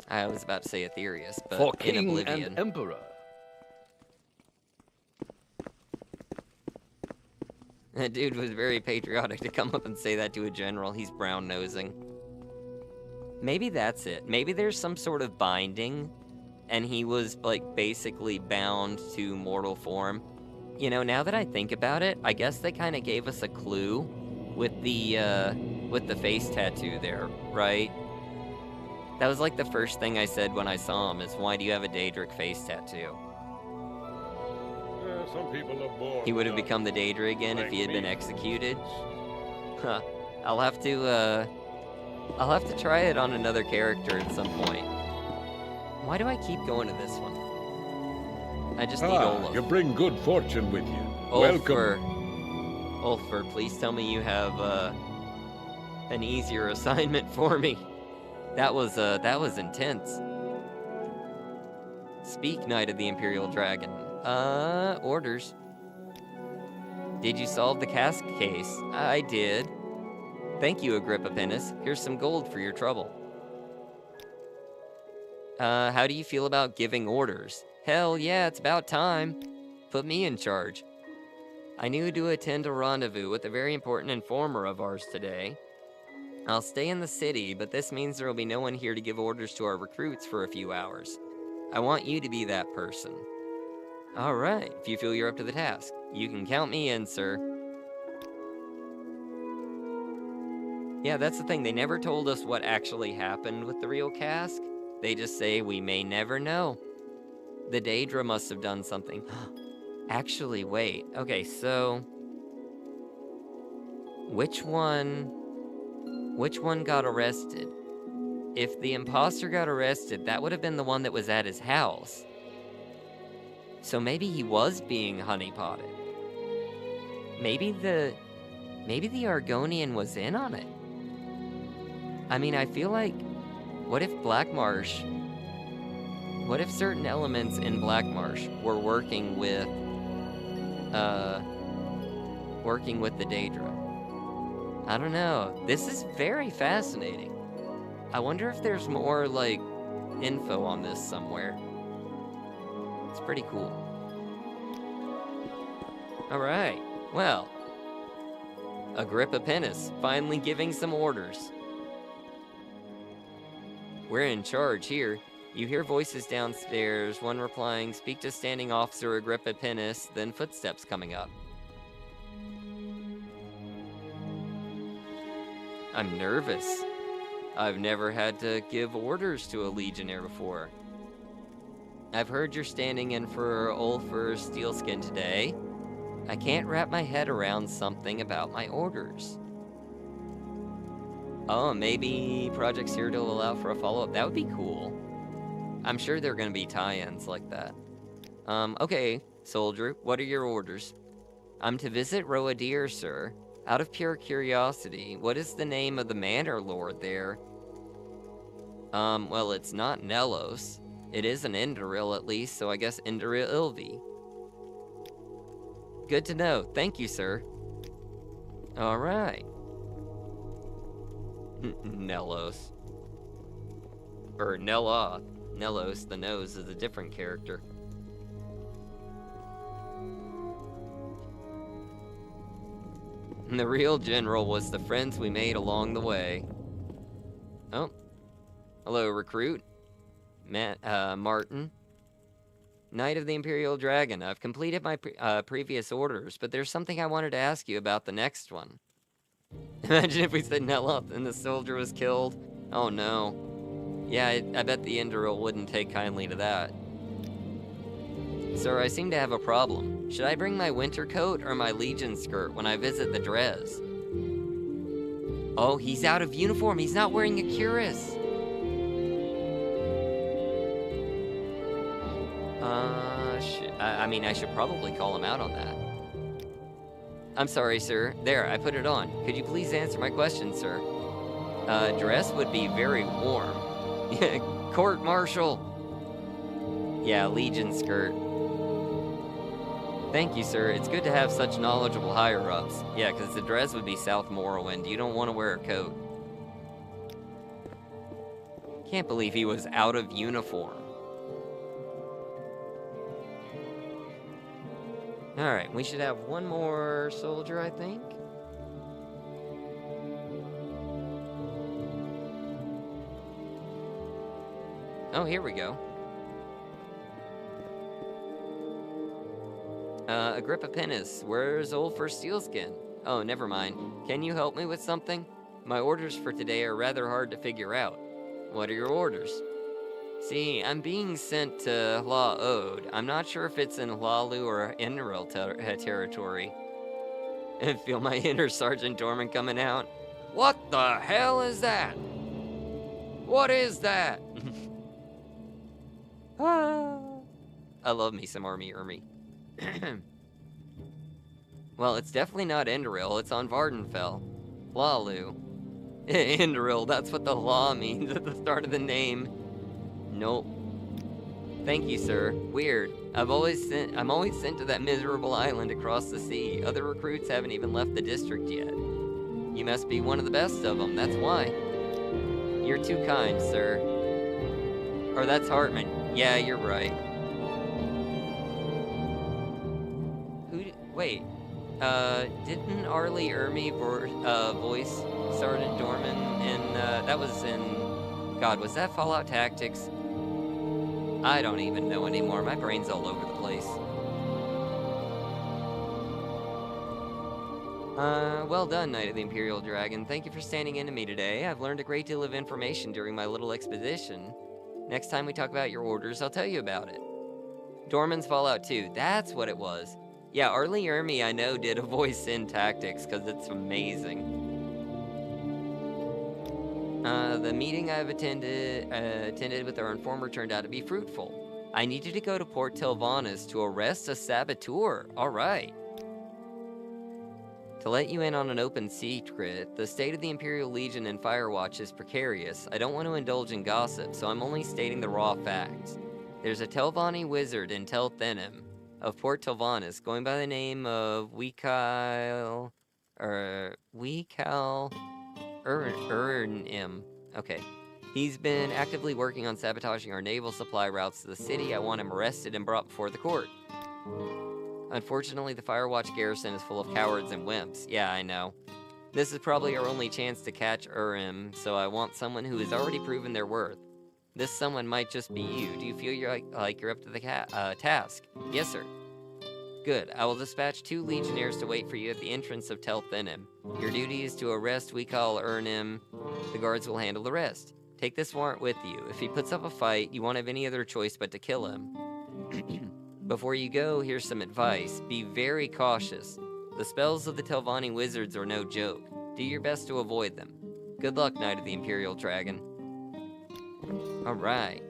I was about to say Aetherius, but For in king Oblivion. and emperor. That dude was very patriotic to come up and say that to a general. He's brown-nosing. Maybe that's it. Maybe there's some sort of binding, and he was, like, basically bound to mortal form. Now that I think about it, I guess they kind of gave us a clue with the face tattoo there, right? That was, like, the first thing I said when I saw him, is, why do you have a Daedric face tattoo? Some people are born. He would have become the Daedra again if he had been executed. Huh. I'll have to try it on another character at some point. Why do I keep going to this one? I just need Olaf. You bring good fortune with you. Ulfur. Ulfur, please tell me you have an easier assignment for me. That was intense. Speak, Knight of the Imperial Dragon. Orders. Did you solve the cask case? I did. Thank you, Agrippa Pennus. Here's some gold for your trouble. How do you feel about giving orders? Hell yeah, it's about time. Put me in charge. I knew to attend a rendezvous with a very important informer of ours today. I'll stay in the city, but this means there will be no one here to give orders to our recruits for a few hours. I want you to be that person. All right, if you feel you're up to the task. You can count me in, sir. Yeah, that's the thing. They never told us what actually happened with the real cask. They just say we may never know. The Daedra must have done something. Actually, wait. Okay, so... Which one got arrested? If the imposter got arrested, that would have been the one that was at his house. So maybe he was being honeypotted. Maybe the Argonian was in on it. I mean, I feel like, what if certain elements in Blackmarsh were working with the Daedra? I don't know. This is very fascinating. I wonder if there's more, like, info on this somewhere. It's pretty cool. Alright, well. Agrippa Pennus, finally giving some orders. We're in charge here. You hear voices downstairs, one replying, "Speak to Standing Officer Agrippa Pennus," then footsteps coming up. I'm nervous. I've never had to give orders to a legionnaire before. I've heard you're standing in for Ulfur Steelskin today. I can't wrap my head around something about my orders. Oh, maybe Project Cyrodiil will allow for a follow-up. That would be cool. I'm sure there are going to be tie-ins like that. Okay, soldier, what are your orders? I'm to visit Roadir, sir. Out of pure curiosity, what is the name of the manor lord there? Well, it's not Nelos. It is an Indoril at least, so I guess Indoril Ilvi. Good to know. Thank you, sir. Alright. Nelos. Or Neloth. Nelos, the nose, is a different character. And the real general was the friends we made along the way. Oh. Hello, recruit. Martin. Knight of the Imperial Dragon. I've completed my previous orders, but there's something I wanted to ask you about the next one. Imagine if we said Neloth and the soldier was killed. Oh no. Yeah, I bet the Indoril wouldn't take kindly to that. Sir, I seem to have a problem. Should I bring my winter coat or my legion skirt when I visit the Drez? Oh, he's out of uniform. He's not wearing a cuirass. I mean, I should probably call him out on that. I'm sorry, sir. There, I put it on. Could you please answer my question, sir? Dress would be very warm. Court martial. Yeah, Legion skirt. Thank you, sir. It's good to have such knowledgeable higher-ups. Yeah, because the dress would be South Morrowind. You don't want to wear a coat. Can't believe he was out of uniform. Alright, we should have one more soldier, I think. Oh, here we go. Agrippa Pennus, where's old First Steelskin? Oh, never mind. Can you help me with something? My orders for today are rather hard to figure out. What are your orders? See, I'm being sent to Hla Ode. I'm not sure if it's in Hlalu or Enril territory. I feel my inner Sergeant Dorman coming out. What the hell is that? What is that? I love me some Army Ermy. Well, it's definitely not Enderil. It's on Vardenfell. Hlalu. Enderil, that's what the law means at the start of the name. Nope. Thank you, sir. Weird. I'm always sent to that miserable island across the sea. Other recruits haven't even left the district yet. You must be one of the best of them, that's why. You're too kind, sir. Or that's Hartman. Yeah, you're right. Wait. Didn't Arlie Ermy voice Sergeant Dorman in, that was in, God, was that Fallout Tactics? I don't even know anymore. My brain's all over the place. Well done, Knight of the Imperial Dragon. Thank you for standing in to me today. I've learned a great deal of information during my little expedition. Next time we talk about your orders, I'll tell you about it. Dorman's Fallout 2, that's what it was. Yeah, Arlie Ermy, I know, did a voice in Tactics, because it's amazing. The meeting I've attended with our informer turned out to be fruitful. I need you to go to Port Telvanus to arrest a saboteur. All right. To let you in on an open secret, the state of the Imperial Legion and Firewatch is precarious. I don't want to indulge in gossip, so I'm only stating the raw facts. There's a Telvanni wizard in Tel Thenim of Port Telvanus going by the name of Weekal Urnim. Okay. He's been actively working on sabotaging our naval supply routes to the city. I want him arrested and brought before the court. Unfortunately, the Firewatch garrison is full of cowards and wimps. Yeah, I know. This is probably our only chance to catch Urim, so I want someone who has already proven their worth. This someone might just be you. Do you feel like you're up to the task? Yes, sir. Good. I will dispatch 2 legionnaires to wait for you at the entrance of Tel Thenim. Your duty is to arrest Weekal Urnim. The guards will handle the rest. Take this warrant with you. If he puts up a fight, you won't have any other choice but to kill him. Before you go, here's some advice. Be very cautious. The spells of the Telvanni wizards are no joke. Do your best to avoid them. Good luck, Knight of the Imperial Dragon. Alright.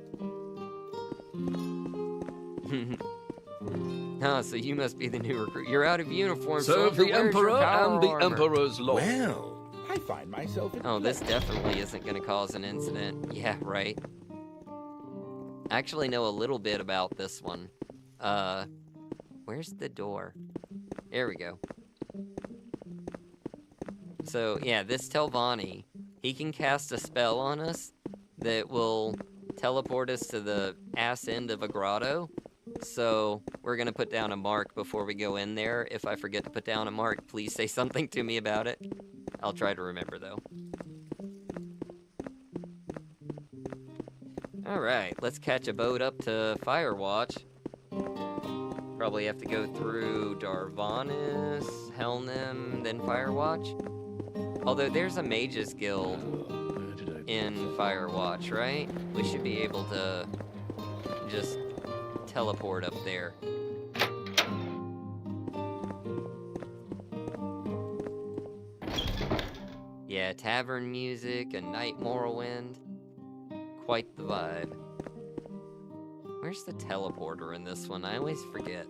Ah, so you must be the new recruit. You're out of uniform, Serve soldier. the Where's your Emperor power and the armor? Emperor's law. Well, I find myself in Oh, this definitely isn't going to cause an incident. Yeah, right. I actually know a little bit about this one. Where's the door? There we go. So, yeah, this Telvanni, he can cast a spell on us that will teleport us to the ass end of a grotto. So, we're going to put down a mark before we go in there. If I forget to put down a mark, please say something to me about it. I'll try to remember, though. Alright, let's catch a boat up to Firewatch. Probably have to go through Darvanis, Helnim, then Firewatch. Although there's a Mages Guild in Firewatch, right? We should be able to just teleport up there. Yeah, tavern music, a night Morrowind. Quite the vibe. Where's the teleporter in this one? I always forget.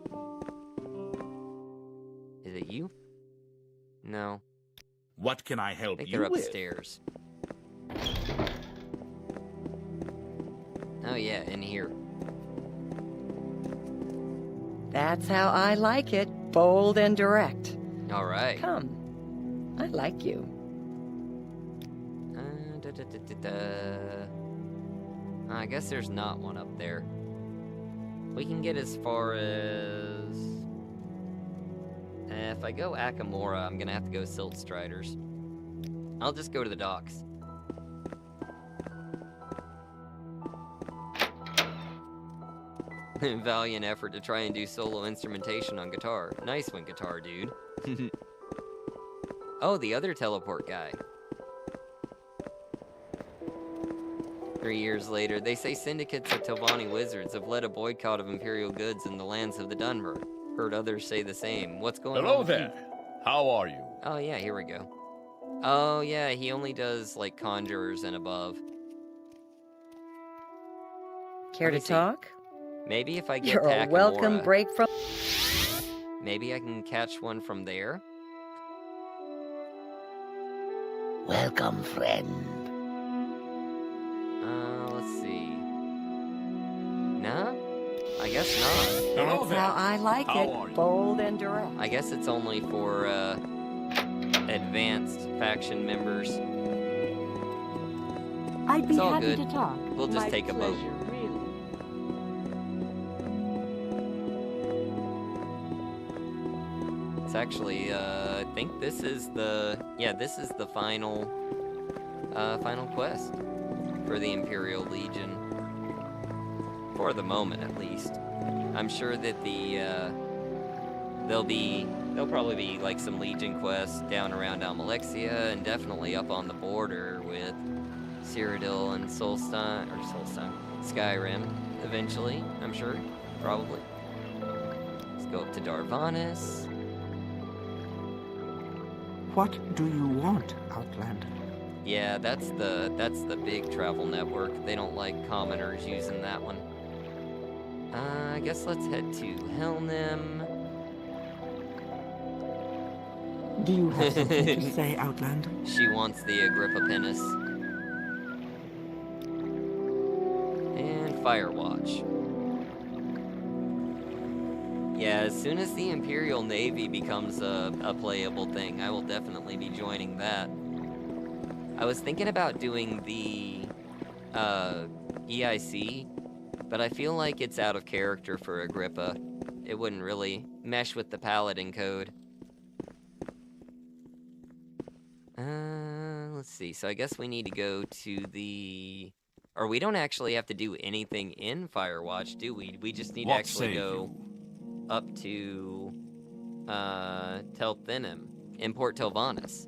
Is it you? No. What can I I help think you they're with? upstairs. Oh yeah, in here. That's how I like it. Bold and direct. Alright. Come. I like you. I guess there's not one up there. We can get as far as... if I go Akamora, I'm gonna have to go Silt Striders. I'll just go to the docks. Valiant effort to try and do solo instrumentation on guitar. Nice one, guitar dude. Oh, the other teleport guy. 3 years later, they say syndicates of Telvanni wizards have led a boycott of Imperial goods in the lands of the Dunmer. Heard others say the same. What's going on? Hello with you? there. How are you? Oh yeah, here we go. Oh yeah, he only does like conjurers and above. Care Let me to see. talk? Maybe if I get You're to a welcome Akamora, break from... maybe I can catch one from there. Welcome, friend. Let's see. No? I guess not. Hello That's there. how I like How it. are you? Bold and direct. I guess it's only for advanced faction members. I'd be It's all happy good. to talk. We'll just My take a boat. pleasure, really. It's actually, I think this is the, this is the final quest for the Imperial Legion. For the moment, at least. I'm sure that there'll probably be like some Legion quests down around Almalexia and definitely up on the border with Cyrodiil and Skyrim eventually, I'm sure, probably. Let's go up to Darvanis. What do you want, Outlander? Yeah, that's the big travel network. They don't like commoners using that one. I guess let's head to Helnim. Do you have something to say, Outlander? She wants the Agrippa Pennus. And Firewatch. Yeah, as soon as the Imperial Navy becomes a playable thing, I will definitely be joining that. I was thinking about doing the EIC, but I feel like it's out of character for Agrippa. It wouldn't really mesh with the Paladin code. Let's see. So I guess we need to go to the... Or we don't actually have to do anything in Firewatch, do we? We just need to actually go up to Telthinum, import Telvannis.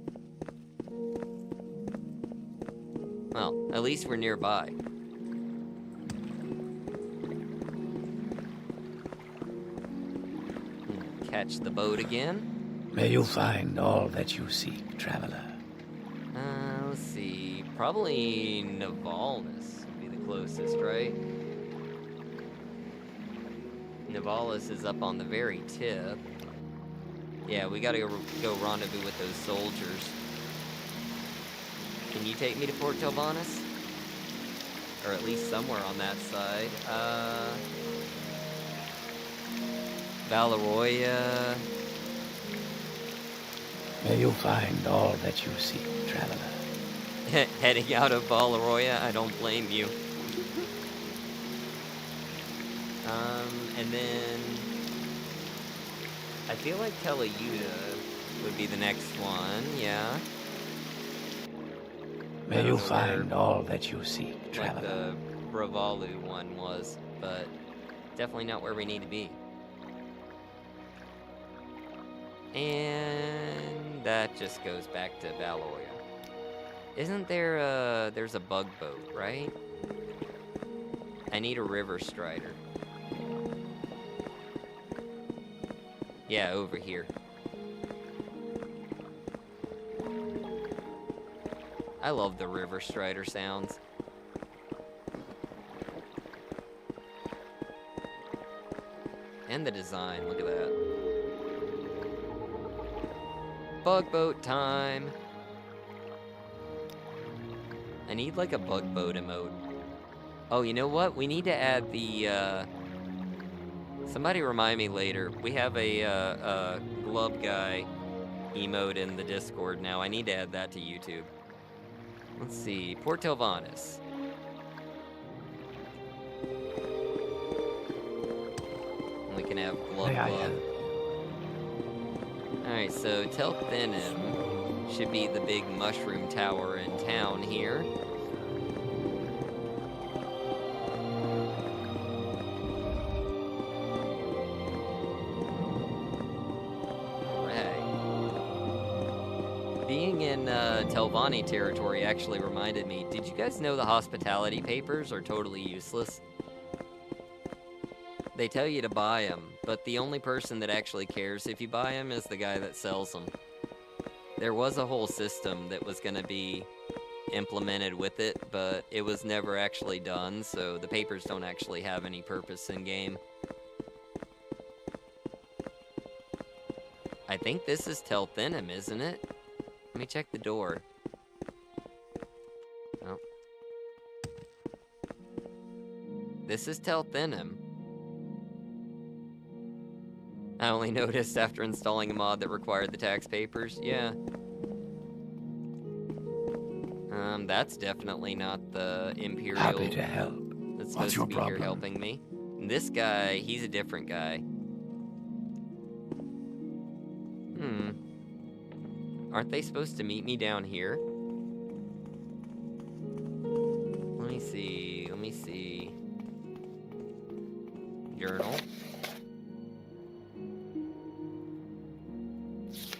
Well, at least we're nearby. Catch the boat again. May you find all that you seek, traveler. Let's see. Probably Nivalis would be the closest, right? Nivalis is up on the very tip. Yeah, we gotta go rendezvous with those soldiers. Can you take me to Port Telvannis? Or at least somewhere on that side. Valeroya. May you find all that you seek, traveler. Heading out of Valeroya, I don't blame you. And then I feel like Teleuta would be the next one, yeah. May you find all that you seek, Like traveler. the Bravalu one was, but definitely not where we need to be. And that just goes back to Valoria. Isn't there there's a bug boat, right? I need a river strider. Yeah, over here. I love the River Strider sounds. And the design, look at that. Bug boat time. I need like a bug boat emote. Oh, you know what? We need to add the, somebody remind me later. We have a glove guy emote in the Discord now. I need to add that to YouTube. Let's see, Port Telvanus. We can have glove. Alright, so Telthenum should be the big mushroom tower in town here. Being in Telvanni territory actually reminded me, did you guys know the hospitality papers are totally useless? They tell you to buy them, but the only person that actually cares if you buy them is the guy that sells them. There was a whole system that was going to be implemented with it, but it was never actually done, so the papers don't actually have any purpose in game. I think this is Telthenum, isn't it? Let me check the door. Oh. This is Telthenum. I only noticed after installing a mod that required the tax papers. Yeah. That's definitely not the Imperial. Happy to help. That's What's supposed your to be problem? here helping me. And this guy, he's a different guy. Aren't they supposed to meet me down here? Let me see. Journal.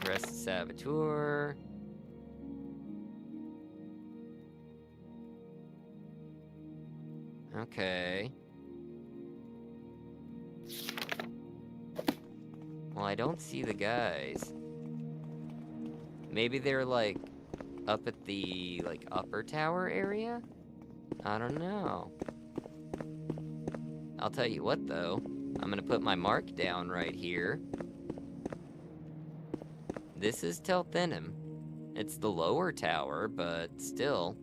Rest of Saboteur. Okay. Well, I don't see the guys. Maybe they're, like, up at the, like, upper tower area? I don't know. I'll tell you what, though. I'm gonna put my mark down right here. This is Telthenum. It's the lower tower, but still.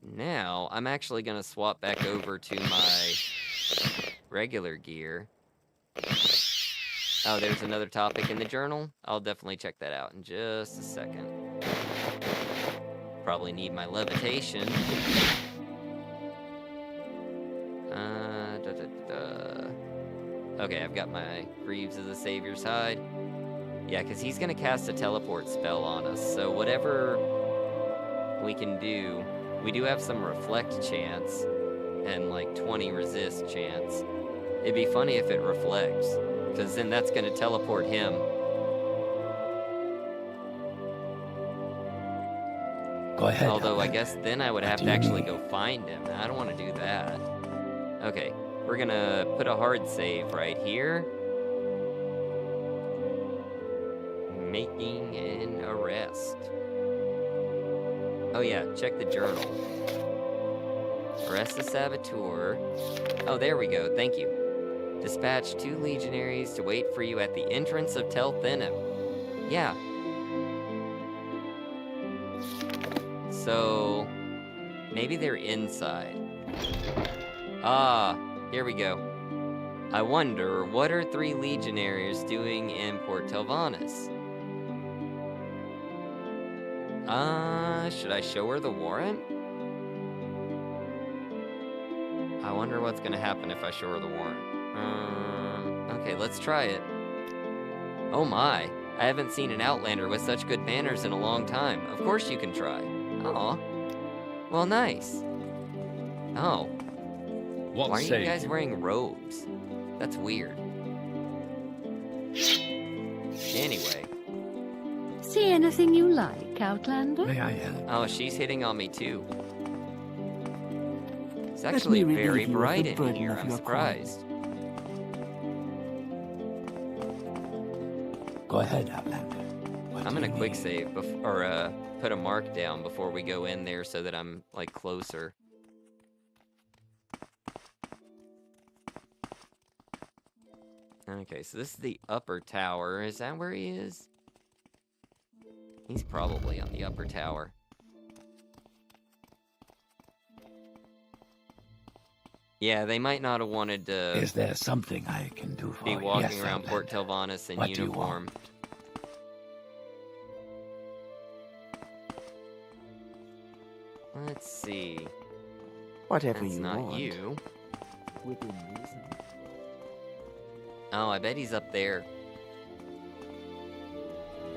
Now, I'm actually gonna swap back over to my regular gear. Oh, there's another topic in the journal. I'll definitely check that out in just a second. Probably need my levitation. Okay, I've got my Greaves of the Savior's Hide. Yeah, because he's going to cast a teleport spell on us, so whatever we can do, we do have some reflect chance and like 20 resist chance. It'd be funny if it reflects, because then that's going to teleport him. Go ahead. Although I guess then I would have to actually go find him. I don't want to do that. Okay, we're going to put a hard save right here. Making an arrest. Oh yeah, check the journal. Arrest the Saboteur. Oh, there we go, thank you. Dispatch 2 legionaries to wait for you at the entrance of Telthenum. Yeah. So, maybe they're inside. Ah, here we go. I wonder, what are 3 legionaries doing in Port Telvanus? Should I show her the warrant? I wonder what's gonna happen if I show her the warrant. Okay, let's try it. Oh my, I haven't seen an Outlander with such good manners in a long time. Of course you can try. Aw. Well, nice. Oh. Why are you guys wearing robes? That's weird. Anyway. See anything you like, Outlander? May I help? Oh, she's hitting on me too. It's actually very bright in here, I'm surprised. Go Go ahead, Outlander. I'm gonna quick save or put a mark down before we go in there so that I'm like closer. Okay, so this is the upper tower. Is that where he is? He's probably on the upper tower. Yeah, they might not have wanted to. Is there something I can do for you? Be walking Yes, around Port Outlander. Telvanus in What do you uniform. want? Let's see. Whatever That's you not want. you. Within reason. Oh, I bet he's up there.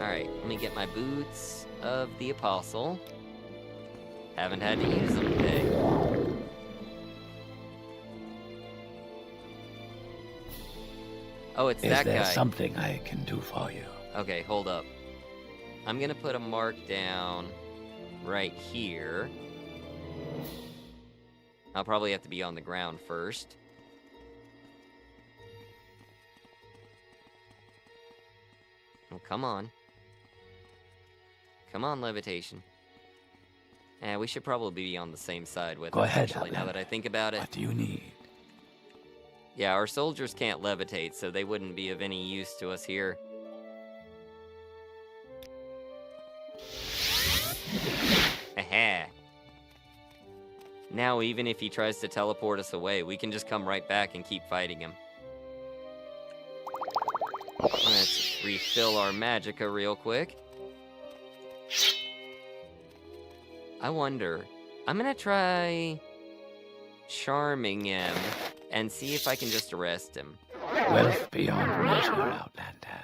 Alright, let me get my boots of the Apostle. Haven't had to use them today. Oh, it's Is that there guy. something I can do for you? Okay, hold up. I'm gonna put a mark down right here. I'll probably have to be on the ground first. Oh, come on. Come on, levitation. We should probably be on the same side with Go it, ahead, actually, now that I think about it. What do you need? Yeah, our soldiers can't levitate, so they wouldn't be of any use to us here. Aha! Now, even if he tries to teleport us away, we can just come right back and keep fighting him. Let's refill our magicka real quick. I wonder... I'm gonna try... charming him, and see if I can just arrest him. Wealth beyond measure, Outlander.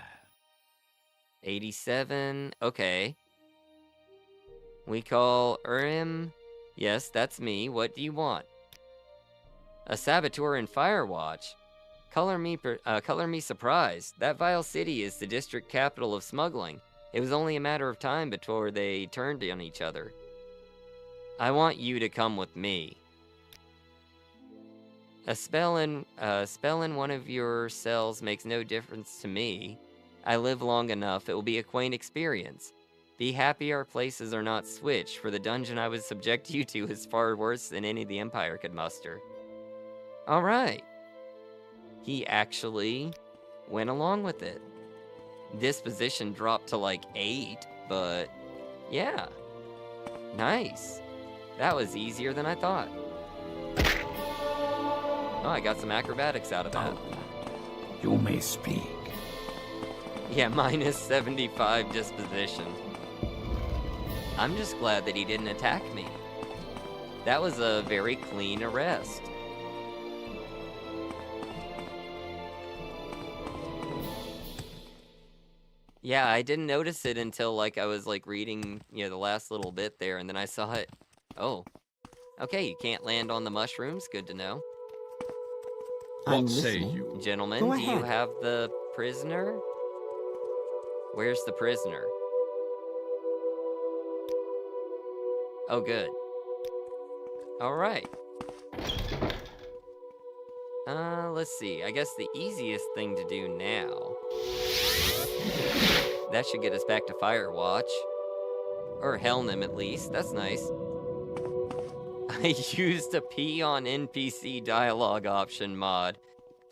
87, okay. We call Urim. Yes, that's me. What do you want? A saboteur in Firewatch. Color me surprised. That vile city is the district capital of smuggling. It was only a matter of time before they turned on each other. I want you to come with me. A spell in one of your cells makes no difference to me. I live long enough, it will be a quaint experience. Be happy our places are not switched, for the dungeon I would subject you to is far worse than any the Empire could muster. Alright. He actually went along with it. Disposition dropped to like 8, but yeah. Nice. That was easier than I thought. Oh, I got some acrobatics out of that. You may speak. Yeah, minus 75 disposition. I'm just glad that he didn't attack me. That was a very clean arrest. Yeah, I didn't notice it until like I was like reading, you know, the last little bit there, and then I saw it. Oh. Okay, you can't land on the mushrooms. Good to know. What say you? Gentlemen, Go do you ahead. have the prisoner? Where's the prisoner? Oh, good. Alright. Let's see. I guess the easiest thing to do now... That should get us back to Firewatch. Or Helnum, at least. That's nice. I used a P on NPC dialogue option mod.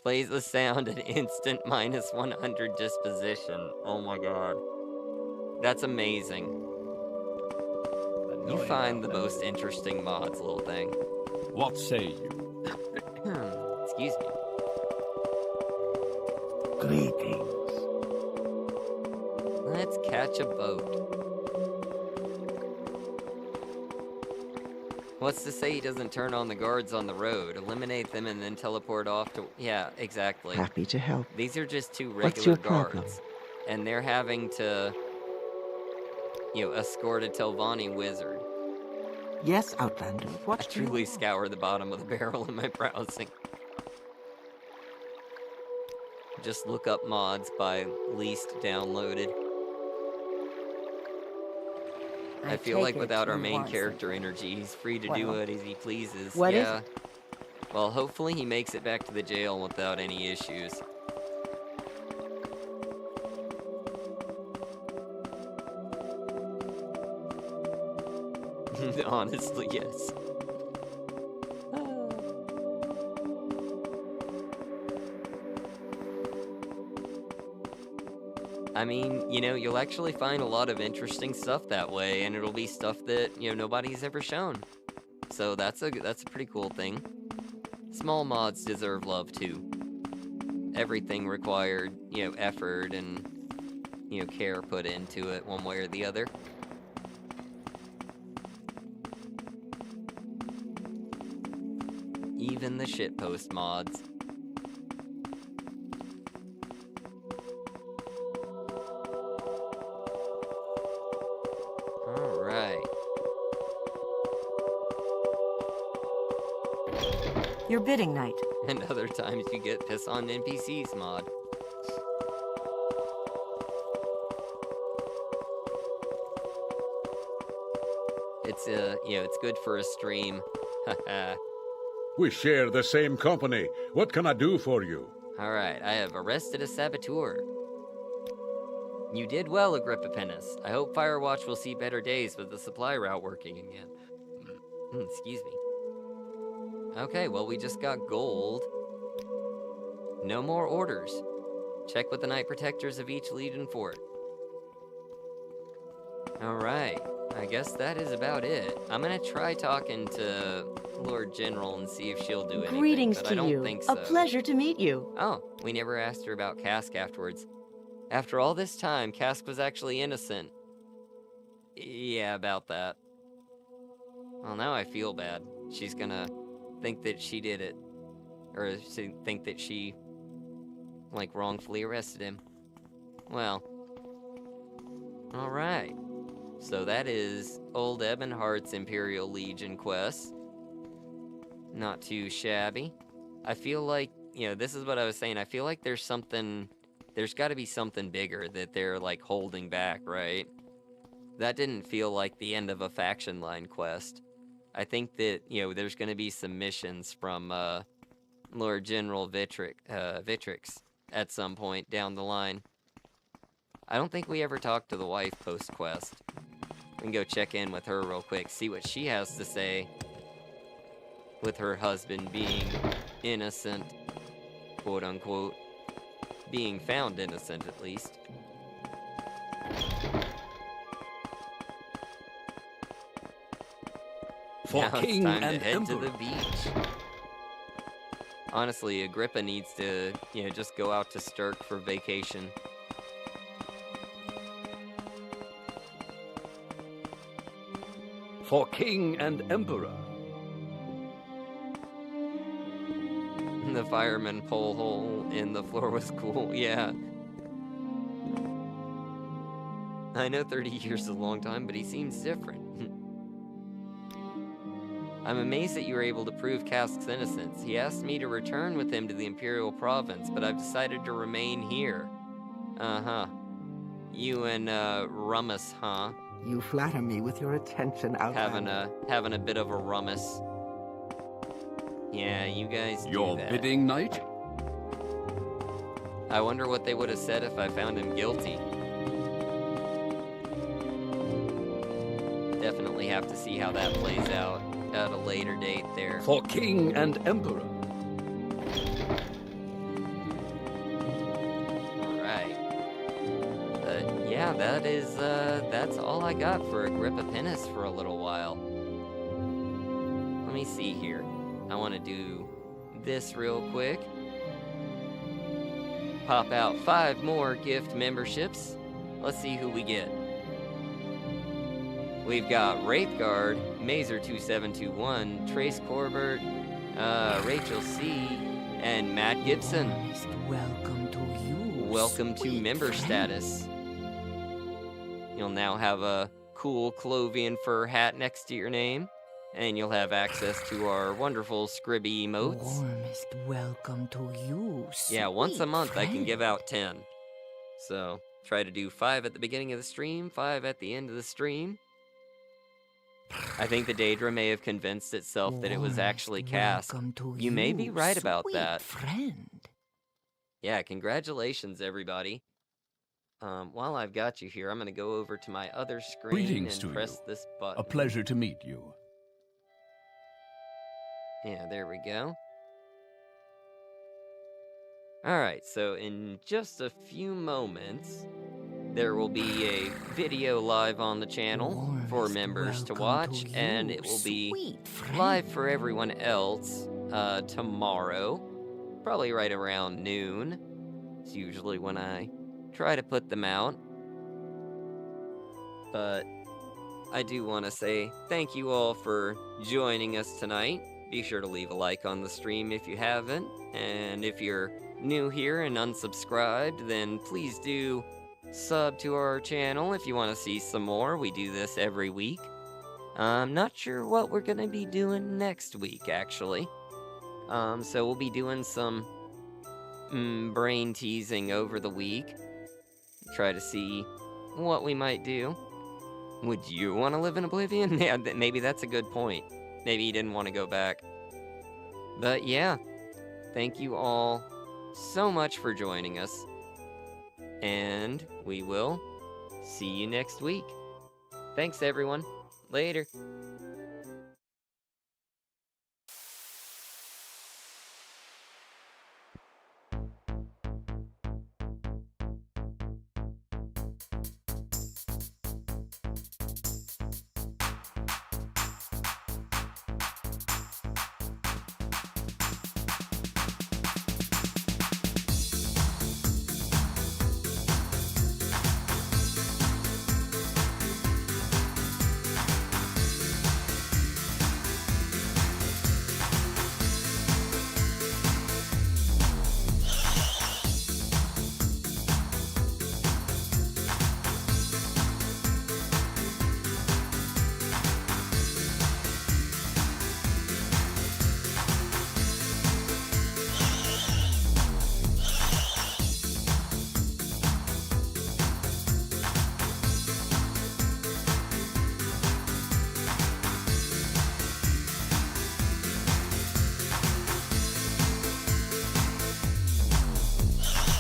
Plays the sound at instant minus 100 disposition. Oh my god. That's amazing. You find the most interesting mods, little thing. What say you? Excuse me. Greetings. Let's catch a boat. What's to say he doesn't turn on the guards on the road, eliminate them, and then teleport off to... Yeah, exactly. Happy to help. These are just two What's regular your problem? guards. And they're having to, you know, escort a Telvanni wizard. Yes, Outlander. What I do you truly want? scour the bottom of the barrel in my browsing. Just look up mods by least downloaded. I feel take like it without our you main want character energy, he's free to do Well, what as he pleases. what is yeah. Well, hopefully he makes it back to the jail without any issues. Honestly, yes. I mean, you'll actually find a lot of interesting stuff that way, and it'll be stuff that, nobody's ever shown. So that's a pretty cool thing. Small mods deserve love too. Everything required, effort and, care put into it one way or the other. Even the shitpost mods. Alright. Your bidding night. And other times you get piss on NPCs mod. It's it's good for a stream. Haha. We share the same company. What can I do for you? Alright, I have arrested a saboteur. You did well, Agrippa Pennus. I hope Firewatch will see better days with the supply route working again. Excuse me. Okay, well, we just got gold. No more orders. Check with the Knight Protectors of each Legion fort. Alright, I guess that is about it. I'm gonna try talking to Lord General and see if she'll do anything. Greetings but to I don't you. think so. A pleasure to meet you. Oh, we never asked her about Cask afterwards. After all this time, Cask was actually innocent. Yeah, about that. Well, now I feel bad. She's gonna think that she did it. Or think that she, wrongfully arrested him. Well. Alright. So that is Old Ebonheart's Imperial Legion quest. Not too shabby. I feel like, this is what I was saying. I feel like there's gotta be something bigger that they're, holding back, right? That didn't feel like the end of a faction line quest. I think that, there's gonna be some missions from, Lord General Vitrix at some point down the line. I don't think we ever talked to the wife post-quest. We can go check in with her real quick, see what she has to say with her husband being innocent, quote-unquote. Being found innocent, at least. For now king it's time and to head emperor. to the beach. Honestly, Agrippa needs to, just go out to Stirk for vacation. For king and emperor. The fireman pole hole in the floor was cool, yeah. I know 30 years is a long time, but he seems different. I'm amazed that you were able to prove Cask's innocence. He asked me to return with him to the Imperial Province, but I've decided to remain here. Uh-huh. You and, Rummus, huh? You flatter me with your attention, Outlander. Having a bit of a rummus. Yeah, you guys do Your that. bidding night? I wonder what they would have said if I found him guilty. Definitely have to see how that plays out at a later date there. For king and emperor. Alright. Yeah, that's all I got for Agrippa Pennus for a little while. Let me see here. I want to do this real quick. Pop out 5 more gift memberships. Let's see who we get. We've got Wraithguard, Mazer2721, Trace Corbett, Rachel C, and Matt Gibson. Welcome to you. Welcome to member status. You'll now have a cool Clovian fur hat next to your name, and you'll have access to our wonderful Scribby emotes. Warmest welcome to you. Yeah, once a month I can friend. give out 10. So, try to do 5 at the beginning of the stream, 5 at the end of the stream. I think the Daedra may have convinced itself that it was actually Cask. You may be right about that. Friend. Yeah, congratulations, everybody. While I've got you here, I'm going to go over to my other screen Greetings and to press you. this button. A pleasure to meet you. Yeah, there we go. Alright, so in just a few moments, there will be a video live on the channel for members to watch, and it will be live for everyone else tomorrow, probably right around noon. It's usually when I try to put them out. But I do want to say thank you all for joining us tonight. Be sure to leave a like on the stream if you haven't, and if you're new here and unsubscribed, then please do sub to our channel if you want to see some more. We do this every week. I'm not sure what we're going to be doing next week, actually. So we'll be doing some brain teasing over the week. Try to see what we might do. Would you want to live in Oblivion? Yeah, maybe that's a good point. Maybe you didn't want to go back. But yeah, thank you all so much for joining us. And we will see you next week. Thanks, everyone. Later.